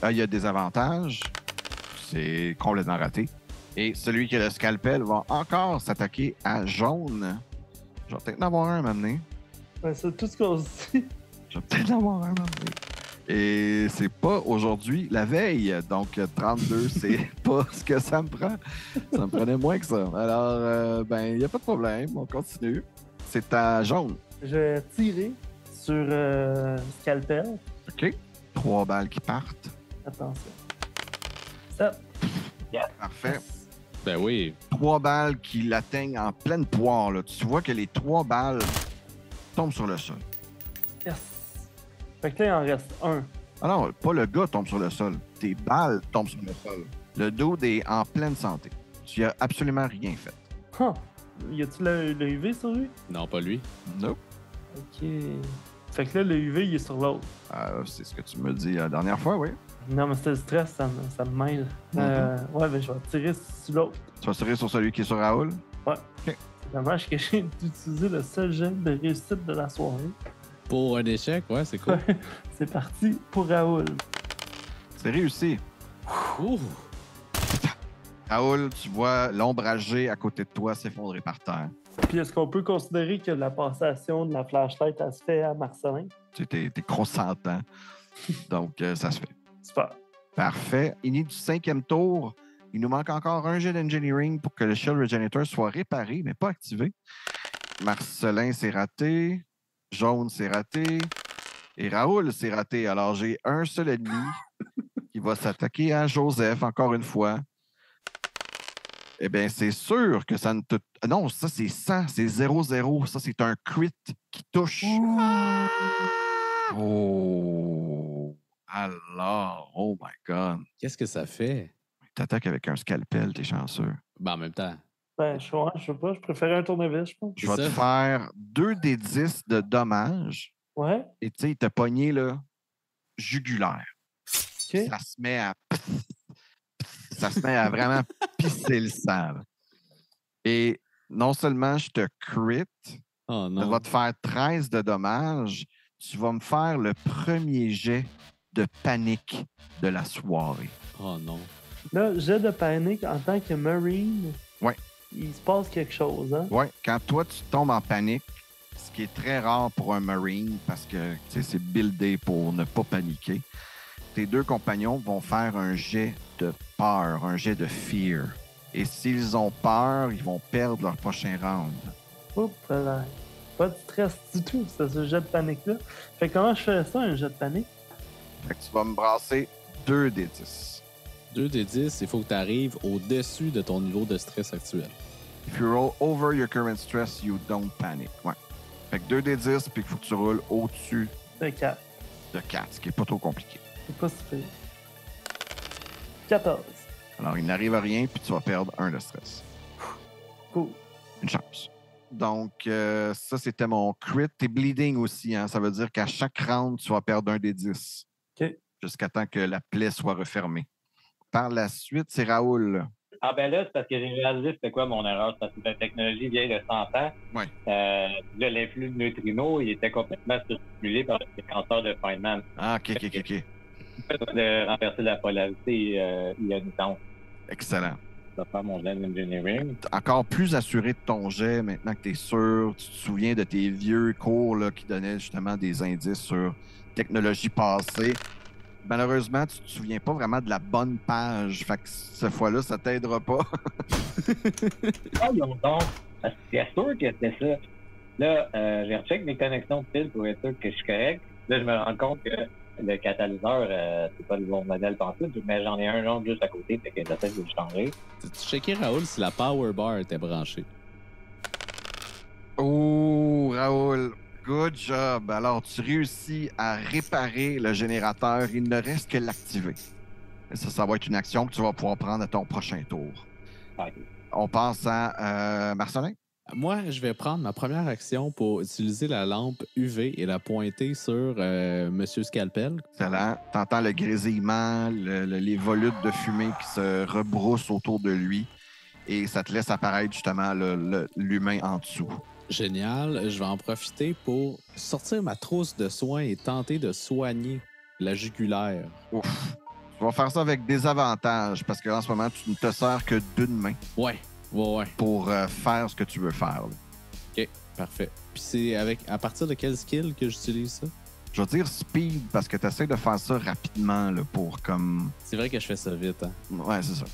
Il y a des avantages. C'est complètement raté. Et celui qui a le scalpel va encore s'attaquer à jaune. Je vais peut-être en avoir un à m'amener. Ouais, c'est tout ce qu'on se dit. Je vais peut-être en avoir un à m'amener. Et c'est pas aujourd'hui, la veille. Donc, 32, c'est pas ce que ça me prend. Ça me prenait moins que ça. Alors, il n'y a pas de problème. On continue. C'est à jaune. Je vais tirer sur Scalpel. OK. 3 balles qui partent. Attention. Ça. Parfait. Ben oui. 3 balles qui l'atteignent en pleine poire. Là. Tu vois que les 3 balles tombent sur le sol. Yes. Fait que là, il en reste un. Ah non, pas le gars tombe sur le sol. Tes balles tombent sur le sol. Le dude est en pleine santé. Tu n'as absolument rien fait. Huh. Y a-tu le UV sur lui? Non, pas lui. Nope. Ok. Fait que là, le UV, il est sur l'autre. C'est ce que tu me dis la dernière fois, oui. Non, mais c'était le stress, ça me mêle. Ouais, ben je vais tirer sur l'autre. Tu vas tirer sur celui qui est sur Raoul? Ouais. OK. C'est dommage que j'ai utilisé le seul jet de réussite de la soirée. Pour un échec, ouais, c'est cool. C'est parti pour Raoul. C'est réussi. Ouh! Raoul, tu vois l'ombragé à côté de toi s'effondrer par terre. Puis est-ce qu'on peut considérer que la passation de la flashlight, elle se fait à Marcelin? Tu sais, t'es consentant. Donc, ça se fait. Super. Parfait. Ini du 5e tour. Il nous manque encore un jet d'engineering pour que le Shield Regenerator soit réparé, mais pas activé. Marcelin, c'est raté. Jaune, c'est raté. Et Raoul, c'est raté. Alors, j'ai un seul ennemi qui va s'attaquer à Joseph, encore une fois. Eh bien, c'est sûr que ça ne te... Non, ça, c'est 100. C'est 0-0. Ça, c'est un crit qui touche. Oh! Alors, oh my God. Qu'est-ce que ça fait? T'attaques avec un scalpel, t'es chanceux. Ben, en même temps. Ben, je sais pas, je préférais un tournevis, je pense. Je vais te ça. faire 2 des 10 de dommages. Ouais, Et tu sais, il t'a pogné, là, jugulaire. ok. Ça se met à... Ça se met à vraiment pisser le sang. Là. Et non seulement je te crit, Oh je non. vais te faire 13 de dommages, tu vas me faire le premier jet de panique de la soirée. Oh non. Là, jet de panique en tant que Marine. Ouais. Il se passe quelque chose, hein? Ouais, quand toi, tu tombes en panique, ce qui est très rare pour un Marine parce que tu sais, c'est buildé pour ne pas paniquer, tes 2 compagnons vont faire un jet de peur, un jet de fear. Et s'ils ont peur, ils vont perdre leur prochain round. Oups là. Pas de stress du tout, c'est ce jet de panique-là. Fait que comment je fais ça, un jet de panique? Fait que tu vas me brasser 2 des 10. 2 des 10, il faut que tu arrives au-dessus de ton niveau de stress actuel. If you roll over your current stress, you don't panic. Ouais. Fait que 2 des 10, puis il faut que tu roules au-dessus De 4. de 4, ce qui est pas trop compliqué. C'est pas si pire. 14. Alors, il n'arrive à rien, puis tu vas perdre 1 de stress. Cool. Une chance. Donc, ça, c'était mon crit. T'es bleeding aussi, hein? Ça veut dire qu'à chaque round, tu vas perdre un des 10. OK. Jusqu'à temps que la plaie soit refermée. Par la suite, c'est Raoul. Ah ben là, c'est parce que j'ai réalisé c'était quoi mon erreur. C'est parce que la technologie vieille de 100 ans. Ouais. Là, l'influx de neutrinos, il était complètement stimulé par le séquenceur de Feynman. Ah, OK. De renverser la polarité ionisante. Excellent. Ça va faire mon gen engineering. Encore plus assuré de ton jet maintenant que tu es sûr. Tu te souviens de tes vieux cours là, qui donnaient justement des indices sur technologie passée. Malheureusement, tu te souviens pas vraiment de la bonne page. Fait que cette fois-là, ça t'aidera pas. Ah, ils ont donc. C'est sûr que c'était ça. Là, j'ai rechecké mes connexions de pile pour être sûr que je suis correct. Là, je me rends compte que le catalyseur, c'est pas le bon modèle pensé, mais j'en ai un autre juste à côté, fait que j'essaie de le changer. Tu checké, Raoul, si la power bar était branchée. Oh, Raoul, good job. Alors, tu réussis à réparer le générateur. Il ne reste que l'activer. Et ça va être une action que tu vas pouvoir prendre à ton prochain tour. Okay. On passe à Marcelin. Moi, je vais prendre ma première action pour utiliser la lampe UV et la pointer sur Monsieur Scalpel. Excellent. T'entends le grésillement, les volutes de fumée qui se rebroussent autour de lui. Et ça te laisse apparaître justement l'humain en dessous. Génial. Je vais en profiter pour sortir ma trousse de soins et tenter de soigner la jugulaire. Ouf. Tu vas faire ça avec des avantages parce qu'en ce moment, tu ne te sers que d'une main. Ouais. Pour faire ce que tu veux faire. Là. OK, parfait. Puis c'est à partir de quel skill que j'utilise ça? Je vais dire speed parce que tu essaies de faire ça rapidement là, pour comme... C'est vrai que je fais ça vite, hein? Ouais, c'est ça.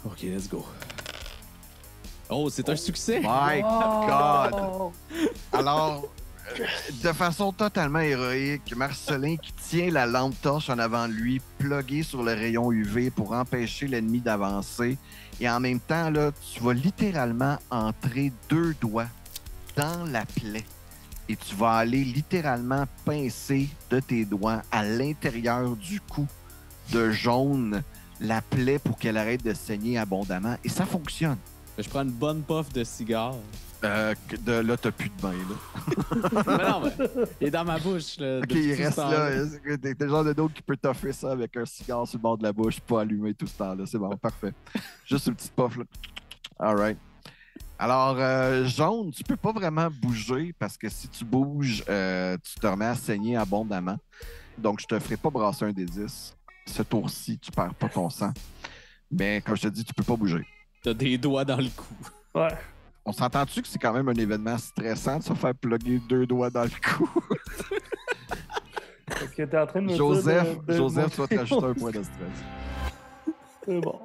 OK, let's go. Oh, c'est un succès! My God! Alors, de façon totalement héroïque, Marcelin qui tient la lampe torche en avant de lui, pluguée sur le rayon UV pour empêcher l'ennemi d'avancer. Et en même temps, là, tu vas littéralement entrer 2 doigts dans la plaie. Et tu vas aller littéralement pincer de tes doigts à l'intérieur du cou de jaune la plaie pour qu'elle arrête de saigner abondamment. Et ça fonctionne. Je prends une bonne puff de cigare. Là, t'as plus de bain, là. Mais non, mais il est dans ma bouche. Là, OK, il reste là. T'es le genre de d'autre qui peut t'offrir ça avec un cigare sur le bord de la bouche, pas allumé tout ce temps-là. C'est bon, parfait. Juste une petite puff, là. All right. Alors, jaune, tu peux pas vraiment bouger parce que si tu bouges, tu te remets à saigner abondamment. Donc, je te ferai pas brasser un des 10. Ce tour-ci, tu perds pas ton sang. Mais comme je te dis, tu peux pas bouger. T'as des doigts dans le cou. Ouais. On s'entend-tu que c'est quand même un événement stressant de se faire plugger 2 doigts dans le cou? Est-ce que t'es en train de me Joseph, dire Joseph, tu vas te rajouter un point de stress. C'est bon.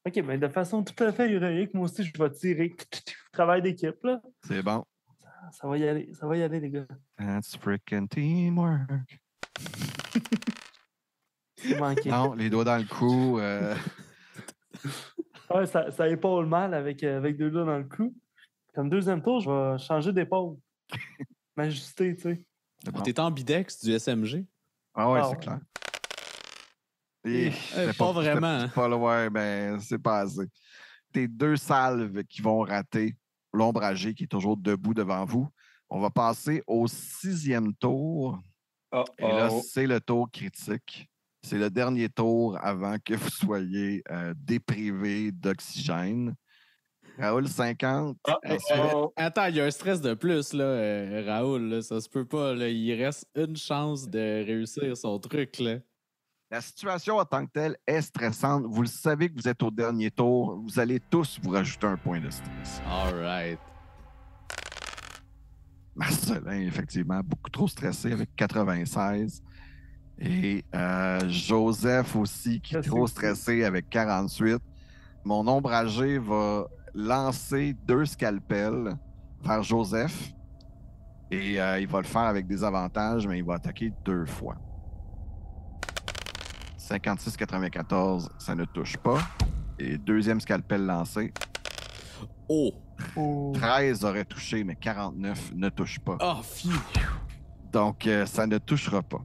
OK, mais de façon tout à fait héroïque, moi aussi, je vais tirer. Travail d'équipe, là. C'est bon. Ça va y aller, les gars. That's freaking teamwork. C'est manqué. Non, les doigts dans le cou. Ouais, ça épaule mal avec 2 doigts dans le cou. Comme deuxième tour, je vais changer d'épaule. M'ajuster, tu sais. C'est bon. T'es ambidex du SMG? Ah ouais, Ah c'est ouais. clair. Et Pas vraiment. Hein. Pas, ouais, ben, c'est pas assez. Tes 2 salves qui vont rater l'ombragé qui est toujours debout devant vous. On va passer au 6e tour. Et là, c'est le tour critique. C'est le dernier tour avant que vous soyez déprivé d'oxygène. Raoul, 50. Attends, il y a un stress de plus, là, Raoul. Là, ça se peut pas. Là. Il reste une chance de réussir son truc. Là. La situation en tant que telle est stressante. Vous le savez que vous êtes au dernier tour. Vous allez tous vous rajouter un point de stress. All right. Marcelin, effectivement, beaucoup trop stressé avec 96. Et Joseph aussi, qui est trop stressé avec 48. Mon ombragé va lancer 2 scalpels vers Joseph. Et il va le faire avec des avantages, mais il va attaquer 2 fois. 56-94, ça ne touche pas. Et 2e scalpel lancé. Oh! 13 aurait touché, mais 49 ne touche pas. Oh, phew! Donc, ça ne touchera pas.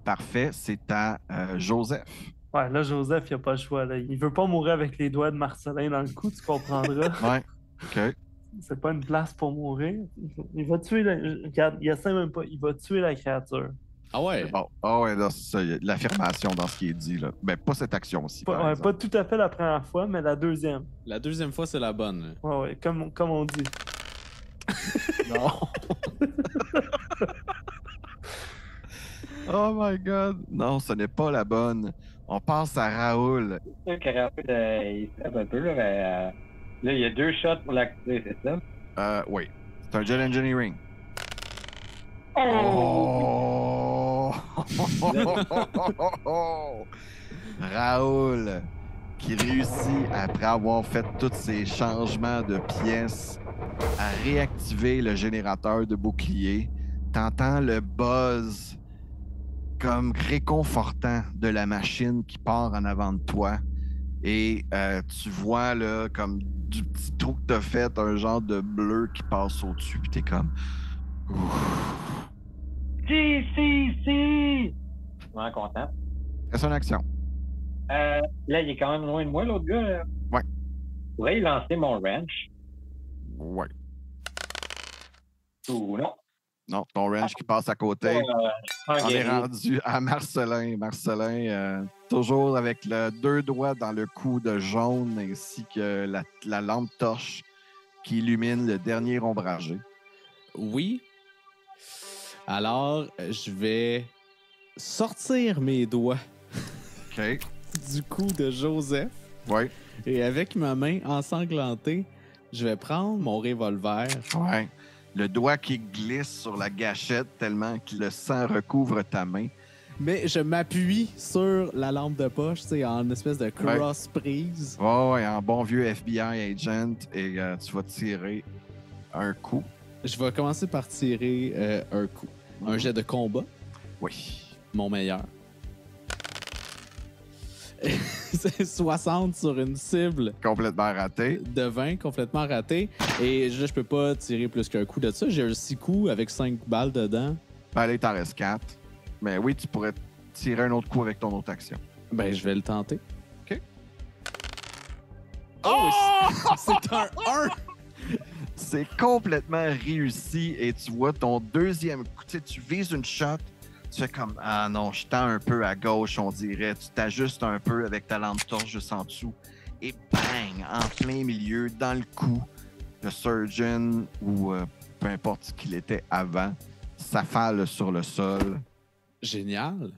Parfait, c'est à Joseph. Ouais, là, Joseph, il a pas le choix. Là. Il veut pas mourir avec les doigts de Marcelin dans le cou, tu comprendras. Ouais. OK. C'est pas une place pour mourir. Il va tuer la... Regarde, il essaie même pas. Il va tuer la créature. Ah ouais? Bon. Ah ouais, là, c'est ça. Il y a de l'affirmation dans ce qui est dit, là. Ben, pas cette action-ci, par Pas, exemple. pas tout à fait la première fois, mais la deuxième. La deuxième fois, c'est la bonne. Ouais, comme on dit. Non. Oh my God. Non, ce n'est pas la bonne. On passe à Raoul. C'est sûr que Raoul, il se un peu, là, mais là, il y a 2 shots pour l'activer, c'est ça? Oui. C'est un Jet Engineering. Oh! Oh! Raoul, qui réussit, après avoir fait tous ces changements de pièces, à réactiver le générateur de bouclier. T'entends le buzz comme réconfortant de la machine qui part en avant de toi. Et tu vois, là, comme du petit trou que t'as fait, un genre de bleu qui passe au-dessus. Puis t'es comme... Ouf. Si! Je suis vraiment content. C'est une action. Là, il est quand même loin de moi, l'autre gars. Là. Ouais. Je pourrais y lancer mon wrench. Ouais. Ou non. Non, ton range qui passe à côté. On est rendu à Marcelin. Marcelin, toujours avec le 2 doigts dans le cou de jaune ainsi que la lampe torche qui illumine le dernier ombragé. Oui. Alors, je vais sortir mes doigts OK. du cou de Joseph Oui. et avec ma main ensanglantée, je vais prendre mon revolver. Ouais. Le doigt qui glisse sur la gâchette tellement que le sang recouvre ta main. Mais je m'appuie sur la lampe de poche, tu sais, en espèce de cross-prise. Ouais, en bon vieux FBI agent. Et tu vas tirer un coup. Je vais commencer par tirer un coup. Un jet de combat, Oui. mon meilleur. C'est 60 sur une cible Complètement raté. de 20, complètement raté. Et là, je peux pas tirer plus qu'un coup de ça. J'ai un 6 coups avec 5 balles dedans. Ben, allez, t'en restes 4. Mais oui, tu pourrais tirer un autre coup avec ton autre action. Ben, je vais le tenter. OK. Oh! C'est un 1! C'est complètement réussi et tu vois ton deuxième coup. Tu sais, tu vises une shot, tu fais comme ah non, je tends un peu à gauche, on dirait. Tu t'ajustes un peu avec ta lampe torche juste en dessous et bang, en plein milieu, dans le cou, le surgeon ou peu importe ce qu'il était avant, s'affale sur le sol. Génial.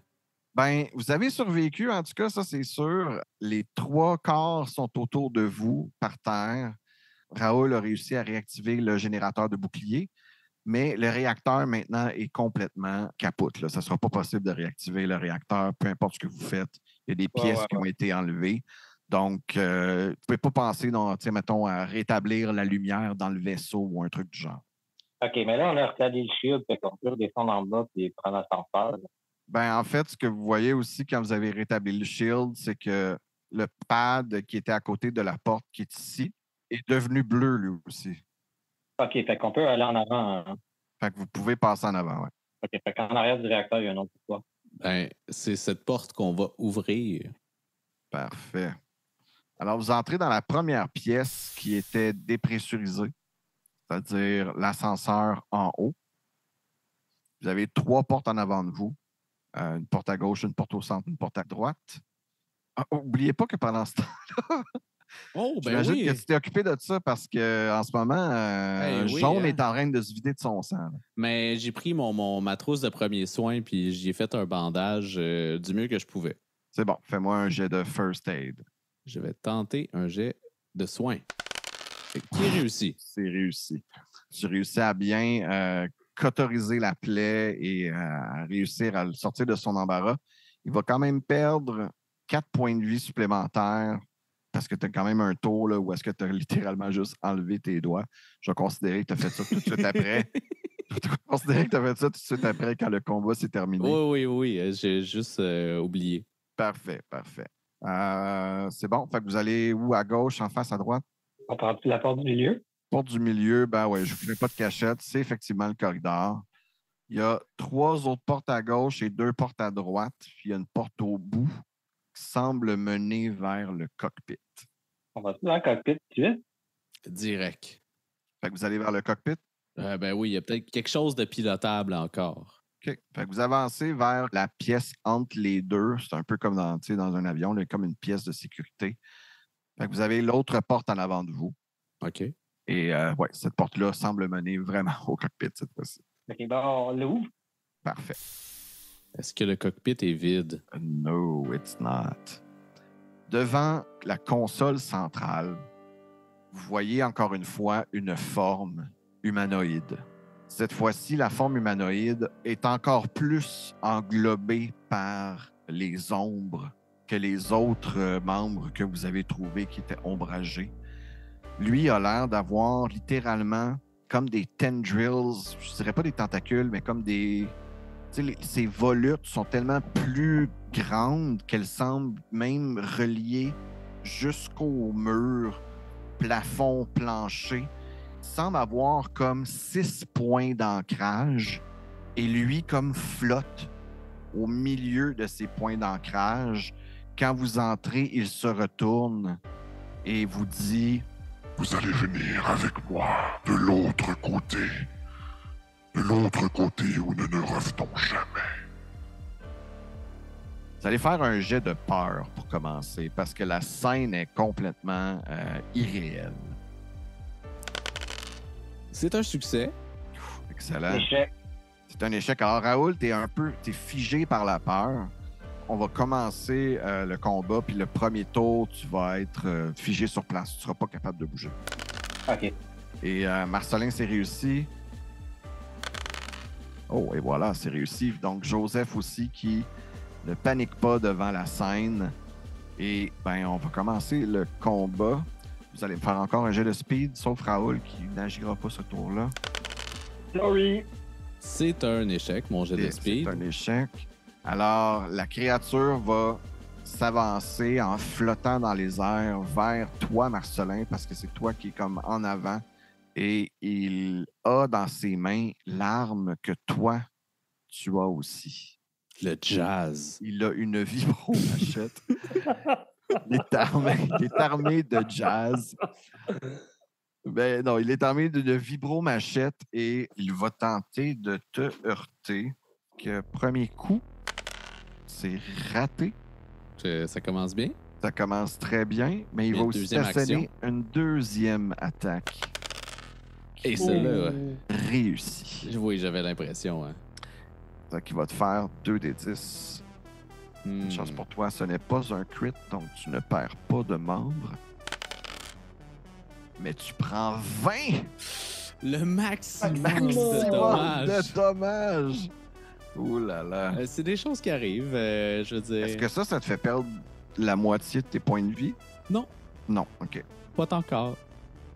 Ben, vous avez survécu, en tout cas, ça c'est sûr. Les 3 corps sont autour de vous, par terre. Raoul a réussi à réactiver le générateur de bouclier, mais le réacteur maintenant est complètement capote. Là. Ça ne sera pas possible de réactiver le réacteur, peu importe ce que vous faites. Il y a des pièces qui ont été enlevées. Donc, vous ne pouvez pas penser, mettons, à rétablir la lumière dans le vaisseau ou un truc du genre. OK, mais là, on a regardé le shield, fait qu'on peut redescendre en bas et prendre l'ascenseur. Ben, en fait, ce que vous voyez aussi quand vous avez rétabli le shield, c'est que le pad qui était à côté de la porte qui est ici est devenu bleu lui aussi. OK, fait qu'on peut aller en avant. Hein. Fait que vous pouvez passer en avant, ouais. OK, fait qu'en arrière du réacteur, il y a un autre pourquoi. Ben, c'est cette porte qu'on va ouvrir. Parfait. Alors, vous entrez dans la première pièce qui était dépressurisée, c'est-à-dire l'ascenseur en haut. Vous avez 3 portes en avant de vous. Une porte à gauche, une porte au centre, une porte à droite. N'oubliez pas que pendant ce temps-là, Oh, ben j'imagine oui. que tu t'es occupé de ça parce qu'en ce moment, oui, Jaune hein. est en train de se vider de son sang. Là. Mais j'ai pris ma trousse de premiers soins puis j'y ai fait un bandage du mieux que je pouvais. C'est bon, fais-moi un jet de first aid. Je vais tenter un jet de soins. Qui est réussi. C'est réussi. Tu réussis à bien cauteriser la plaie et à réussir à le sortir de son embarras. Il va quand même perdre 4 points de vie supplémentaires parce que tu as quand même un tour là, où est-ce que tu as littéralement juste enlevé tes doigts. Je vais considérer que tu as fait ça tout de suite après. Je vais considérer que tu as fait ça tout de suite après quand le combat s'est terminé. Oui. J'ai juste oublié. Parfait. C'est bon. Fait que vous allez où? À gauche, en face, à droite? On prend-tu la porte du milieu? Porte du milieu, ben ouais, je ne vous fais pas de cachette. C'est effectivement le corridor. Il y a 3 autres portes à gauche et 2 portes à droite. Puis il y a une porte au bout. qui semble mener vers le cockpit. On va tout dans le cockpit tout de suite. Direct. Fait que vous allez vers le cockpit. Ben oui, il y a peut-être quelque chose de pilotable encore. OK. Fait que vous avancez vers la pièce entre les deux. C'est un peu comme dans un avion, là, comme une pièce de sécurité. Fait que vous avez l'autre porte en avant de vous. OK. Et ouais, cette porte-là semble mener vraiment au cockpit cette fois-ci. OK, bon, on l'ouvre. Parfait. Est-ce que le cockpit est vide? No, it's not. Devant la console centrale, vous voyez encore une fois une forme humanoïde. Cette fois-ci, la forme humanoïde est encore plus englobée par les ombres que les autres membres que vous avez trouvés qui étaient ombragés. Lui a l'air d'avoir littéralement comme des tendrils, je dirais pas des tentacules, mais comme des... Ses volutes sont tellement plus grandes qu'elles semblent même reliées jusqu'au mur, plafond, plancher. Il semble avoir comme 6 points d'ancrage et lui comme flotte au milieu de ces points d'ancrage. Quand vous entrez, il se retourne et vous dit « Vous allez venir avec moi de l'autre côté. De l'autre côté où nous ne revenons jamais. » Vous allez faire un jet de peur pour commencer, parce que la scène est complètement irréelle. C'est un succès. Excellent. Échec. C'est un échec. Alors, Raoul, t'es figé par la peur. On va commencer le combat, puis le premier tour, tu vas être figé sur place. Tu ne seras pas capable de bouger. OK. Et Marcelin, c'est réussi. Oh, et voilà, c'est réussi. Donc, Joseph aussi qui ne panique pas devant la scène. Et ben, on va commencer le combat. Vous allez me faire encore un jet de speed, sauf Raoul qui n'agira pas ce tour-là. Sorry. C'est un échec, mon jet de speed. C'est un échec. Alors, la créature va s'avancer en flottant dans les airs vers toi, Marcelin, parce que c'est toi qui es comme en avant. Et il a dans ses mains l'arme que toi, tu as aussi. Le jazz. Il a une vibro-machette. Il est armé de jazz. Ben non, il est armé d'une vibro-machette et il va tenter de te heurter. Que premier coup, c'est raté. Ça commence bien. Ça commence très bien, mais il va aussi stationner une deuxième attaque. Et celle-là, réussi. Oui, j'avais l'impression. Hein. Donc, il va te faire 2 des 10. Une chance pour toi, ce n'est pas un crit, donc tu ne perds pas de membres. Mais tu prends 20! Le maximum de dommages! Ouh là là! C'est des choses qui arrivent, je veux dire. Est-ce que ça te fait perdre la moitié de tes points de vie? Non. Non, OK. Pas encore.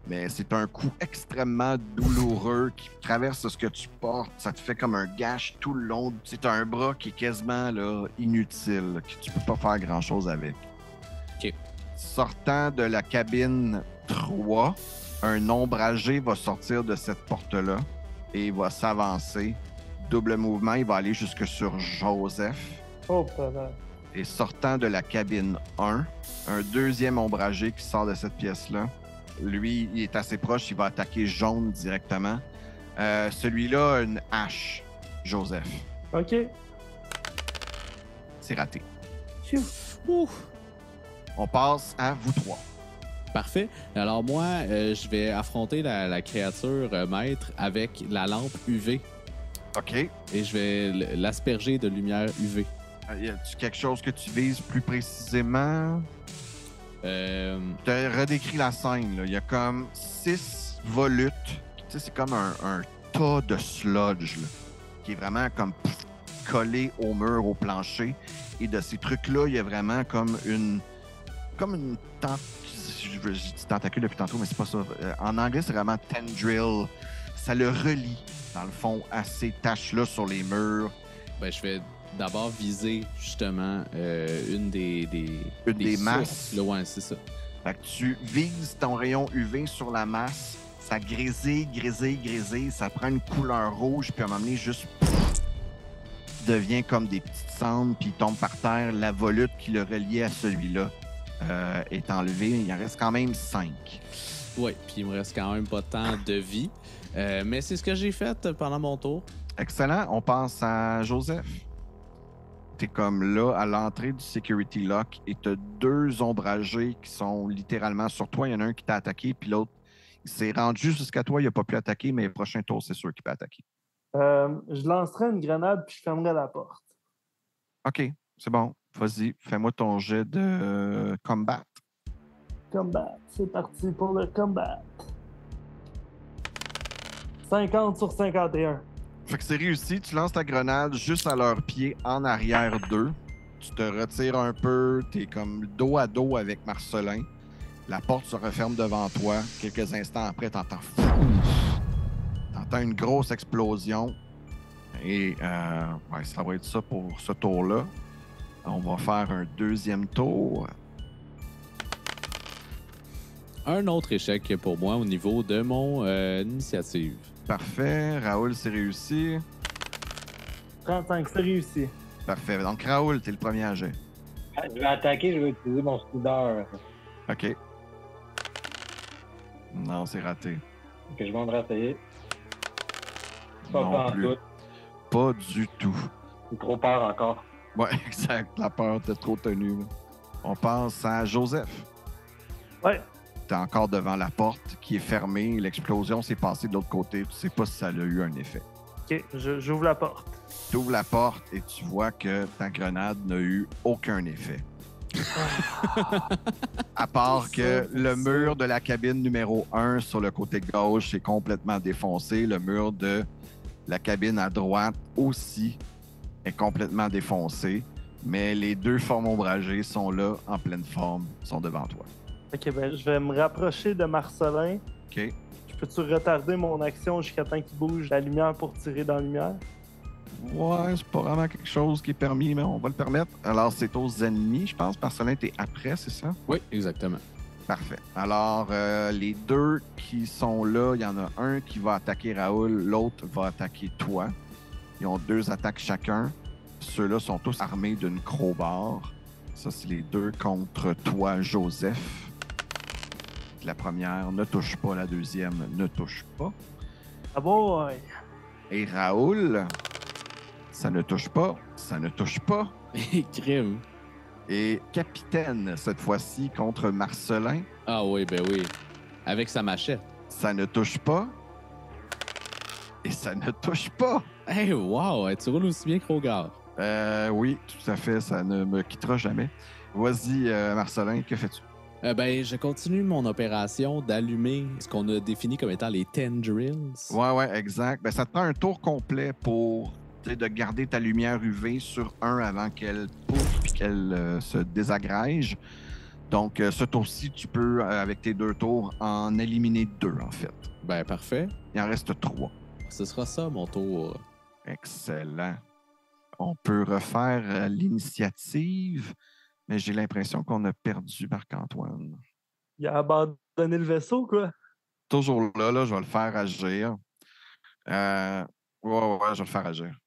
Mais c'est un coup extrêmement douloureux qui traverse ce que tu portes. Ça te fait comme un gash tout le long. C'est un bras qui est quasiment là, inutile, que tu peux pas faire grand-chose avec. OK. Sortant de la cabine 3, un ombragé va sortir de cette porte-là et il va s'avancer. Double mouvement, il va aller jusque sur Joseph. Oh, papa. Et sortant de la cabine 1, un deuxième ombragé qui sort de cette pièce-là. Lui, il est assez proche, il va attaquer Jaune directement. Celui-là a une hache, Joseph. OK. C'est raté. Ouf. On passe à vous 3. Parfait. Alors moi, je vais affronter la créature maître avec la lampe UV. OK. Et je vais l'asperger de lumière UV. Y a-tu quelque chose que tu vises plus précisément? Je te redécris la scène. Là. Il y a comme 6 volutes. Tu sais, c'est comme un tas de sludge là, qui est vraiment comme collé au mur, au plancher. Et de ces trucs-là, il y a vraiment comme une je dis tentacule depuis tantôt, mais c'est pas ça. En anglais, c'est vraiment tendril. Ça le relie, dans le fond, à ces taches-là sur les murs. Ben, je vais d'abord viser, justement, une des masses. Là, ouais, c'est ça. Fait que tu vises ton rayon UV sur la masse, ça grésille, ça prend une couleur rouge, puis à un moment donné, juste... devient comme des petites cendres, puis il tombe par terre. La volute qui le reliait à celui-là est enlevée. Il en reste quand même 5. Oui, puis il me reste quand même pas tant de vie. Mais c'est ce que j'ai fait pendant mon tour. Excellent. On passe à Joseph. T'es comme là, à l'entrée du security lock, et t'as 2 ombragés qui sont littéralement sur toi. Il y en a un qui t'a attaqué, puis l'autre, il s'est rendu jusqu'à toi. Il n'a pas pu attaquer, mais le prochain tour, c'est sûr qu'il peut attaquer. Je lancerai une grenade puis je fermerai la porte. OK, c'est bon. Vas-y, fais-moi ton jet de combat. Combat. C'est parti pour le combat. 50 sur 51. Fait que c'est réussi. Tu lances ta grenade juste à leurs pieds, en arrière d'eux. Tu te retires un peu. T'es comme dos à dos avec Marcelin. La porte se referme devant toi. Quelques instants après, t'entends une grosse explosion. Et ouais, ça va être ça pour ce tour-là. On va faire un deuxième tour. Un autre échec pour moi au niveau de mon initiative. Parfait. Raoul, c'est réussi. 35, c'est réussi. Parfait. Donc, Raoul, t'es le premier à jet. Je vais attaquer, je vais utiliser mon speeder. OK. Non, c'est raté. Que je vais me rassayer. Pas Non en plus. tout. Pas du tout. J'ai trop peur encore. Ouais, exact. La peur t'as trop tenu. Là. On passe à Joseph. Ouais. T'es encore devant la porte qui est fermée. L'explosion s'est passée de l'autre côté. Tu sais pas si ça a eu un effet. OK, j'ouvre la porte. Tu ouvres la porte et tu vois que ta grenade n'a eu aucun effet. À part que le mur de la cabine numéro 1 sur le côté gauche est complètement défoncé. Le mur de la cabine à droite aussi est complètement défoncé. Mais les 2 formes ombragées sont là, en pleine forme, sont devant toi. OK, ben je vais me rapprocher de Marcelin. OK? Je peux-tu retarder mon action jusqu'à temps qu'il bouge la lumière pour tirer dans la lumière? Ouais, c'est pas vraiment quelque chose qui est permis, mais on va le permettre. Alors, c'est aux ennemis, je pense. Marcelin, t'es après, c'est ça? Oui, exactement. Parfait. Alors, les 2 qui sont là, il y en a un qui va attaquer Raoul, l'autre va attaquer toi. Ils ont 2 attaques chacun. Ceux-là sont tous armés d'une crowbar. Ça, c'est les 2 contre toi, Joseph. La première ne touche pas, la deuxième ne touche pas. Ah boy! Et Raoul, ça ne touche pas, ça ne touche pas. Crime. Et Capitaine, cette fois-ci, contre Marcelin, Ah oui, ben oui. Avec sa machette. ça ne touche pas. Et ça ne touche pas. Hey, wow! Tu roules aussi bien que Rogar. Oui, tout à fait, ça ne me quittera jamais. Vas-y, Marcelin, que fais-tu? Ben, je continue mon opération d'allumer ce qu'on a défini comme étant les tendrils. Ouais, exact. Ben, ça te prend un tour complet pour de garder ta lumière UV sur un avant qu'elle pouffe puis qu'elle se désagrège. Donc, ce tour-ci, tu peux, avec tes 2 tours, en éliminer 2, en fait. Ben, parfait. Il en reste 3. Ce sera ça, mon tour. Excellent. On peut refaire l'initiative, mais j'ai l'impression qu'on a perdu Marc-Antoine. Il a abandonné le vaisseau, quoi. Toujours là, je vais le faire agir. Ouais, je vais le faire agir.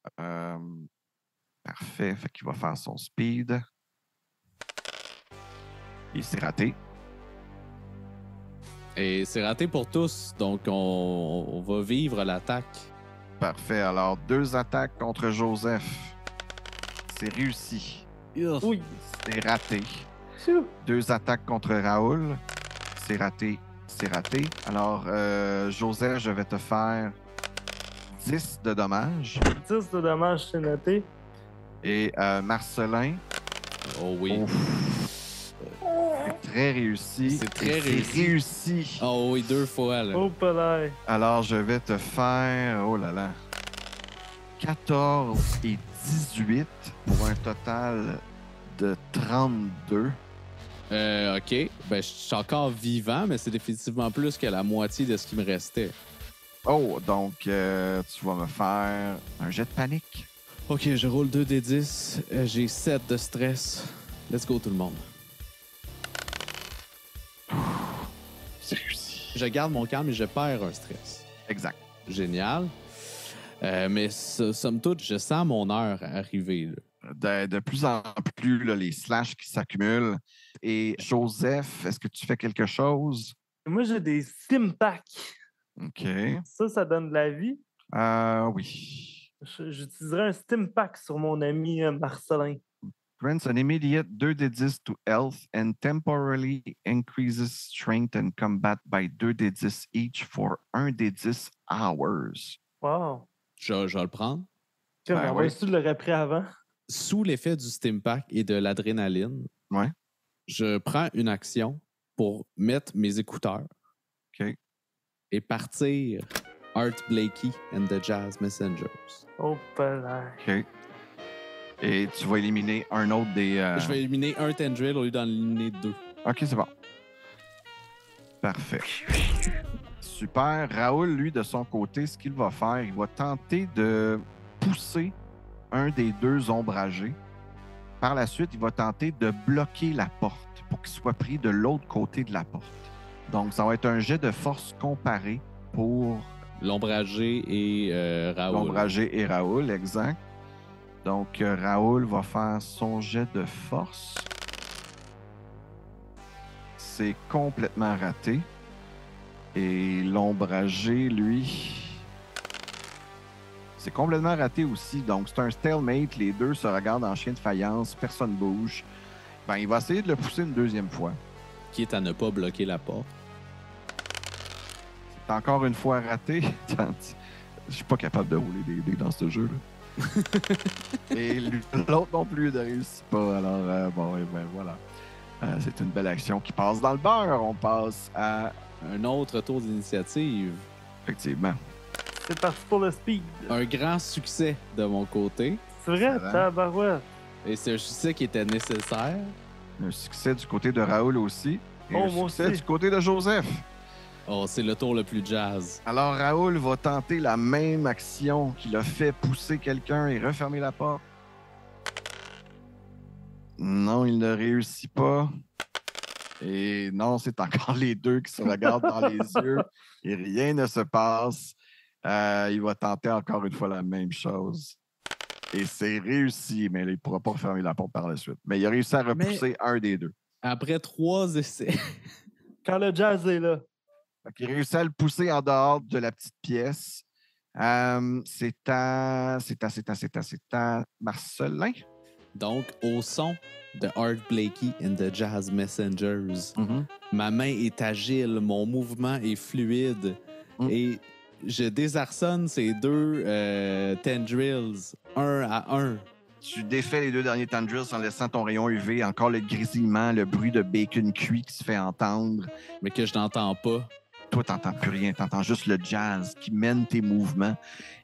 Parfait. Fait qu'il va faire son speed. Il s'est raté. Et c'est raté pour tous, donc on va vivre l'attaque. Parfait. Alors, 2 attaques contre Joseph. C'est réussi. Oui. C'est raté. Phew. 2 attaques contre Raoul. C'est raté. C'est raté. Alors, Joseph, je vais te faire 10 de dommages. 10 de dommages, c'est noté. Et Marcelin, Oh oui. c'est très réussi. C'est très Et réussi. réussi. Oh oui, 2 fois, là. Oh, palais. Alors, je vais te faire, oh là là, 14 et 18 pour un total de 32. OK. Ben, je suis encore vivant, mais c'est définitivement plus que la moitié de ce qui me restait. Oh, donc tu vas me faire un jet de panique. OK, je roule 2 des 10. J'ai 7 de stress. Let's go, tout le monde. C'est réussi. Je garde mon calme et je perds un stress. Exact. Génial. Mais somme toute, je sens mon heure arriver. Là. De plus en plus, là, les slashs qui s'accumulent. Et Joseph, est-ce que tu fais quelque chose? Moi, j'ai des Stimpacks. OK. Ça donne de la vie. Oui. J'utiliserai un Stimpack sur mon ami Marcelin. Grants an immediate 2d10 to health and temporarily increases strength and combat by 2d10 each for 1d10 hours. Wow. Je vais le prendre. Moi aussi, je l'aurais pris avant. Sous l'effet du Stimpack et de l'adrénaline, je prends une action pour mettre mes écouteurs et partir Art Blakey and the Jazz Messengers. Oh, là. OK. Et tu vas éliminer un autre des... Je vais éliminer un Tendril au lieu d'en éliminer 2. OK, c'est bon. Parfait. Super. Raoul, lui, de son côté, ce qu'il va faire, il va tenter de pousser un des deux ombragés. Par la suite, il va tenter de bloquer la porte pour qu'il soit pris de l'autre côté de la porte. Donc, ça va être un jet de force comparé pour... L'ombragé et Raoul. L'ombragé et Raoul, exact. Donc, Raoul va faire son jet de force. C'est complètement raté. Et l'ombragé, lui, c'est complètement raté aussi. Donc, c'est un stalemate. Les deux se regardent en chien de faïence. Personne bouge. Ben, il va essayer de le pousser une deuxième fois. Quitte à ne pas bloquer la porte. C'est encore une fois raté. Je suis pas capable de rouler des dés dans ce jeu-là. Et l'autre non plus ne réussit pas. Alors, voilà. C'est une belle action qui passe dans le beurre. On passe à... Un autre tour d'initiative. Effectivement. C'est parti pour le speed. Un grand succès de mon côté. C'est vrai, tabarouette. Et c'est un succès qui était nécessaire. Un succès du côté de Raoul aussi. Et un moi succès aussi. du côté de Joseph. Oh, c'est le tour le plus jazz. Alors, Raoul va tenter la même action qu'il a fait pousser quelqu'un et refermer la porte. Non, il ne réussit pas. Et non, c'est encore les deux qui se regardent dans les yeux et rien ne se passe. Il va tenter encore une fois la même chose. Et c'est réussi, mais il ne pourra pas refermer la porte par la suite. Mais il a réussi à repousser un des deux. Après 3 essais. Quand le jazz est là. Il réussit à le pousser en dehors de la petite pièce. C'est à Marcelin. Donc, au son de Art Blakey and the Jazz Messengers, ma main est agile, mon mouvement est fluide et je désarçonne ces deux tendrils, un à un. Tu défais les deux derniers tendrils en laissant ton rayon UV, encore le grésillement, le bruit de bacon cuit qui se fait entendre. Mais que je n'entends pas. Toi, t'entends plus rien, t'entends juste le jazz qui mène tes mouvements.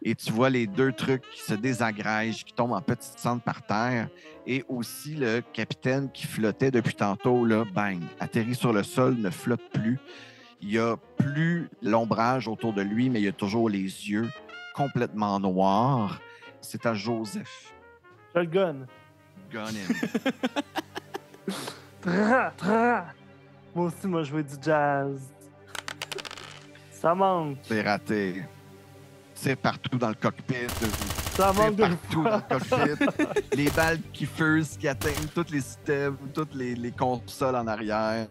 Et tu vois les deux trucs qui se désagrègent, qui tombent en petites cendres par terre. Et aussi le capitaine qui flottait depuis tantôt, là, bang, atterrit sur le sol, ne flotte plus. Il n'y a plus l'ombrage autour de lui, mais il y a toujours les yeux complètement noirs. C'est à Joseph. Je le gonne. Gun him. Tra! Moi aussi, moi, je veux du jazz. Ça manque. C'est raté. C'est partout dans le cockpit. Ça manque de partout dans le cockpit. Les balles qui fusent, qui atteignent tous les systèmes, toutes les consoles en arrière.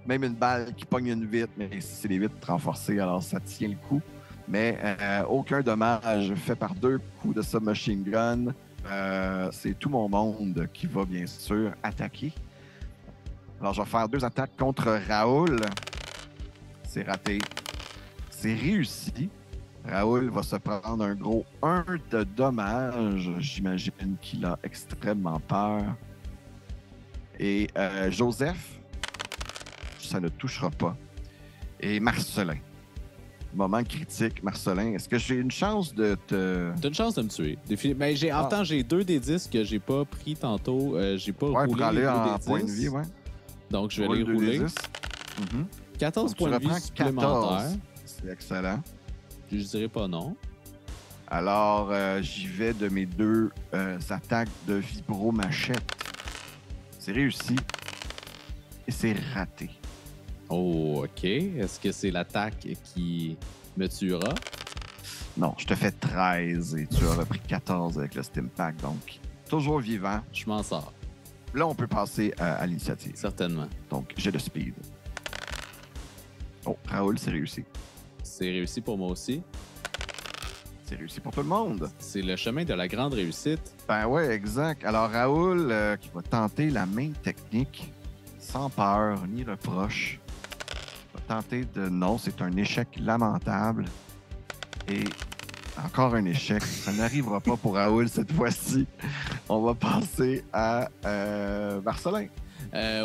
Même une balle qui pogne une vitre, mais c'est des vitres renforcées, alors ça tient le coup. Mais aucun dommage fait par deux coups de submachine gun. C'est tout mon monde qui va, bien sûr, attaquer. Alors, je vais faire 2 attaques contre Raoul. C'est raté. C'est réussi. Raoul va se prendre un gros 1 de dommages. J'imagine qu'il a extrêmement peur. Et Joseph, ça ne touchera pas. Et Marcelin. Moment critique, Marcelin. Est-ce que j'ai une chance de te... T'as une chance de me tuer. Mais en temps, j'ai 2 des 10 que j'ai pas pris tantôt. J'ai pas roulé prends-les les 2 en des 10. point de vie, ouais. Donc, je vais les rouler. 14 Donc, points de vie supplémentaires. C'est excellent. Je dirais pas non. Alors, j'y vais de mes 2 attaques de vibro-machette. C'est réussi. Et c'est raté. Oh, OK. Est-ce que c'est l'attaque qui me tuera? Non, je te fais 13 et tu as repris 14 avec le Stimpack, donc toujours vivant. Je m'en sors, Là, on peut passer à l'initiative. certainement. Donc, j'ai de speed. Oh, Raoul, c'est réussi. C'est réussi pour moi aussi. C'est réussi pour tout le monde. C'est le chemin de la grande réussite. Ben ouais, exact. Alors, Raoul, qui va tenter la même technique, sans peur ni reproche, va tenter de... Non, c'est un échec lamentable. Et encore un échec. Ça n'arrivera pas pour Raoul cette fois-ci. On va passer à Marcelin.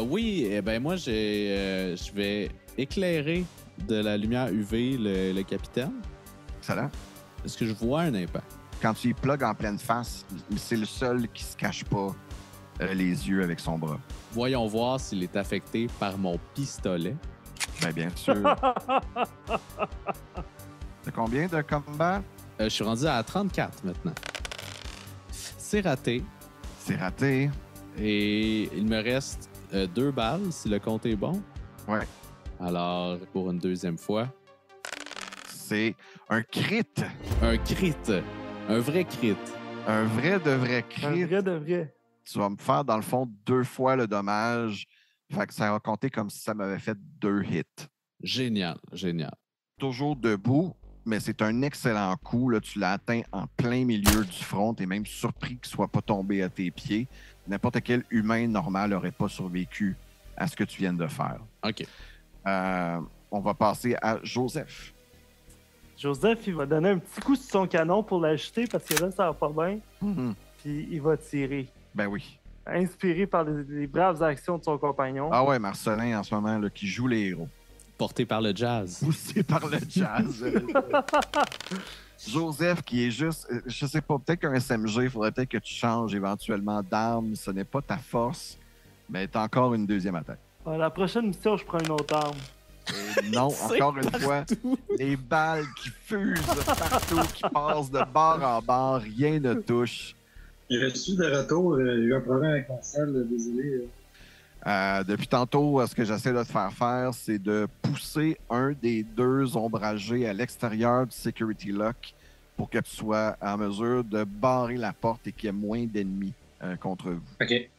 Oui, ben moi, je vais éclairer de la lumière UV le capitaine. Excellent. Est-ce que je vois un impact? Quand tu y plugues en pleine face, c'est le seul qui se cache pas les yeux avec son bras. Voyons voir s'il est affecté par mon pistolet. Ben, bien sûr. T'as combien de combat? Je suis rendu à 34 maintenant. C'est raté. C'est raté. Et il me reste 2 balles, si le compte est bon. Ouais. Alors, pour une deuxième fois, C'est un crit. un crit. Un vrai crit. Un vrai de vrai Un crit. vrai de vrai. Tu vas me faire, dans le fond, 2 fois le dommage. Fait que ça va compter comme si ça m'avait fait 2 hits. Génial, génial. Toujours debout, mais c'est un excellent coup. Là, tu l'as atteint en plein milieu du front. Tu es même surpris qu'il ne soit pas tombé à tes pieds. N'importe quel humain normal n'aurait pas survécu à ce que tu viens de faire. OK. On va passer à Joseph. Joseph, il va donner un petit coup sur son canon pour l'acheter parce que là, ça va pas bien. Puis il va tirer. Ben oui. Inspiré par les braves actions de son compagnon. Ah ouais, Marcelin, en ce moment, là, qui joue les héros. Porté par le jazz. Poussé par le jazz. Joseph, qui est juste, je sais pas, peut-être qu'un SMG, il faudrait peut-être que tu changes éventuellement d'arme. Ce n'est pas ta force, mais tu as encore une deuxième attaque. La prochaine mission, je prends une autre arme. Et non, C'est encore une fois, les balles qui fusent partout, qui passent de bord en bord, rien ne touche. Je suis de retour. J'ai eu un problème avec ma salle, désolé. Depuis tantôt, ce que j'essaie de te faire, c'est de pousser un des 2 ombragés à l'extérieur du security lock pour que tu sois en mesure de barrer la porte et qu'il y ait moins d'ennemis contre vous. OK.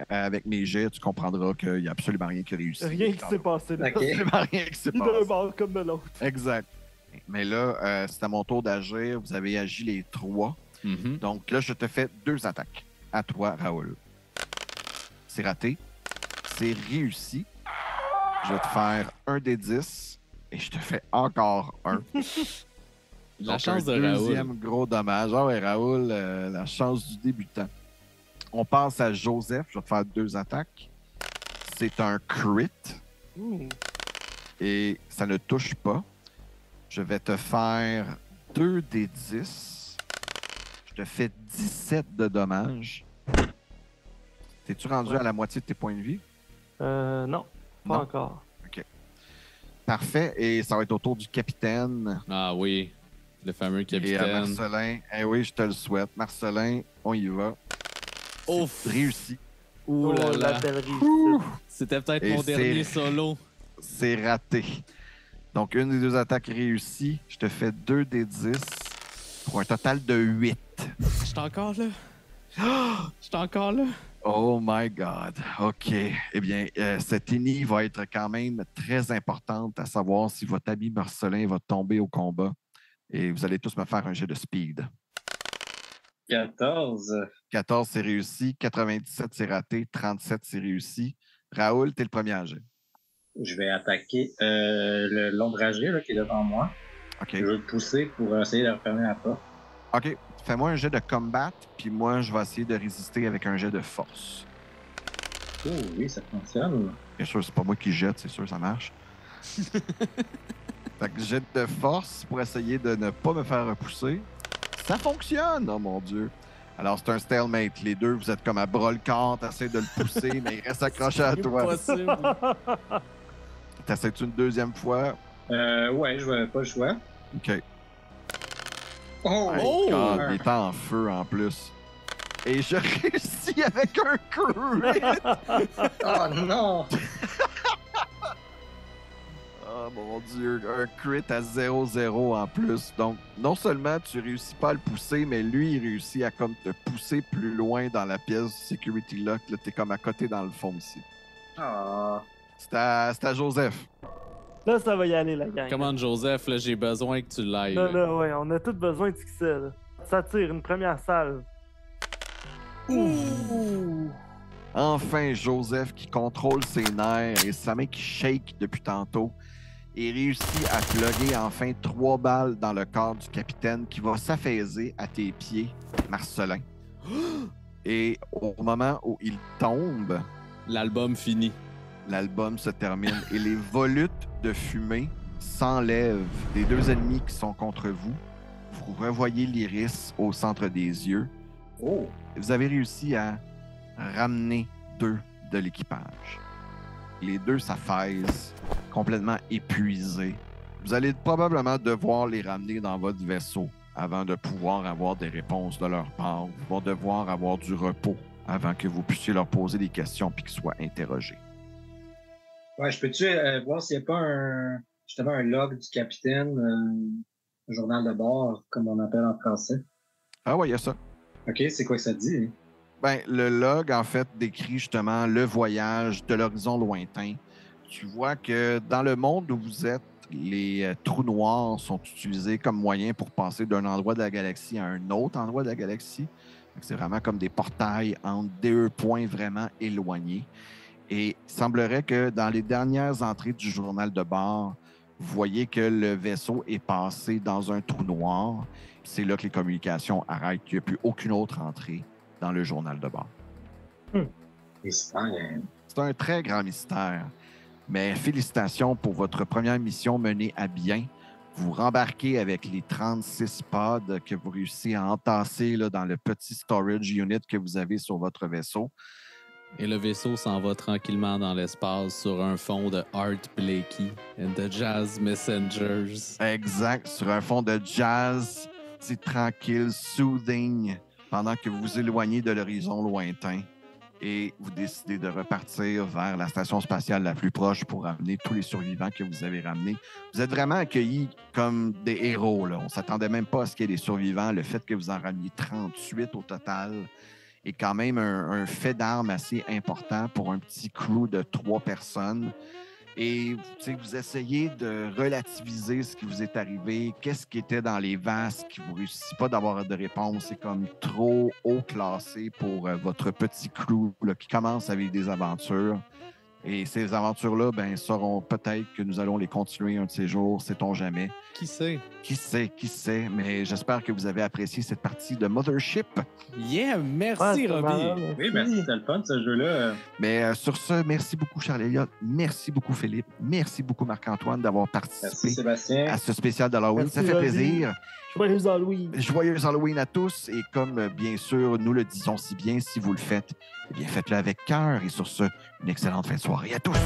Avec mes jets, tu comprendras qu'il n'y a absolument rien qui réussit. Rien qui s'est passé là. Ok. Absolument rien qui s'est Ni d'un passé. bord comme de l'autre. Exact. Mais là, c'est à mon tour d'agir. Vous avez agi les 3. Mhm. Donc là, je te fais 2 attaques. À toi, Raoul. C'est raté. C'est réussi. Je vais te faire un des 10 et je te fais encore un. La Donc, chance un de Raoul. deuxième gros dommage. Ah ouais, Raoul, la chance du débutant. On passe à Joseph. Je vais te faire 2 attaques. C'est un crit Ouh. et ça ne touche pas. Je vais te faire 2 des 10. Je te fais 17 de dommages. T'es-tu rendu Ouais. à la moitié de tes points de vie? Non, pas Non. encore. Parfait. Et ça va être au tour du capitaine. Ah oui, le fameux Et à capitaine. Marcelin. Eh oui, je te le souhaite. Marcelin, on y va. Ouf! Réussi. Ouh Oh, là la là. belle réussite. C'était peut-être Et mon dernier c'est- solo. C'est raté. Donc, une des 2 attaques réussies. Je te fais 2 des 10 pour un total de 8. J'étais encore là. J'étais encore là. Oh my God. OK. Eh bien, cette énigme va être quand même très importante à savoir si votre ami Marcelin va tomber au combat. Et vous allez tous me faire un jet de speed. 14. 14, c'est réussi. 97, c'est raté. 37, c'est réussi. Raoul, t'es le premier à jet. Je vais attaquer l'ombragé là, qui est devant moi. OK. Je veux le pousser pour essayer de refermer la porte. OK. Fais-moi un jet de combat, puis moi, je vais essayer de résister avec un jet de force. Oh oui, ça fonctionne. Bien sûr, c'est pas moi qui jette, c'est sûr, ça marche. Fait que jet de force pour essayer de ne pas me faire repousser. Ça fonctionne, oh mon Dieu. Alors, c'est un stalemate. Les deux, vous êtes comme à bras le corps, t'essaies de le pousser, mais il reste accroché à toi. Impossible. T'essaies-tu une deuxième fois? Ouais, je vais pas le choix. OK. Oh! My Oh! God, il est en feu en plus. Et je réussis avec un crit! Oh non! Oh Oh mon Dieu, un crit à 0-0 en plus. Donc, non seulement tu réussis pas à le pousser, mais lui, il réussit à comme te pousser plus loin dans la pièce du security lock. Là, t'es comme à côté dans le fond ici. Ah. C'est à Joseph. Là, ça va y aller, la gang. Comment Joseph, là, j'ai besoin que tu l'ailles. Là, là, ouais, on a tous besoin de succès, là. Ça tire, une première salve. Ouh! Enfin, Joseph qui contrôle ses nerfs et sa main qui shake depuis tantôt et réussit à plugger enfin 3 balles dans le corps du capitaine qui va s'affaiser à tes pieds, Marcelin. Et au moment où il tombe, L'album fini. l'album se termine et les volutes de fumée s'enlèvent des 2 ennemis qui sont contre vous. Vous revoyez l'iris au centre des yeux. Oh. Vous avez réussi à ramener 2 de l'équipage. Les 2 s'affaissent, complètement épuisés. Vous allez probablement devoir les ramener dans votre vaisseau avant de pouvoir avoir des réponses de leur part. Vous vont devoir avoir du repos avant que vous puissiez leur poser des questions puis qu'ils soient interrogés. Ouais, je peux-tu voir s'il n'y a pas justement un log du capitaine, un journal de bord, comme on appelle en français? Ah ouais, il y a ça. OK, c'est quoi que ça dit? Ben, le log, en fait, décrit justement le voyage de l'horizon lointain. Tu vois que dans le monde où vous êtes, les trous noirs sont utilisés comme moyen pour passer d'un endroit de la galaxie à un autre endroit de la galaxie. C'est vraiment comme des portails entre 2 points vraiment éloignés. Et il semblerait que dans les dernières entrées du journal de bord, vous voyez que le vaisseau est passé dans un trou noir. C'est là que les communications arrêtent. Il n'y a plus aucune autre entrée dans le journal de bord. C'est un très grand mystère. Mais félicitations pour votre première mission menée à bien. Vous rembarquez avec les 36 pods que vous réussissez à entasser là, dans le petit storage unit que vous avez sur votre vaisseau. Et le vaisseau s'en va tranquillement dans l'espace sur un fond de Art Blakey and the Jazz Messengers. Exact, sur un fond de jazz, c'est tranquille, soothing, pendant que vous vous éloignez de l'horizon lointain et vous décidez de repartir vers la station spatiale la plus proche pour ramener tous les survivants que vous avez ramenés. Vous êtes vraiment accueillis comme des héros, là. On ne s'attendait même pas à ce qu'il y ait des survivants. Le fait que vous en rameniez 38 au total est quand même un fait d'armes assez important pour un petit crew de 3 personnes. Et vous essayez de relativiser ce qui vous est arrivé, qu'est-ce qui était dans les vases qui vous ne réussissez pas d'avoir de réponse. C'est comme trop haut classé pour votre petit crew là, qui commence avec des aventures. Et ces aventures-là, ben, sauront peut-être que nous allons les continuer un de ces jours, sait-on jamais. Qui sait? Qui sait, mais j'espère que vous avez apprécié cette partie de Mothership. Yeah, merci Robbie. Oui, merci, c'était le fun ce jeu-là. Mais sur ce, merci beaucoup Charles-Éliott, merci beaucoup Philippe, merci beaucoup Marc-Antoine d'avoir participé à ce spécial d'Halloween. Ça fait plaisir. Joyeux Halloween. Joyeux Halloween à tous. Et comme bien sûr, nous le disons si bien, si vous le faites, eh bien faites-le avec cœur. Et sur ce, une excellente fin de soirée à tous.